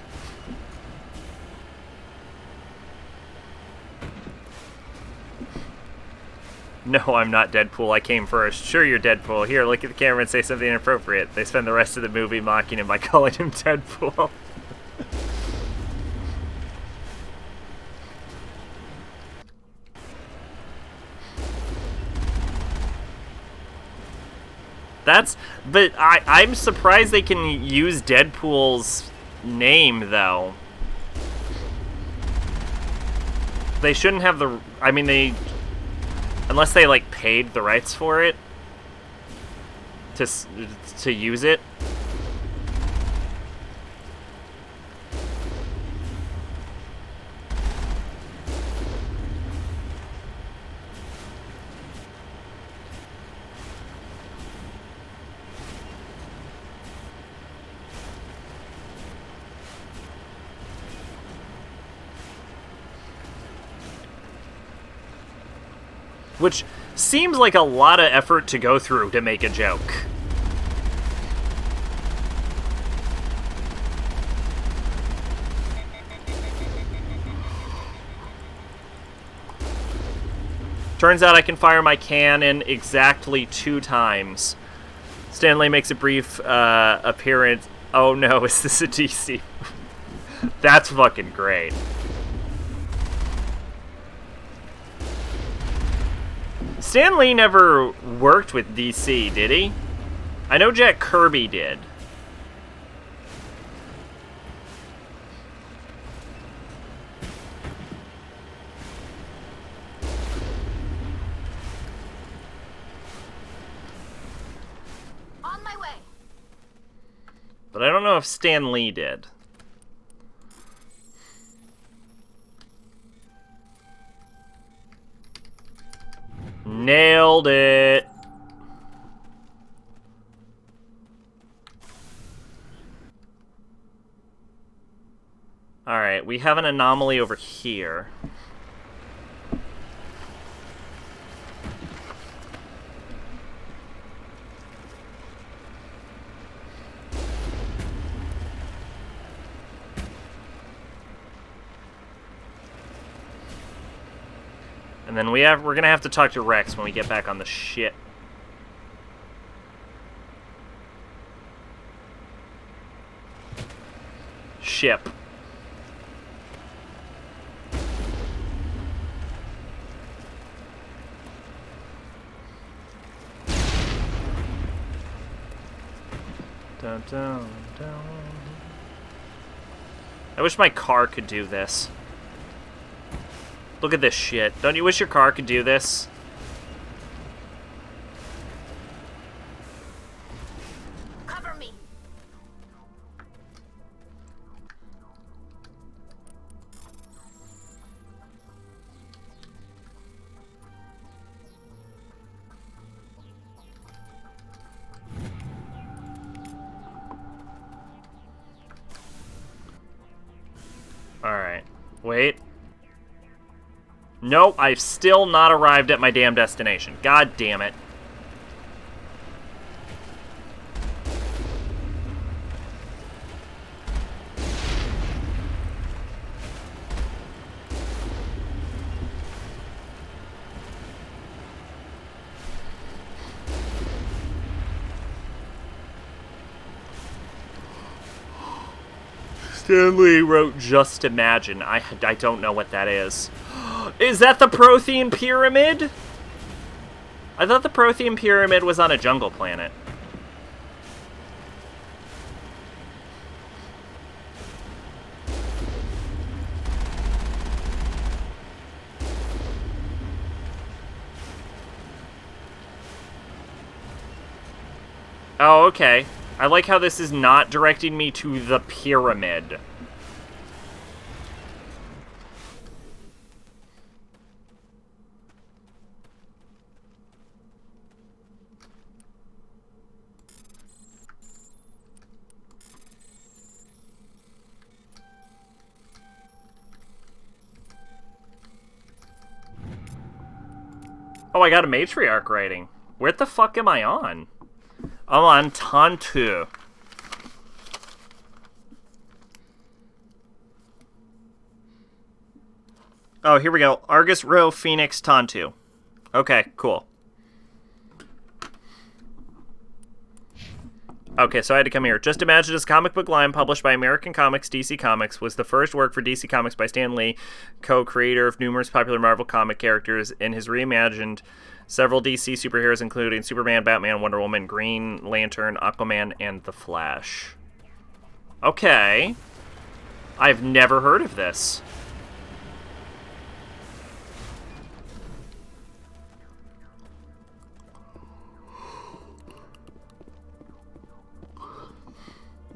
No, I'm not Deadpool. I came first. Sure, you're Deadpool. Here, look at the camera and say something inappropriate. They spend the rest of the movie mocking him by calling him Deadpool. But I'm surprised they can use Deadpool's name, though. They shouldn't have the... I mean, unless they, like, paid the rights for it to use it. Which seems like a lot of effort to go through to make a joke. Turns out I can fire my cannon exactly 2 times. Stanley makes a brief appearance. Oh no, is this a DC? That's fucking great. Stan Lee never worked with DC, did he? I know Jack Kirby did. On my way. But I don't know if Stan Lee did. Nailed it. Alright, we have an anomaly over here. And then we're gonna have to talk to Rex when we get back on the ship. Dun, dun, dun. I wish my car could do this. Look at this shit. Don't you wish your car could do this? Cover me. Alright. Wait. Nope, I've still not arrived at my damn destination. God damn it. Stanley wrote Just Imagine. I don't know what that is. Is that the Prothean Pyramid? I thought the Prothean Pyramid was on a jungle planet. Oh, okay. I like how this is not directing me to the pyramid. Oh, I got a matriarch rating. Where the fuck am I on? I'm on Tantu. Oh, here we go. Argus, Row, Phoenix, Tantu. Okay, cool. Okay, so I had to come here. Just Imagine this comic book line published by American Comics, DC Comics, was the first work for DC Comics by Stan Lee, co-creator of numerous popular Marvel comic characters, and has reimagined several DC superheroes, including Superman, Batman, Wonder Woman, Green Lantern, Aquaman, and The Flash. Okay. I've never heard of this.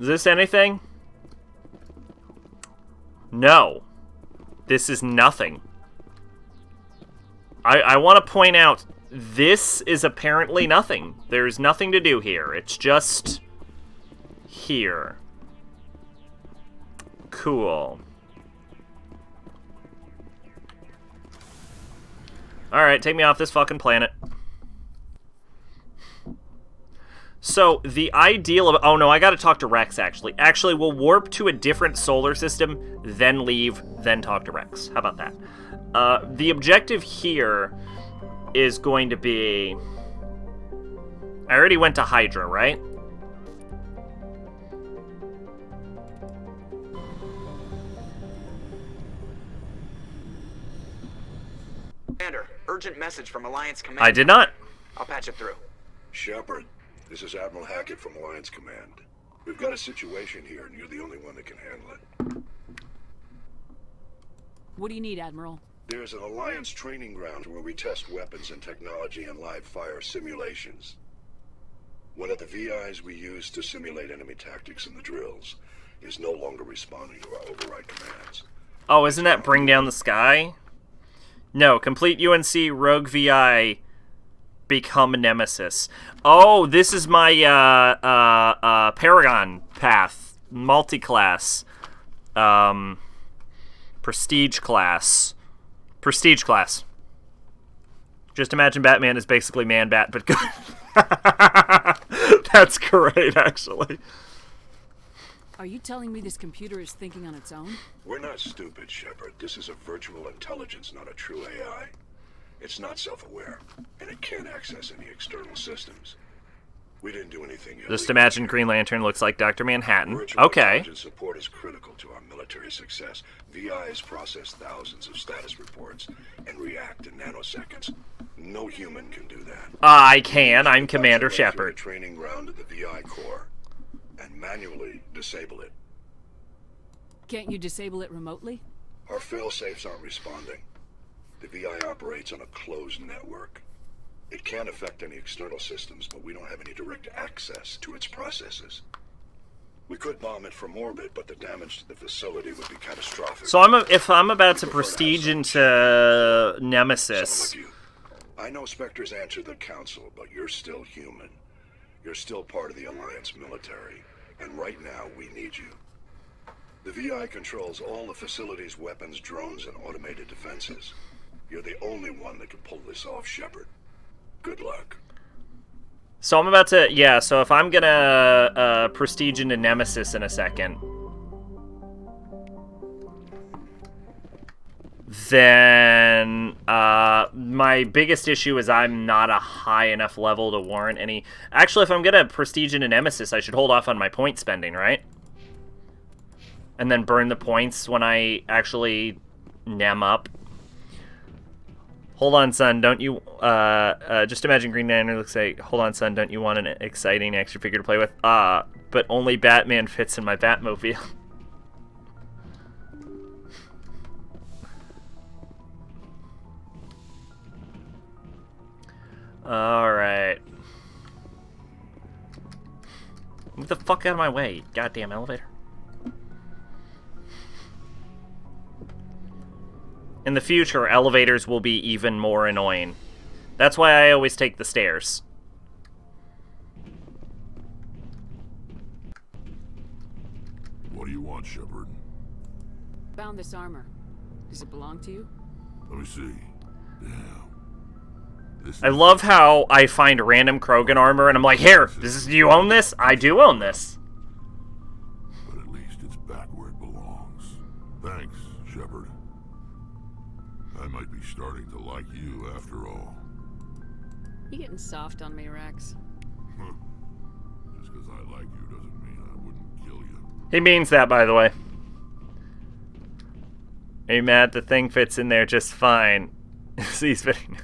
Is this anything? No. This is nothing. I want to point out, this is apparently nothing. There's nothing to do here. It's just here. Cool. Alright, take me off this fucking planet. So, the ideal of... Oh, no, I gotta talk to Rex, actually. Actually, we'll warp to a different solar system, then leave, then talk to Rex. How about that? The objective here is going to be... I already went to Hydra, right? Commander, urgent message from Alliance Command. I did not. I'll patch it through. Shepard, this is Admiral Hackett from Alliance Command. We've got a situation here, and you're the only one that can handle it. What do you need, Admiral? There's an Alliance training ground where we test weapons and technology in live fire simulations. One of the VIs we use to simulate enemy tactics in the drills is no longer responding to our override commands. Oh, isn't that Bring Down the Sky? No, complete UNC Rogue VI, become a Nemesis. Oh, this is my Paragon path, multi-class, prestige class. Prestige class. Just imagine Batman is basically Man-Bat, but good. That's great, actually. Are you telling me this computer is thinking on its own? We're not stupid, Shepard. This is a virtual intelligence, not a true AI. It's not self-aware, and it can't access any external systems. We didn't do anything illegal. Just imagine Green Lantern looks like Dr. Manhattan. Virtual Okay. intelligence support is critical to our military success. VIs process thousands of status reports and react in nanoseconds. No human can do that. I can. I'm Commander That's the way through Shepard. the training ground of the VI core and manually disable it. Can't you disable it remotely? Our fail-safes aren't responding. The VI operates on a closed network. It can affect any external systems, but we don't have any direct access to its processes. We could bomb it from orbit, but the damage to the facility would be catastrophic. So if I'm about to prestige into Nemesis. I know Spectres answer the Council, but you're still human. You're still part of the Alliance military, and right now we need you. The VI controls all the facility's weapons, drones, and automated defenses. You're the only one that can pull this off, Shepard. Good luck. So I'm about to, yeah, so if I'm gonna prestige into Nemesis in a second, then my biggest issue is I'm not a high enough level to warrant any... Actually, if I'm gonna prestige into Nemesis, I should hold off on my point spending, right? And then burn the points when I actually nem up. Hold on, son, don't you, just imagine Green Lantern looks like, hold on, son, don't you want an exciting extra figure to play with? But only Batman fits in my Batmobile. Alright. Move the fuck out of my way, goddamn elevator. In the future, elevators will be even more annoying. That's why I always take the stairs. What do you want, Shepard? Found this armor. Does it belong to you? Let me see. Yeah. I love how I find random Krogan armor and I'm like, here, do you own this? I do own this. But at least it's back where it belongs. Thanks, Shepard. I might be starting to like you after all. You getting soft on me, Rex? Just because I like you doesn't mean I wouldn't kill you. He means that, by the way. Are you mad the thing fits in there just fine? See, he's fitting.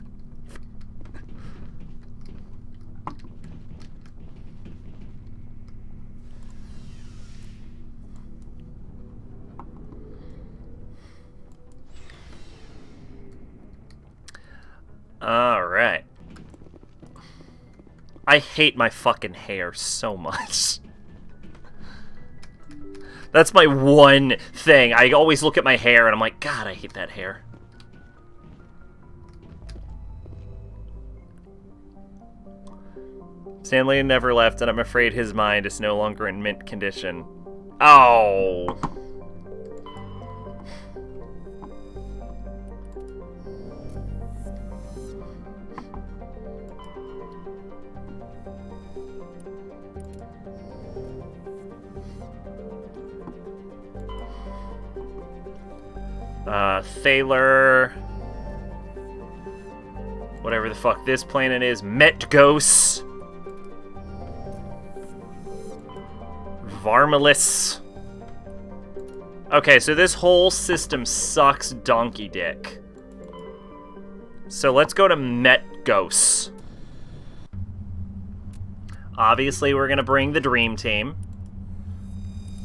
Alright. I hate my fucking hair so much. That's my one thing. I always look at my hair and I'm like, God, I hate that hair. Stanley never left, and I'm afraid his mind is no longer in mint condition. Oh. Thaler. Whatever the fuck this planet is. Metgos. Varmalis. Okay, so this whole system sucks donkey dick. So let's go to Metgos. Obviously, we're gonna bring the Dream Team.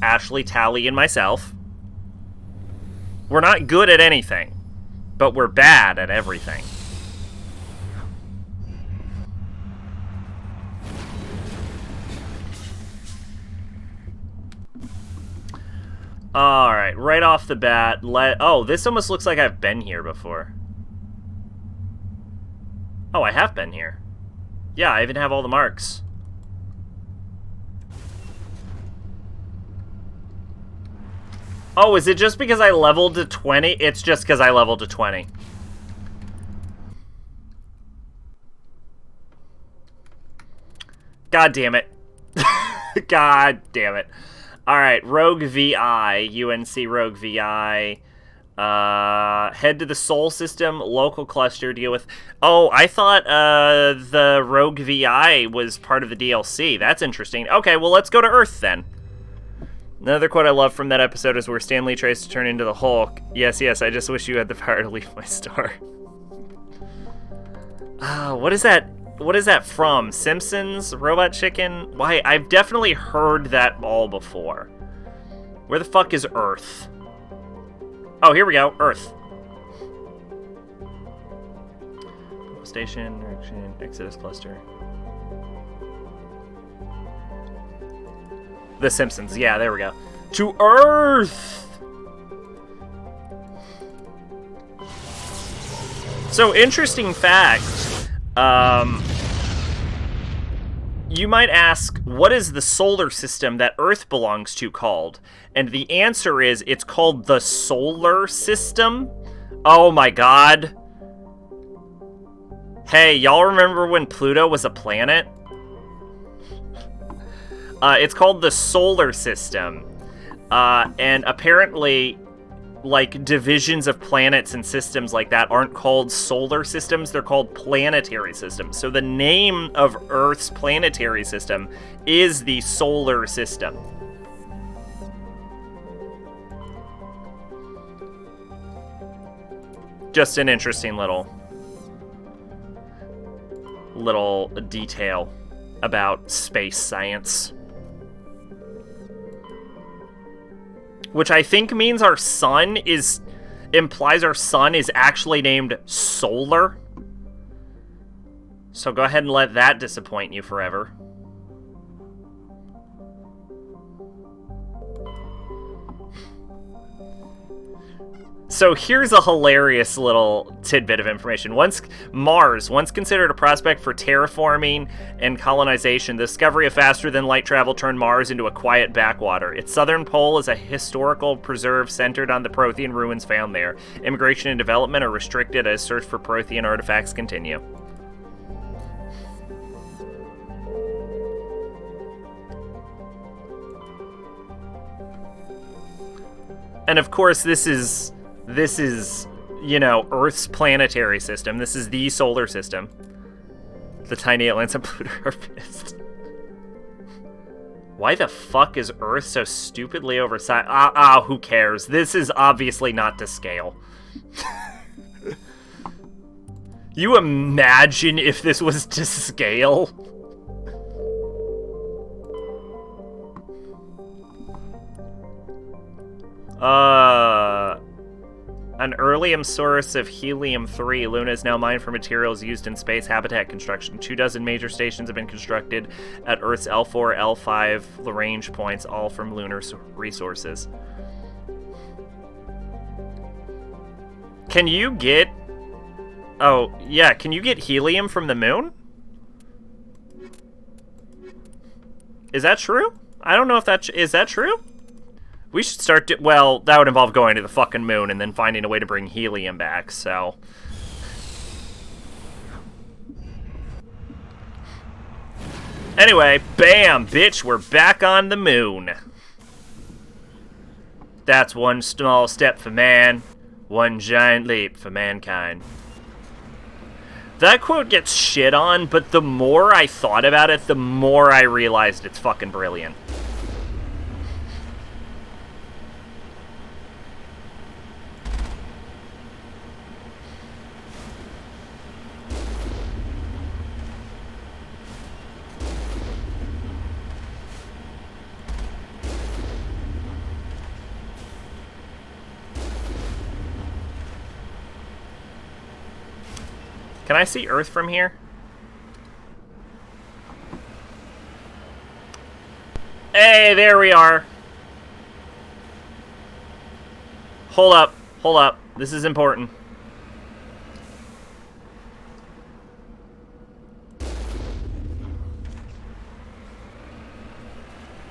Ashley, Tally, and myself. We're not good at anything, but we're bad at everything. Alright, right off the bat, oh, this almost looks like I've been here before. Oh, I have been here. Yeah, I even have all the marks. Oh, is it just because I leveled to 20? It's just because I leveled to 20. God damn it. God damn it. Alright, Rogue VI, UNC Rogue VI. Head to the Sol System, local cluster, deal with... Oh, I thought the Rogue VI was part of the DLC. That's interesting. Okay, well, let's go to Earth then. Another quote I love from that episode is where Stanley tries to turn into the Hulk. Yes, yes, I just wish you had the power to leave my star. What is that? What is that from? Simpsons? Robot Chicken? Why, I've definitely heard that all before. Where the fuck is Earth? Oh, here we go. Earth. Station, direction, Exodus cluster. The Simpsons. Yeah, there we go. To Earth! So, interesting fact. You might ask, what is the solar system that Earth belongs to called? And the answer is, it's called the Solar System. Oh my god. Hey, y'all remember when Pluto was a planet? It's called the Solar System. And apparently, like, divisions of planets and systems like that aren't called solar systems, they're called planetary systems. So the name of Earth's planetary system is the Solar System. Just an interesting little detail about space science. Which I think means our sun implies our sun is actually named Solar. So go ahead and let that disappoint you forever. So here's a hilarious little tidbit of information. Mars, once considered a prospect for terraforming and colonization, the discovery of faster-than-light travel turned Mars into a quiet backwater. Its southern pole is a historical preserve centered on the Prothean ruins found there. Immigration and development are restricted as search for Prothean artifacts continue. And of course, this is, you know, Earth's planetary system. This is the solar system. The tiny aliens on Pluto are pissed. Why the fuck is Earth so stupidly oversized? Who cares? This is obviously not to scale. You imagine if this was to scale? An earlium source of helium-3, Luna is now mined for materials used in space habitat construction. 24 major stations have been constructed at Earth's L4, L5 Lagrange points, all from lunar resources. Can you get... Oh, yeah, can you get helium from the moon? Is that true? I don't know if that... Is that true? We should start to... Well, that would involve going to the fucking moon and then finding a way to bring helium back, so... Anyway, bam, bitch, we're back on the moon. That's one small step for man, one giant leap for mankind. That quote gets shit on, but the more I thought about it, the more I realized it's fucking brilliant. Can I see Earth from here? Hey, there we are. Hold up, hold up. This is important.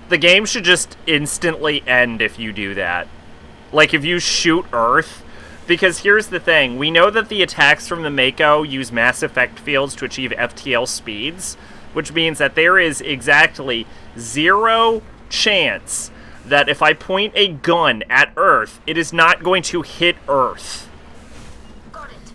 The game should just instantly end if you do that. Like, if you shoot Earth. Because here's the thing, we know that the attacks from the Mako use mass effect fields to achieve FTL speeds, which means that there is exactly 0 chance that if I point a gun at Earth, it is not going to hit Earth. Got it.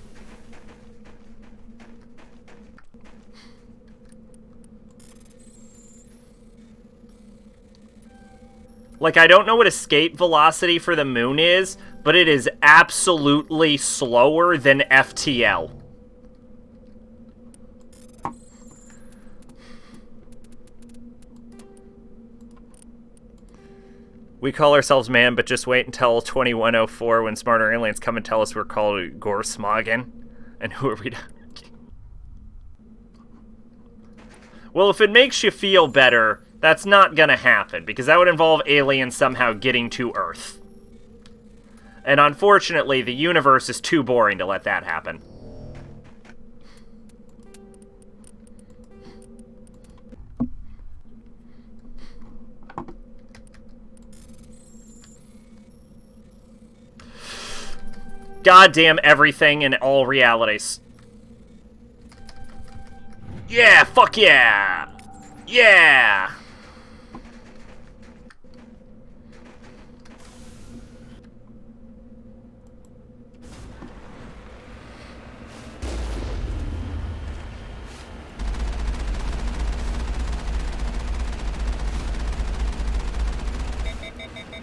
Like, I don't know what escape velocity for the moon is, but it is absolutely slower than FTL. We call ourselves man, but just wait until 2104 when smarter aliens come and tell us we're called Gorsmogen. And who are we to... Well, if it makes you feel better, that's not gonna happen, because that would involve aliens somehow getting to Earth. And unfortunately, the universe is too boring to let that happen. Goddamn everything in all realities. Yeah, fuck yeah! Yeah!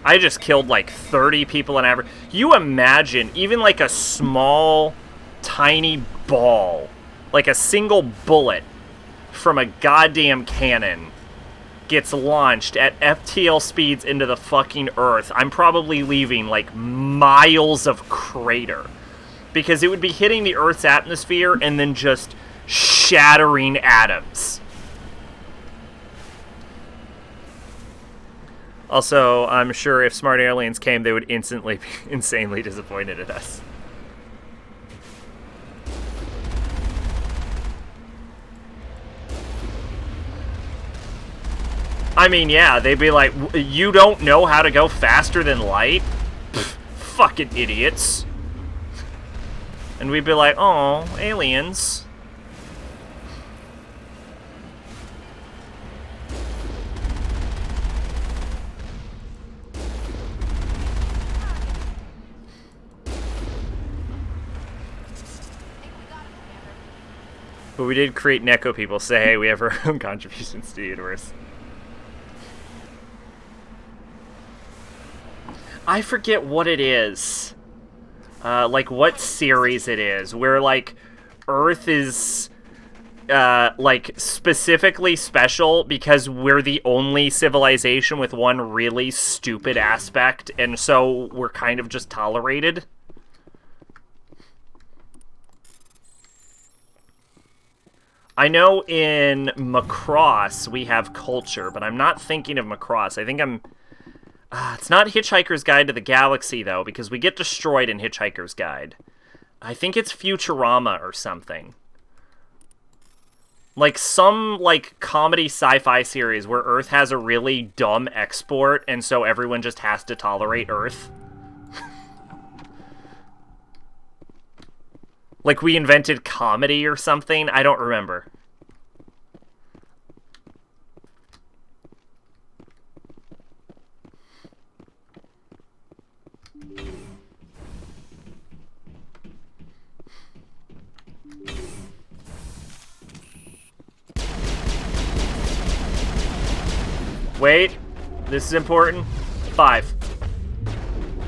I just killed like 30 people on average. You imagine even like a small, tiny ball, like a single bullet from a goddamn cannon gets launched at FTL speeds into the fucking Earth. I'm probably leaving like miles of crater, because it would be hitting the Earth's atmosphere and then just shattering atoms. Also, I'm sure if smart aliens came, they would instantly be insanely disappointed at us. I mean, yeah, they'd be like, you don't know how to go faster than light? Pfft, fucking idiots. And we'd be like, oh, aliens. But we did create Neko people say, hey, we have our own contributions to the universe. I forget what it is. Like, what series it is, where, like, Earth is, like, specifically special because we're the only civilization with one really stupid aspect, and so we're kind of just tolerated. I know in Macross we have culture, but I'm not thinking of Macross. I think I'm... it's not Hitchhiker's Guide to the Galaxy, though, because we get destroyed in Hitchhiker's Guide. I think it's Futurama or something. Like, some, like, comedy sci-fi series where Earth has a really dumb export, and so everyone just has to tolerate Earth. Like, we invented comedy or something? I don't remember. Wait. This is important. 5.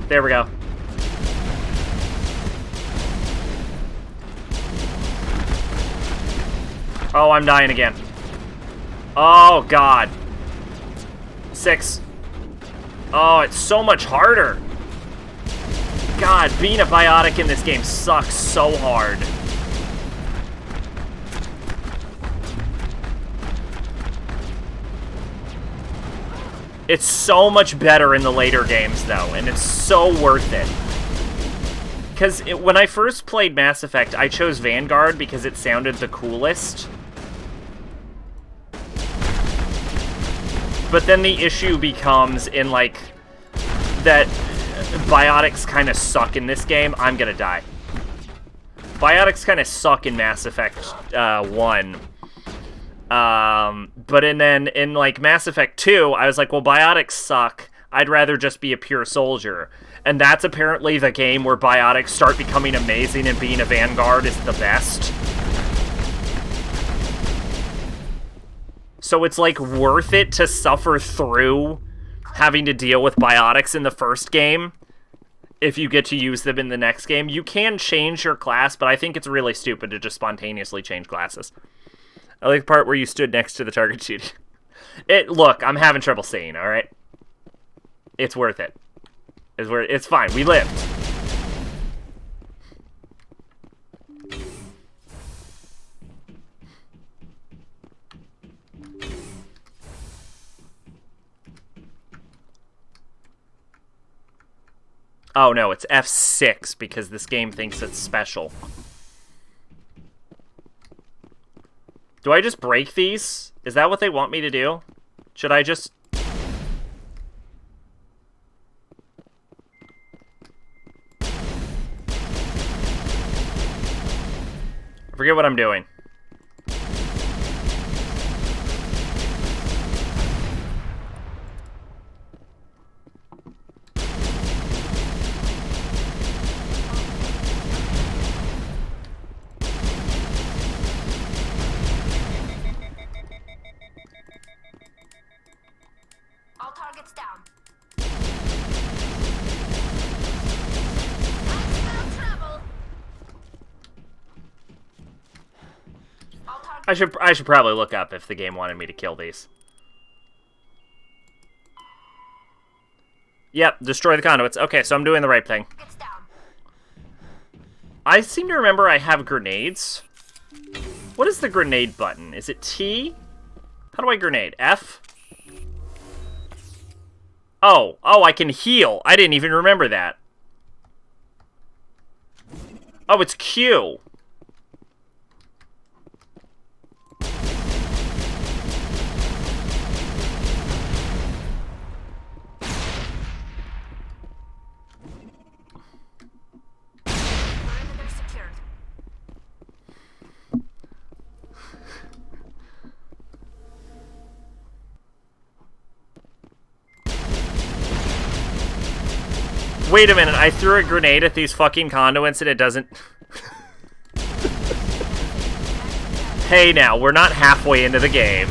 There we go. Oh, I'm dying again. Oh, God. 6. Oh, it's so much harder. God, being a biotic in this game sucks so hard. It's so much better in the later games, though, and it's so worth it. Because when I first played Mass Effect, I chose Vanguard because it sounded the coolest. But then the issue becomes in, like, that biotics kind of suck in this game. I'm gonna die. Biotics kind of suck in Mass Effect 1. But then in, like, Mass Effect 2, I was like, well, biotics suck. I'd rather just be a pure soldier. And that's apparently the game where biotics start becoming amazing and being a Vanguard is the best. So it's, like, worth it to suffer through having to deal with biotics in the first game if you get to use them in the next game. You can change your class, but I think it's really stupid to just spontaneously change classes. I like the part where you stood next to the target shooting. Look, I'm having trouble seeing, alright? It's worth it. It's fine, we lived. Oh no, it's F6 because this game thinks it's special. Do I just break these? Is that what they want me to do? Should I just... I forget what I'm doing. All targets down. I should probably look up if the game wanted me to kill these. Yep, destroy the conduits. Okay, so I'm doing the right thing. I seem to remember I have grenades. What is the grenade button? Is it T? How do I grenade? F? Oh, I can heal. I didn't even remember that. Oh, it's Q. Wait a minute, I threw a grenade at these fucking conduits and it doesn't... Hey now, we're not halfway into the game.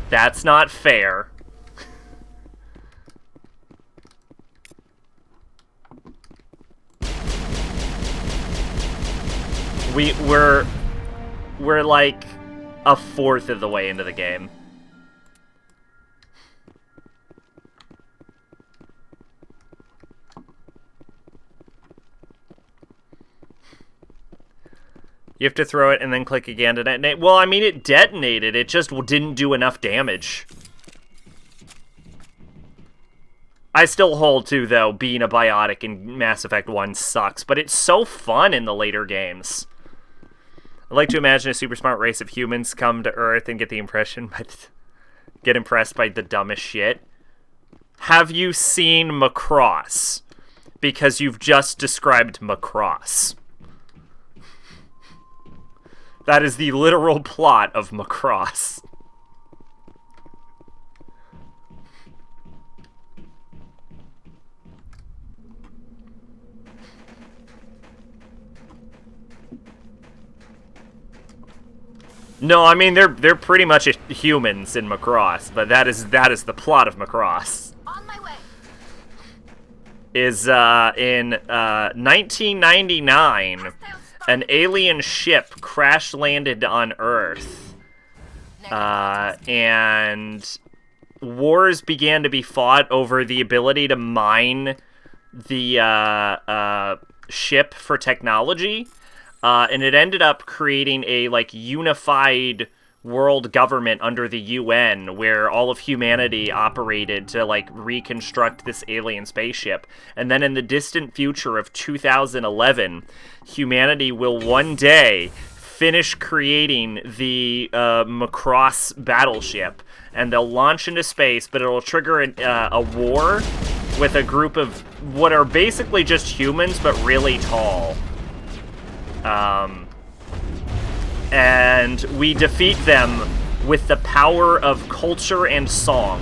That's not fair. We're like a fourth of the way into the game. You have to throw it and then click again to detonate. Well, I mean, it detonated. It just didn't do enough damage. I still hold to, though, being a biotic in Mass Effect 1 sucks, but it's so fun in the later games. I like to imagine a super smart race of humans come to Earth and get impressed by the dumbest shit. Have you seen Macross? Because you've just described Macross. That is the literal plot of Macross. No, I mean they're pretty much humans in Macross, but that is the plot of Macross. On my way. Is in 1999, an alien ship crash landed on Earth, and wars began to be fought over the ability to mine the ship for technology. And it ended up creating a, like, unified world government under the UN where all of humanity operated to, like, reconstruct this alien spaceship. And then in the distant future of 2011, humanity will one day finish creating the Macross battleship. And they'll launch into space, but it'll trigger a war with a group of what are basically just humans, but really tall. And we defeat them with the power of culture and song.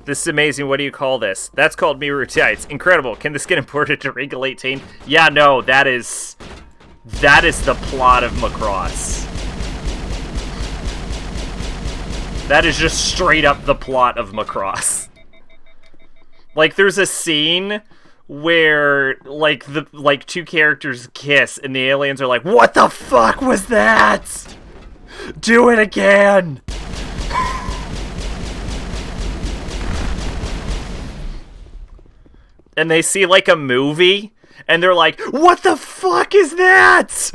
This is amazing. What do you call this? That's called Miru Tights. Incredible. Can this get imported to Regal 18? Yeah, no, that is the plot of Macross. That is just straight up the plot of Macross. Like, there's a scene where, like, two characters kiss, and the aliens are like, "What the fuck was that? Do it again!" And they see, like, a movie, and they're like, "What the fuck is that?"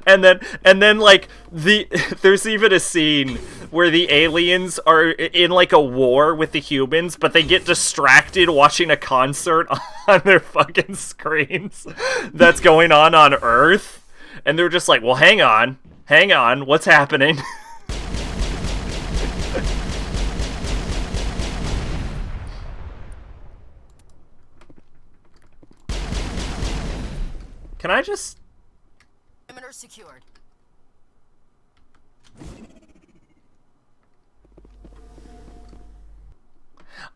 and then, like, there's even a scene where the aliens are in, like, a war with the humans, but they get distracted watching a concert on their fucking screens that's going on Earth. And they're just like, "Well, hang on, what's happening?" Can I just... Perimeter secured.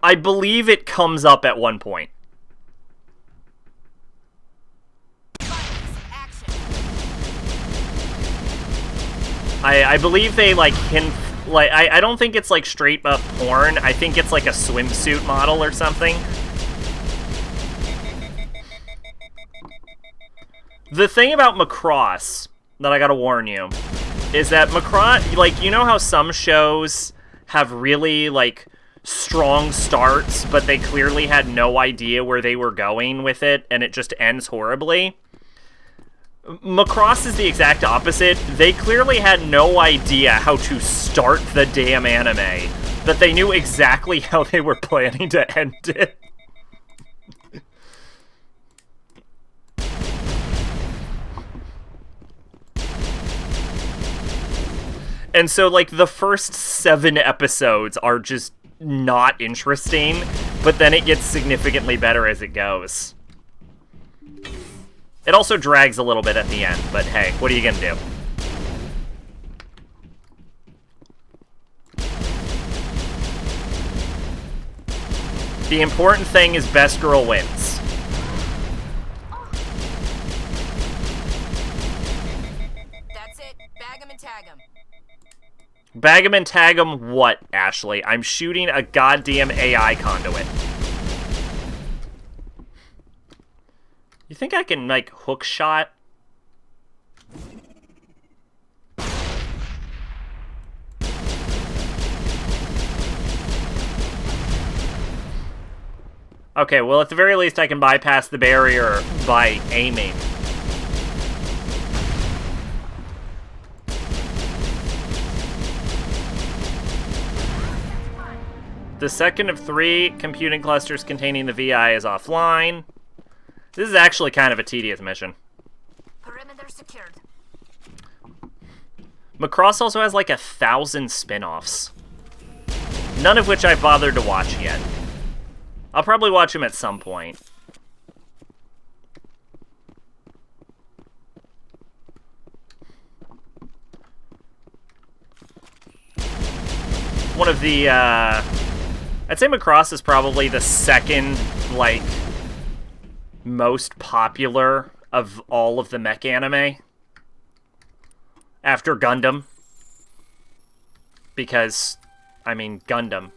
I believe it comes up at one point. I believe they, like, hint... Like, I don't think it's, like, straight up porn. I think it's, like, a swimsuit model or something. The thing about Macross that I gotta warn you is that Macross, like, you know how some shows have really, like, strong starts, but they clearly had no idea where they were going with it, and it just ends horribly? Macross is the exact opposite. They clearly had no idea how to start the damn anime, but they knew exactly how they were planning to end it. And so, like, the first 7 episodes are just not interesting, but then it gets significantly better as it goes. It also drags a little bit at the end, but hey, what are you gonna do? The important thing is best girl wins. That's it. Bag him and tag him. Bag 'em and tag 'em what, Ashley? I'm shooting a goddamn AI conduit. You think I can, like, hook shot? Okay, well, at the very least, I can bypass the barrier by aiming. The second of 3 computing clusters containing the VI is offline. This is actually kind of a tedious mission. Perimeter secured. Macross also has like 1,000 spin-offs. None of which I've bothered to watch yet. I'll probably watch them at some point. One of the, I'd say Macross is probably the second, like, most popular of all of the mech anime. After Gundam. Because, I mean, Gundam.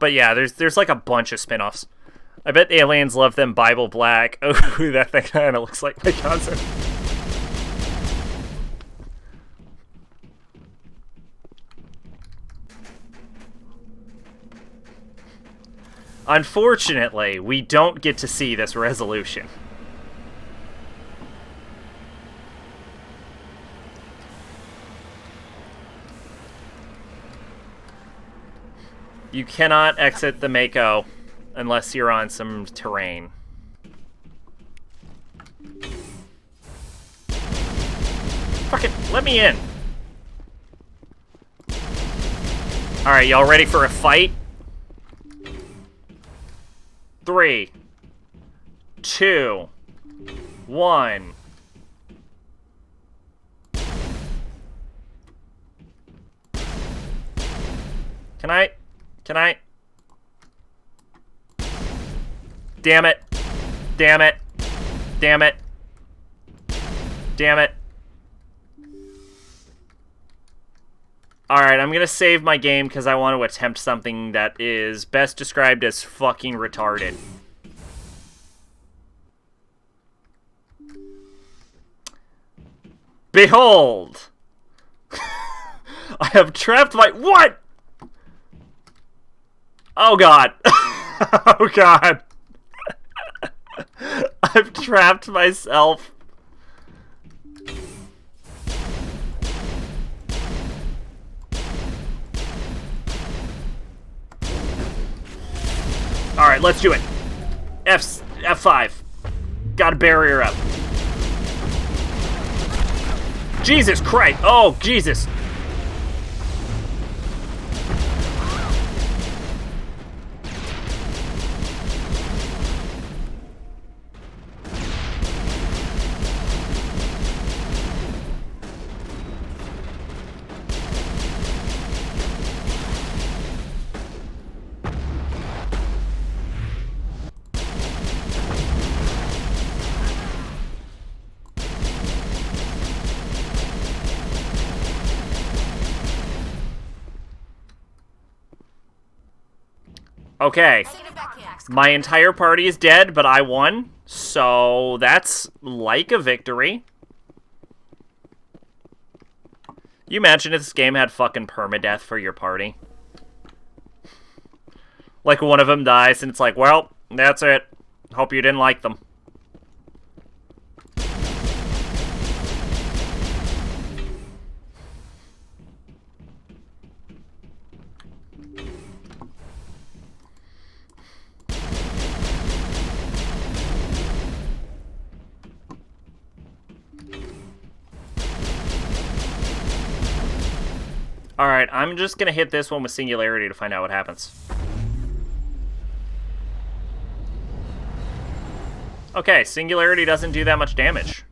But yeah, there's like a bunch of spin-offs. I bet the aliens love them Bible Black. Oh, that thing kind of looks like my cousin. Unfortunately, we don't get to see this resolution. You cannot exit the Mako unless you're on some terrain. Fuck it, let me in. Alright, y'all ready for a fight? 3, 2, 1. Can I? Damn it. Damn it. Damn it. Damn it. Alright, I'm gonna save my game because I want to attempt something that is best described as fucking retarded. Behold! I have trapped my— What?! Oh god. Oh god. I've trapped myself. Alright, let's do it. F5. Got a barrier up. Jesus Christ. Oh, Jesus. Okay. My entire party is dead, but I won. So that's like a victory. You imagine if this game had fucking permadeath for your party? Like one of them dies and it's like, well, that's it. Hope you didn't like them. Alright, I'm just gonna hit this one with Singularity to find out what happens. Okay, Singularity doesn't do that much damage.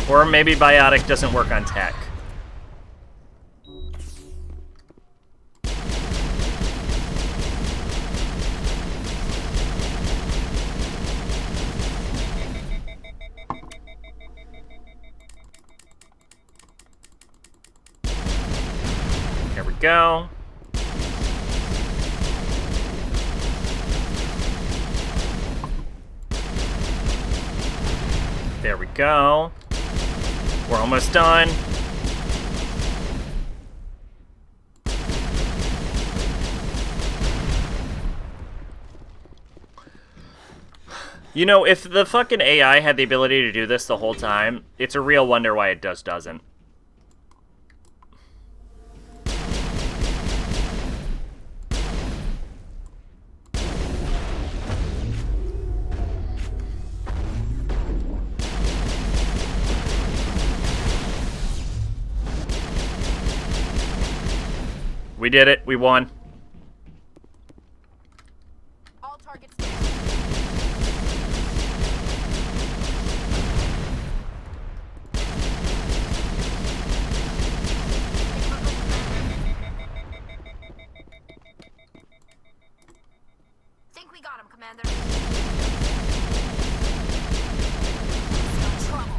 Or maybe Biotic doesn't work on tech. There we go. There we go. We're almost done. You know, if the fucking AI had the ability to do this the whole time, it's a real wonder why it doesn't. We did it. We won. All targets Think we got him, Commander. trouble.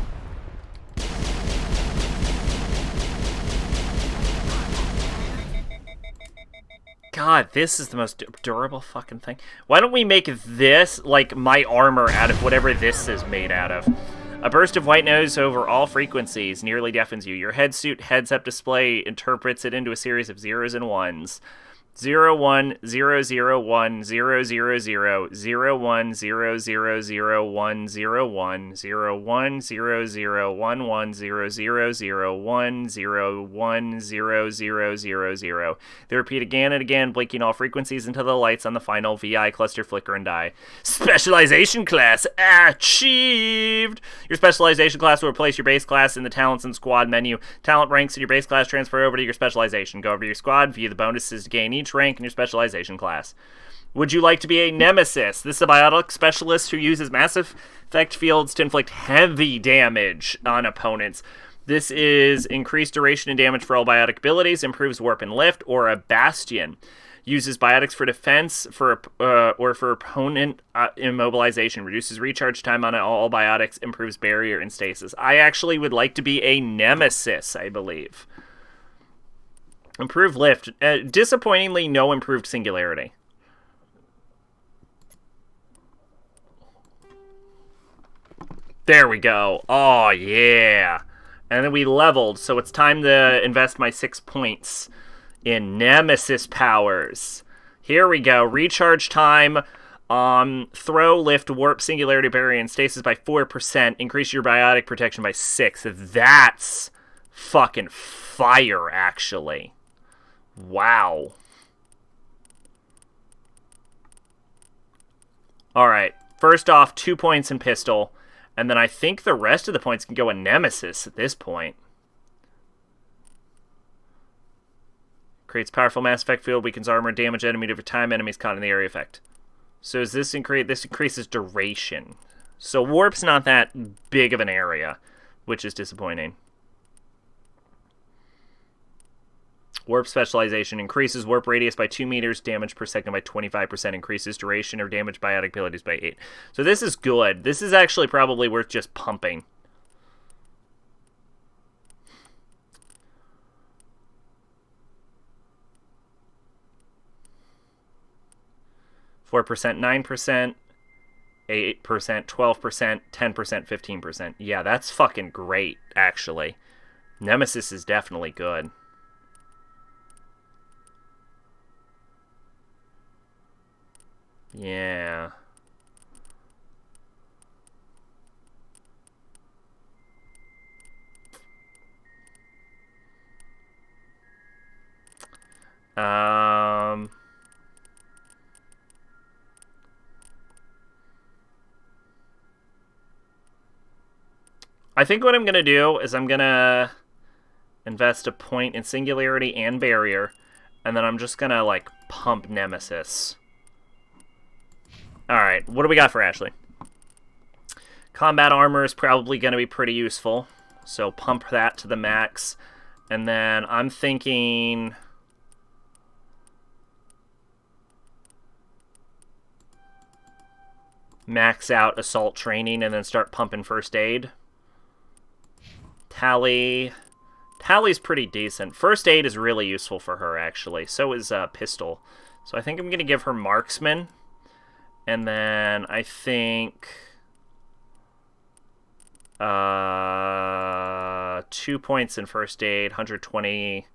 God, this is the most durable fucking thing. Why don't we make this, like, my armor out of whatever this is made out of? A burst of white noise over all frequencies nearly deafens you. Your heads-up display interprets it into a series of zeros and ones. 0 1 0 0 1 0 0 0 0 1 0 0 0 1 0 1 0 1 0 0 1 1 0 0 0 1 0 1 0 0 0 0. They repeat again and again, blinking all frequencies until the lights on the final VI cluster flicker and die. Specialization class achieved! Your specialization class will replace your base class in the talents and squad menu. Talent ranks in your base class transfer over to your specialization. Go over to your squad, view the bonuses to gain each rank in your specialization class. Would you like to be a nemesis? This is a biotic specialist who uses massive effect fields to inflict heavy damage on opponents. This is increased duration and damage for all biotic abilities, improves warp and lift, or a bastion. Uses biotics for defense or for opponent immobilization. Reduces recharge time on all biotics, improves barrier and stasis. I actually would like to be a nemesis, I believe. Improved lift. Disappointingly, no improved singularity. There we go. Oh, yeah. And then we leveled, so it's time to invest my 6 points in Nemesis powers. Here we go. Recharge time. Throw, lift, warp, singularity, barrier, and stasis by 4%. Increase your biotic protection by 6. That's fucking fire, actually. Wow. Alright. First off, 2 points in pistol. And then I think the rest of the points can go in Nemesis at this point. Creates powerful mass effect field, weakens armor, damage enemy over time, enemies caught in the area effect. So is this this increases duration. So warp's not that big of an area, which is disappointing. Warp specialization increases warp radius by 2 meters, damage per second by 25%, increases duration or damage biotic abilities by 8. So this is good. This is actually probably worth just pumping. %, 9%, 8%, 12%, 10%, 15%. Yeah, that's fucking great, actually. Nemesis is definitely good. Yeah. I think what I'm going to do is I'm going to invest a point in Singularity and Barrier, and then I'm just going to, like, pump Nemesis. Alright, what do we got for Ashley? Combat armor is probably going to be pretty useful, so pump that to the max. And then I'm thinking... max out assault training and then start pumping first aid. Tally's pretty decent. First aid is really useful for her, actually. So is pistol. So I think I'm going to give her marksman. And then I think 2 points in first aid, 120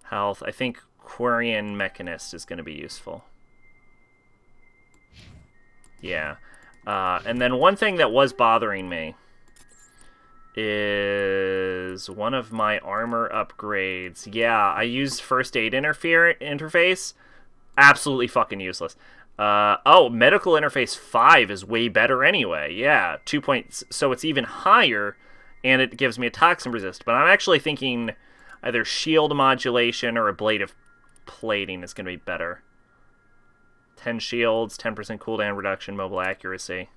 health. I think Quarian Mechanist is going to be useful. Yeah. And then one thing that was bothering me is one of my armor upgrades. Yeah, I used first aid interface. Absolutely fucking useless. Oh, medical interface 5 is way better anyway. Yeah, 2 points. So it's even higher, and it gives me a toxin resist. But I'm actually thinking either shield modulation or ablative plating is going to be better. 10 shields, 10% cooldown reduction, mobile accuracy.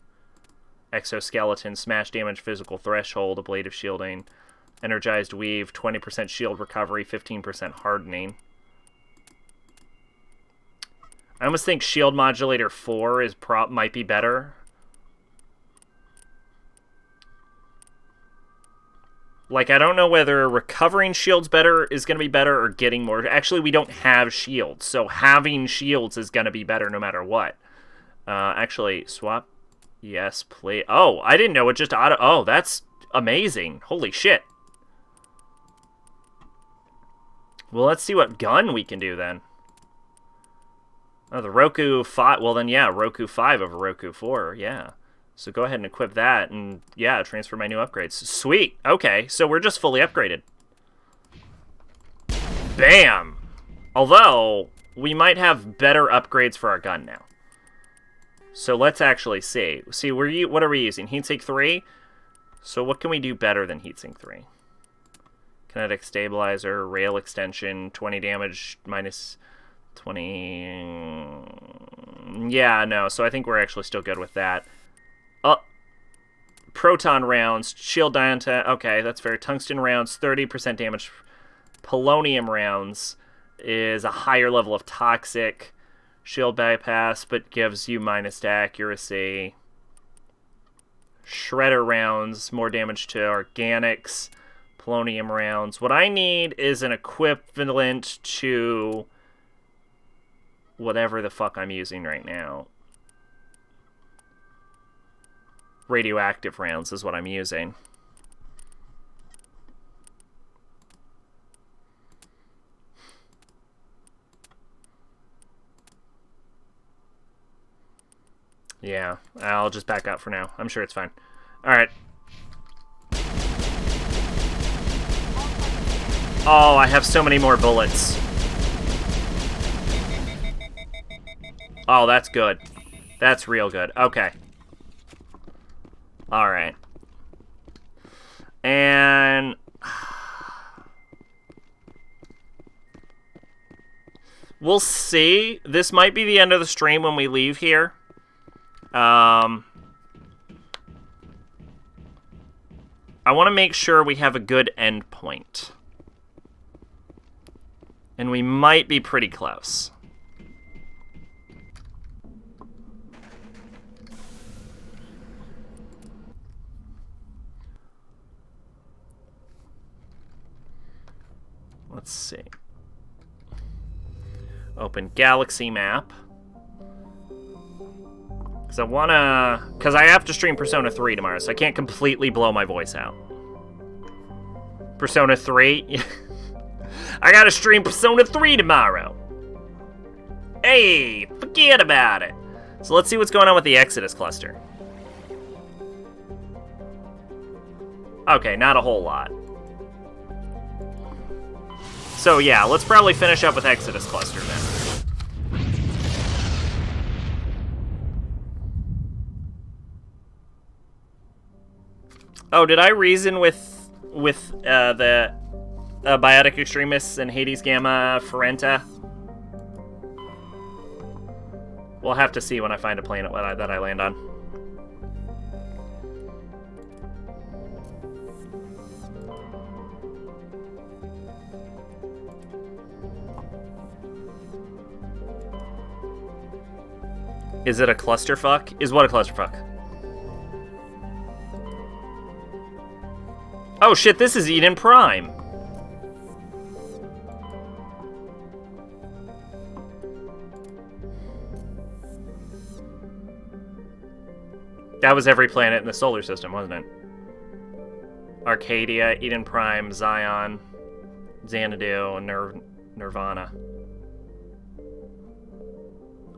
Exoskeleton, smash damage, physical threshold, ablative shielding. Energized weave, 20% shield recovery, 15% hardening. I almost think shield modulator 4 is might be better. Like, I don't know whether recovering shields is going to be better or getting more. Actually, we don't have shields, so having shields is going to be better no matter what. Actually, swap. Yes, please. Oh, I didn't know it just auto. Oh, that's amazing. Holy shit. Well, let's see what gun we can do then. Oh, the Roku 5. Well, then, yeah, Roku 5 over Roku 4. Yeah. So go ahead and equip that, and yeah, transfer my new upgrades. Sweet! Okay, so we're just fully upgraded. Bam! Although, we might have better upgrades for our gun now. So let's actually see. See, what are we using? Heatsink 3? So what can we do better than Heatsink 3? Kinetic Stabilizer, Rail Extension, 20 damage, minus 20... Yeah, no, so I think we're actually still good with that. Proton rounds, shield diantech, okay, that's fair. Tungsten rounds, 30% damage. Polonium rounds is a higher level of toxic. Shield bypass, but gives you minus to accuracy. Shredder rounds, more damage to organics. Polonium rounds. What I need is an equivalent to whatever the fuck I'm using right now. Radioactive rounds is what I'm using. Yeah, I'll just back out for now. I'm sure it's fine. Alright. Oh, I have so many more bullets. Oh, that's good. That's real good. Okay. Alright. And... we'll see. This might be the end of the stream when we leave here. I want to make sure we have a good end point. And we might be pretty close. Let's see. Open galaxy map. Because I have to stream Persona 3 tomorrow, so I can't completely blow my voice out. Persona 3? I gotta stream Persona 3 tomorrow. Hey, forget about it. So let's see what's going on with the Exodus cluster. Okay, not a whole lot. So yeah, let's probably finish up with Exodus cluster then. Oh, did I reason with the biotic extremists and Hades Gamma Ferenta? We'll have to see when I find a planet that I land on. Is it a clusterfuck? Is what a clusterfuck? Oh shit, this is Eden Prime. That was every planet in the solar system, wasn't it? Arcadia, Eden Prime, Zion, Xanadu, and Nirvana.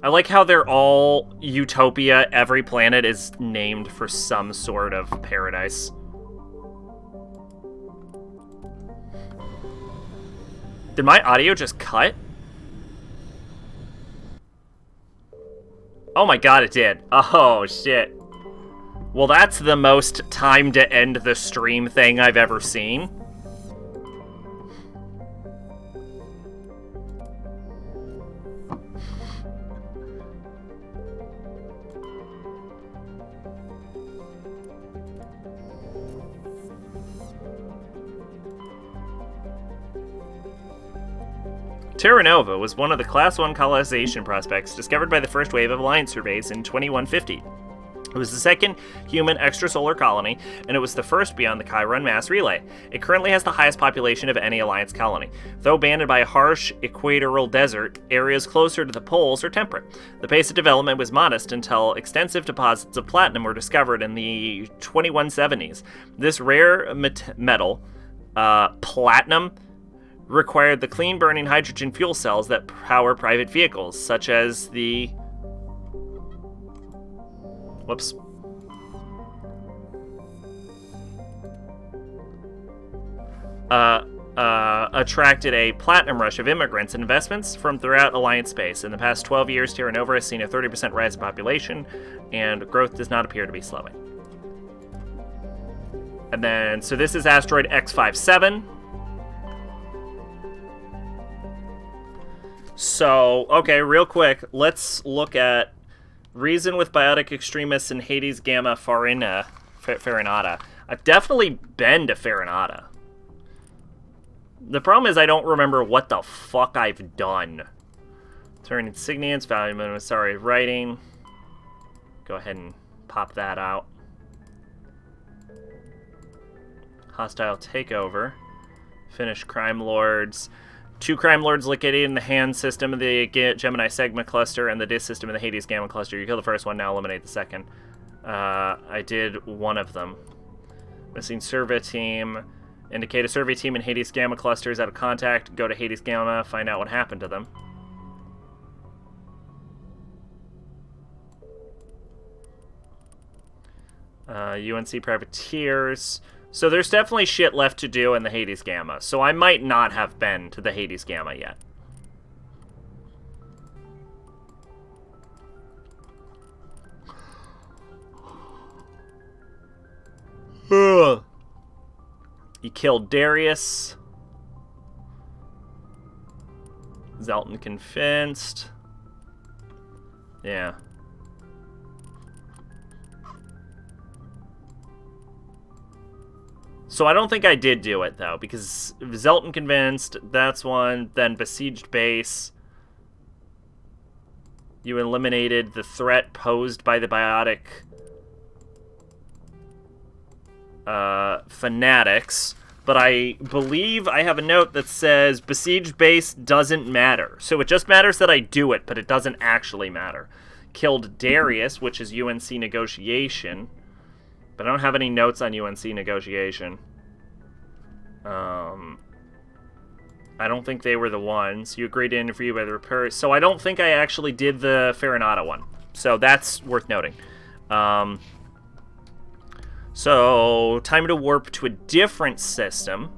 I like how they're all Utopia. Every planet is named for some sort of paradise. Did my audio just cut? Oh my god, it did. Oh, shit. Well, that's the most time to end the stream thing I've ever seen. Terra Nova was one of the Class 1 colonization prospects discovered by the first wave of Alliance surveys in 2150. It was the second human extrasolar colony, and it was the first beyond the Chiron mass relay. It currently has the highest population of any Alliance colony. Though banded by a harsh equatorial desert, areas closer to the poles are temperate. The pace of development was modest until extensive deposits of platinum were discovered in the 2170s. This rare metal, platinum, required the clean-burning hydrogen fuel cells that power private vehicles, such as the... Whoops. Attracted a platinum rush of immigrants and investments from throughout Alliance space. In the past 12 years, Terra Nova has seen a 30% rise in population, and growth does not appear to be slowing. And then, so this is asteroid X57. So, okay, real quick, let's look at reason with biotic extremists and Hades Gamma Farinata. I've definitely been to Farinata. The problem is I don't remember what the fuck I've done. Turn insignias, value, sorry, writing. Go ahead and pop that out. Hostile takeover. Finish crime lords. 2 crime lords liquidated in the hand system of the Gemini Sigma cluster and the DIS system of the Hades Gamma cluster. You kill the first one, now eliminate the second. I did one of them. Missing survey team. Indicate a survey team in Hades Gamma cluster is out of contact. Go to Hades Gamma, find out what happened to them. UNC privateers. So there's definitely shit left to do in the Hades Gamma. So I might not have been to the Hades Gamma yet. Ugh. You killed Darius. Zelton convinced. Yeah. So I don't think I did do it, though, because Zelton convinced, that's one, then besieged base. You eliminated the threat posed by the biotic fanatics, but I believe I have a note that says besieged base doesn't matter. So it just matters that I do it, but it doesn't actually matter. Killed Darius, which is UNC negotiation. But I don't have any notes on UNC negotiation. I don't think they were the ones. You agreed to interview by the repair. So I don't think I actually did the Farinata one. So that's worth noting. So time to warp to a different system.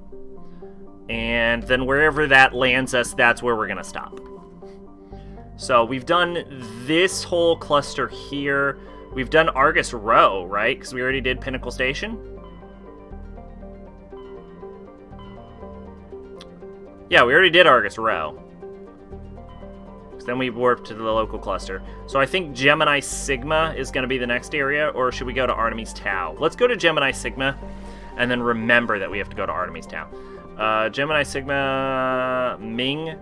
And then wherever that lands us, that's where we're going to stop. So we've done this whole cluster here. We've done Argus Row, right? Because we already did Pinnacle Station. Yeah, we already did Argus Row. Then we warp to the local cluster. So I think Gemini Sigma is going to be the next area, or should we go to Artemis Tau? Let's go to Gemini Sigma, and then remember that we have to go to Artemis Tau. Gemini Sigma, Ming,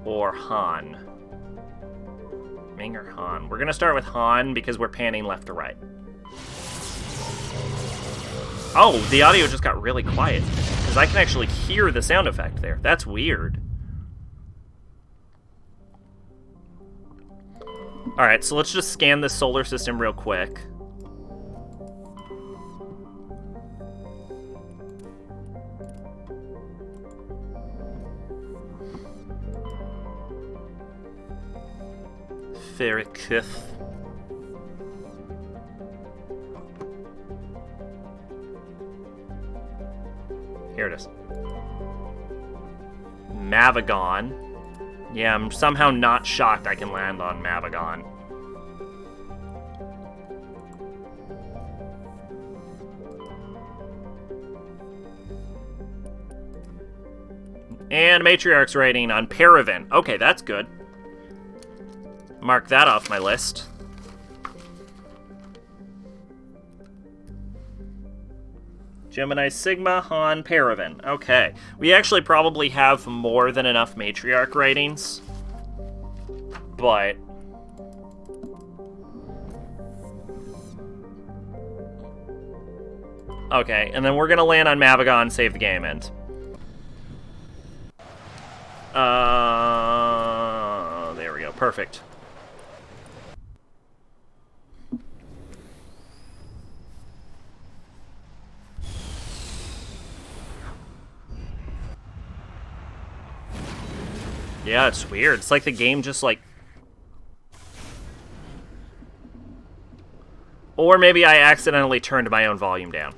or Han? Ming or Han? We're going to start with Han because we're panning left to right. Oh, the audio just got really quiet because I can actually hear the sound effect there. That's weird. Alright, so let's just scan the solar system real quick. Ferricith. Here it is. Mavagon. Yeah, I'm somehow not shocked I can land on Mavagon. And Matriarch's rating on Paraven. Okay, that's good. Mark that off my list. Gemini Sigma, Han, Paraven. Okay. We actually probably have more than enough Matriarch ratings. But... okay, and then we're gonna land on Mavagon, save the game, end. There we go. Perfect. Yeah, it's weird. It's like the game just like... or maybe I accidentally turned my own volume down.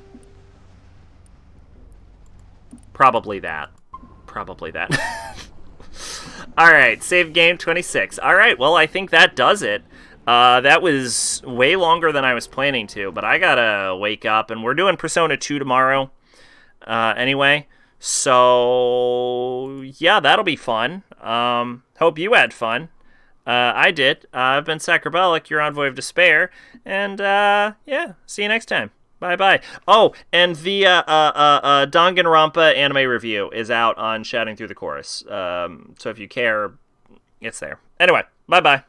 Probably that. Probably that. Alright, save game 26. Alright, well, I think that does it. That was way longer than I was planning to, but I gotta wake up, and we're doing Persona 2 tomorrow. Anyway, so yeah, that'll be fun. Hope you had fun. I did. I've been Sacrabalic, your Envoy of Despair, and yeah, see you next time. Bye-bye. Oh, and the Danganronpa anime review is out on Shouting Through the Chorus. So if you care, it's there. Anyway, bye-bye.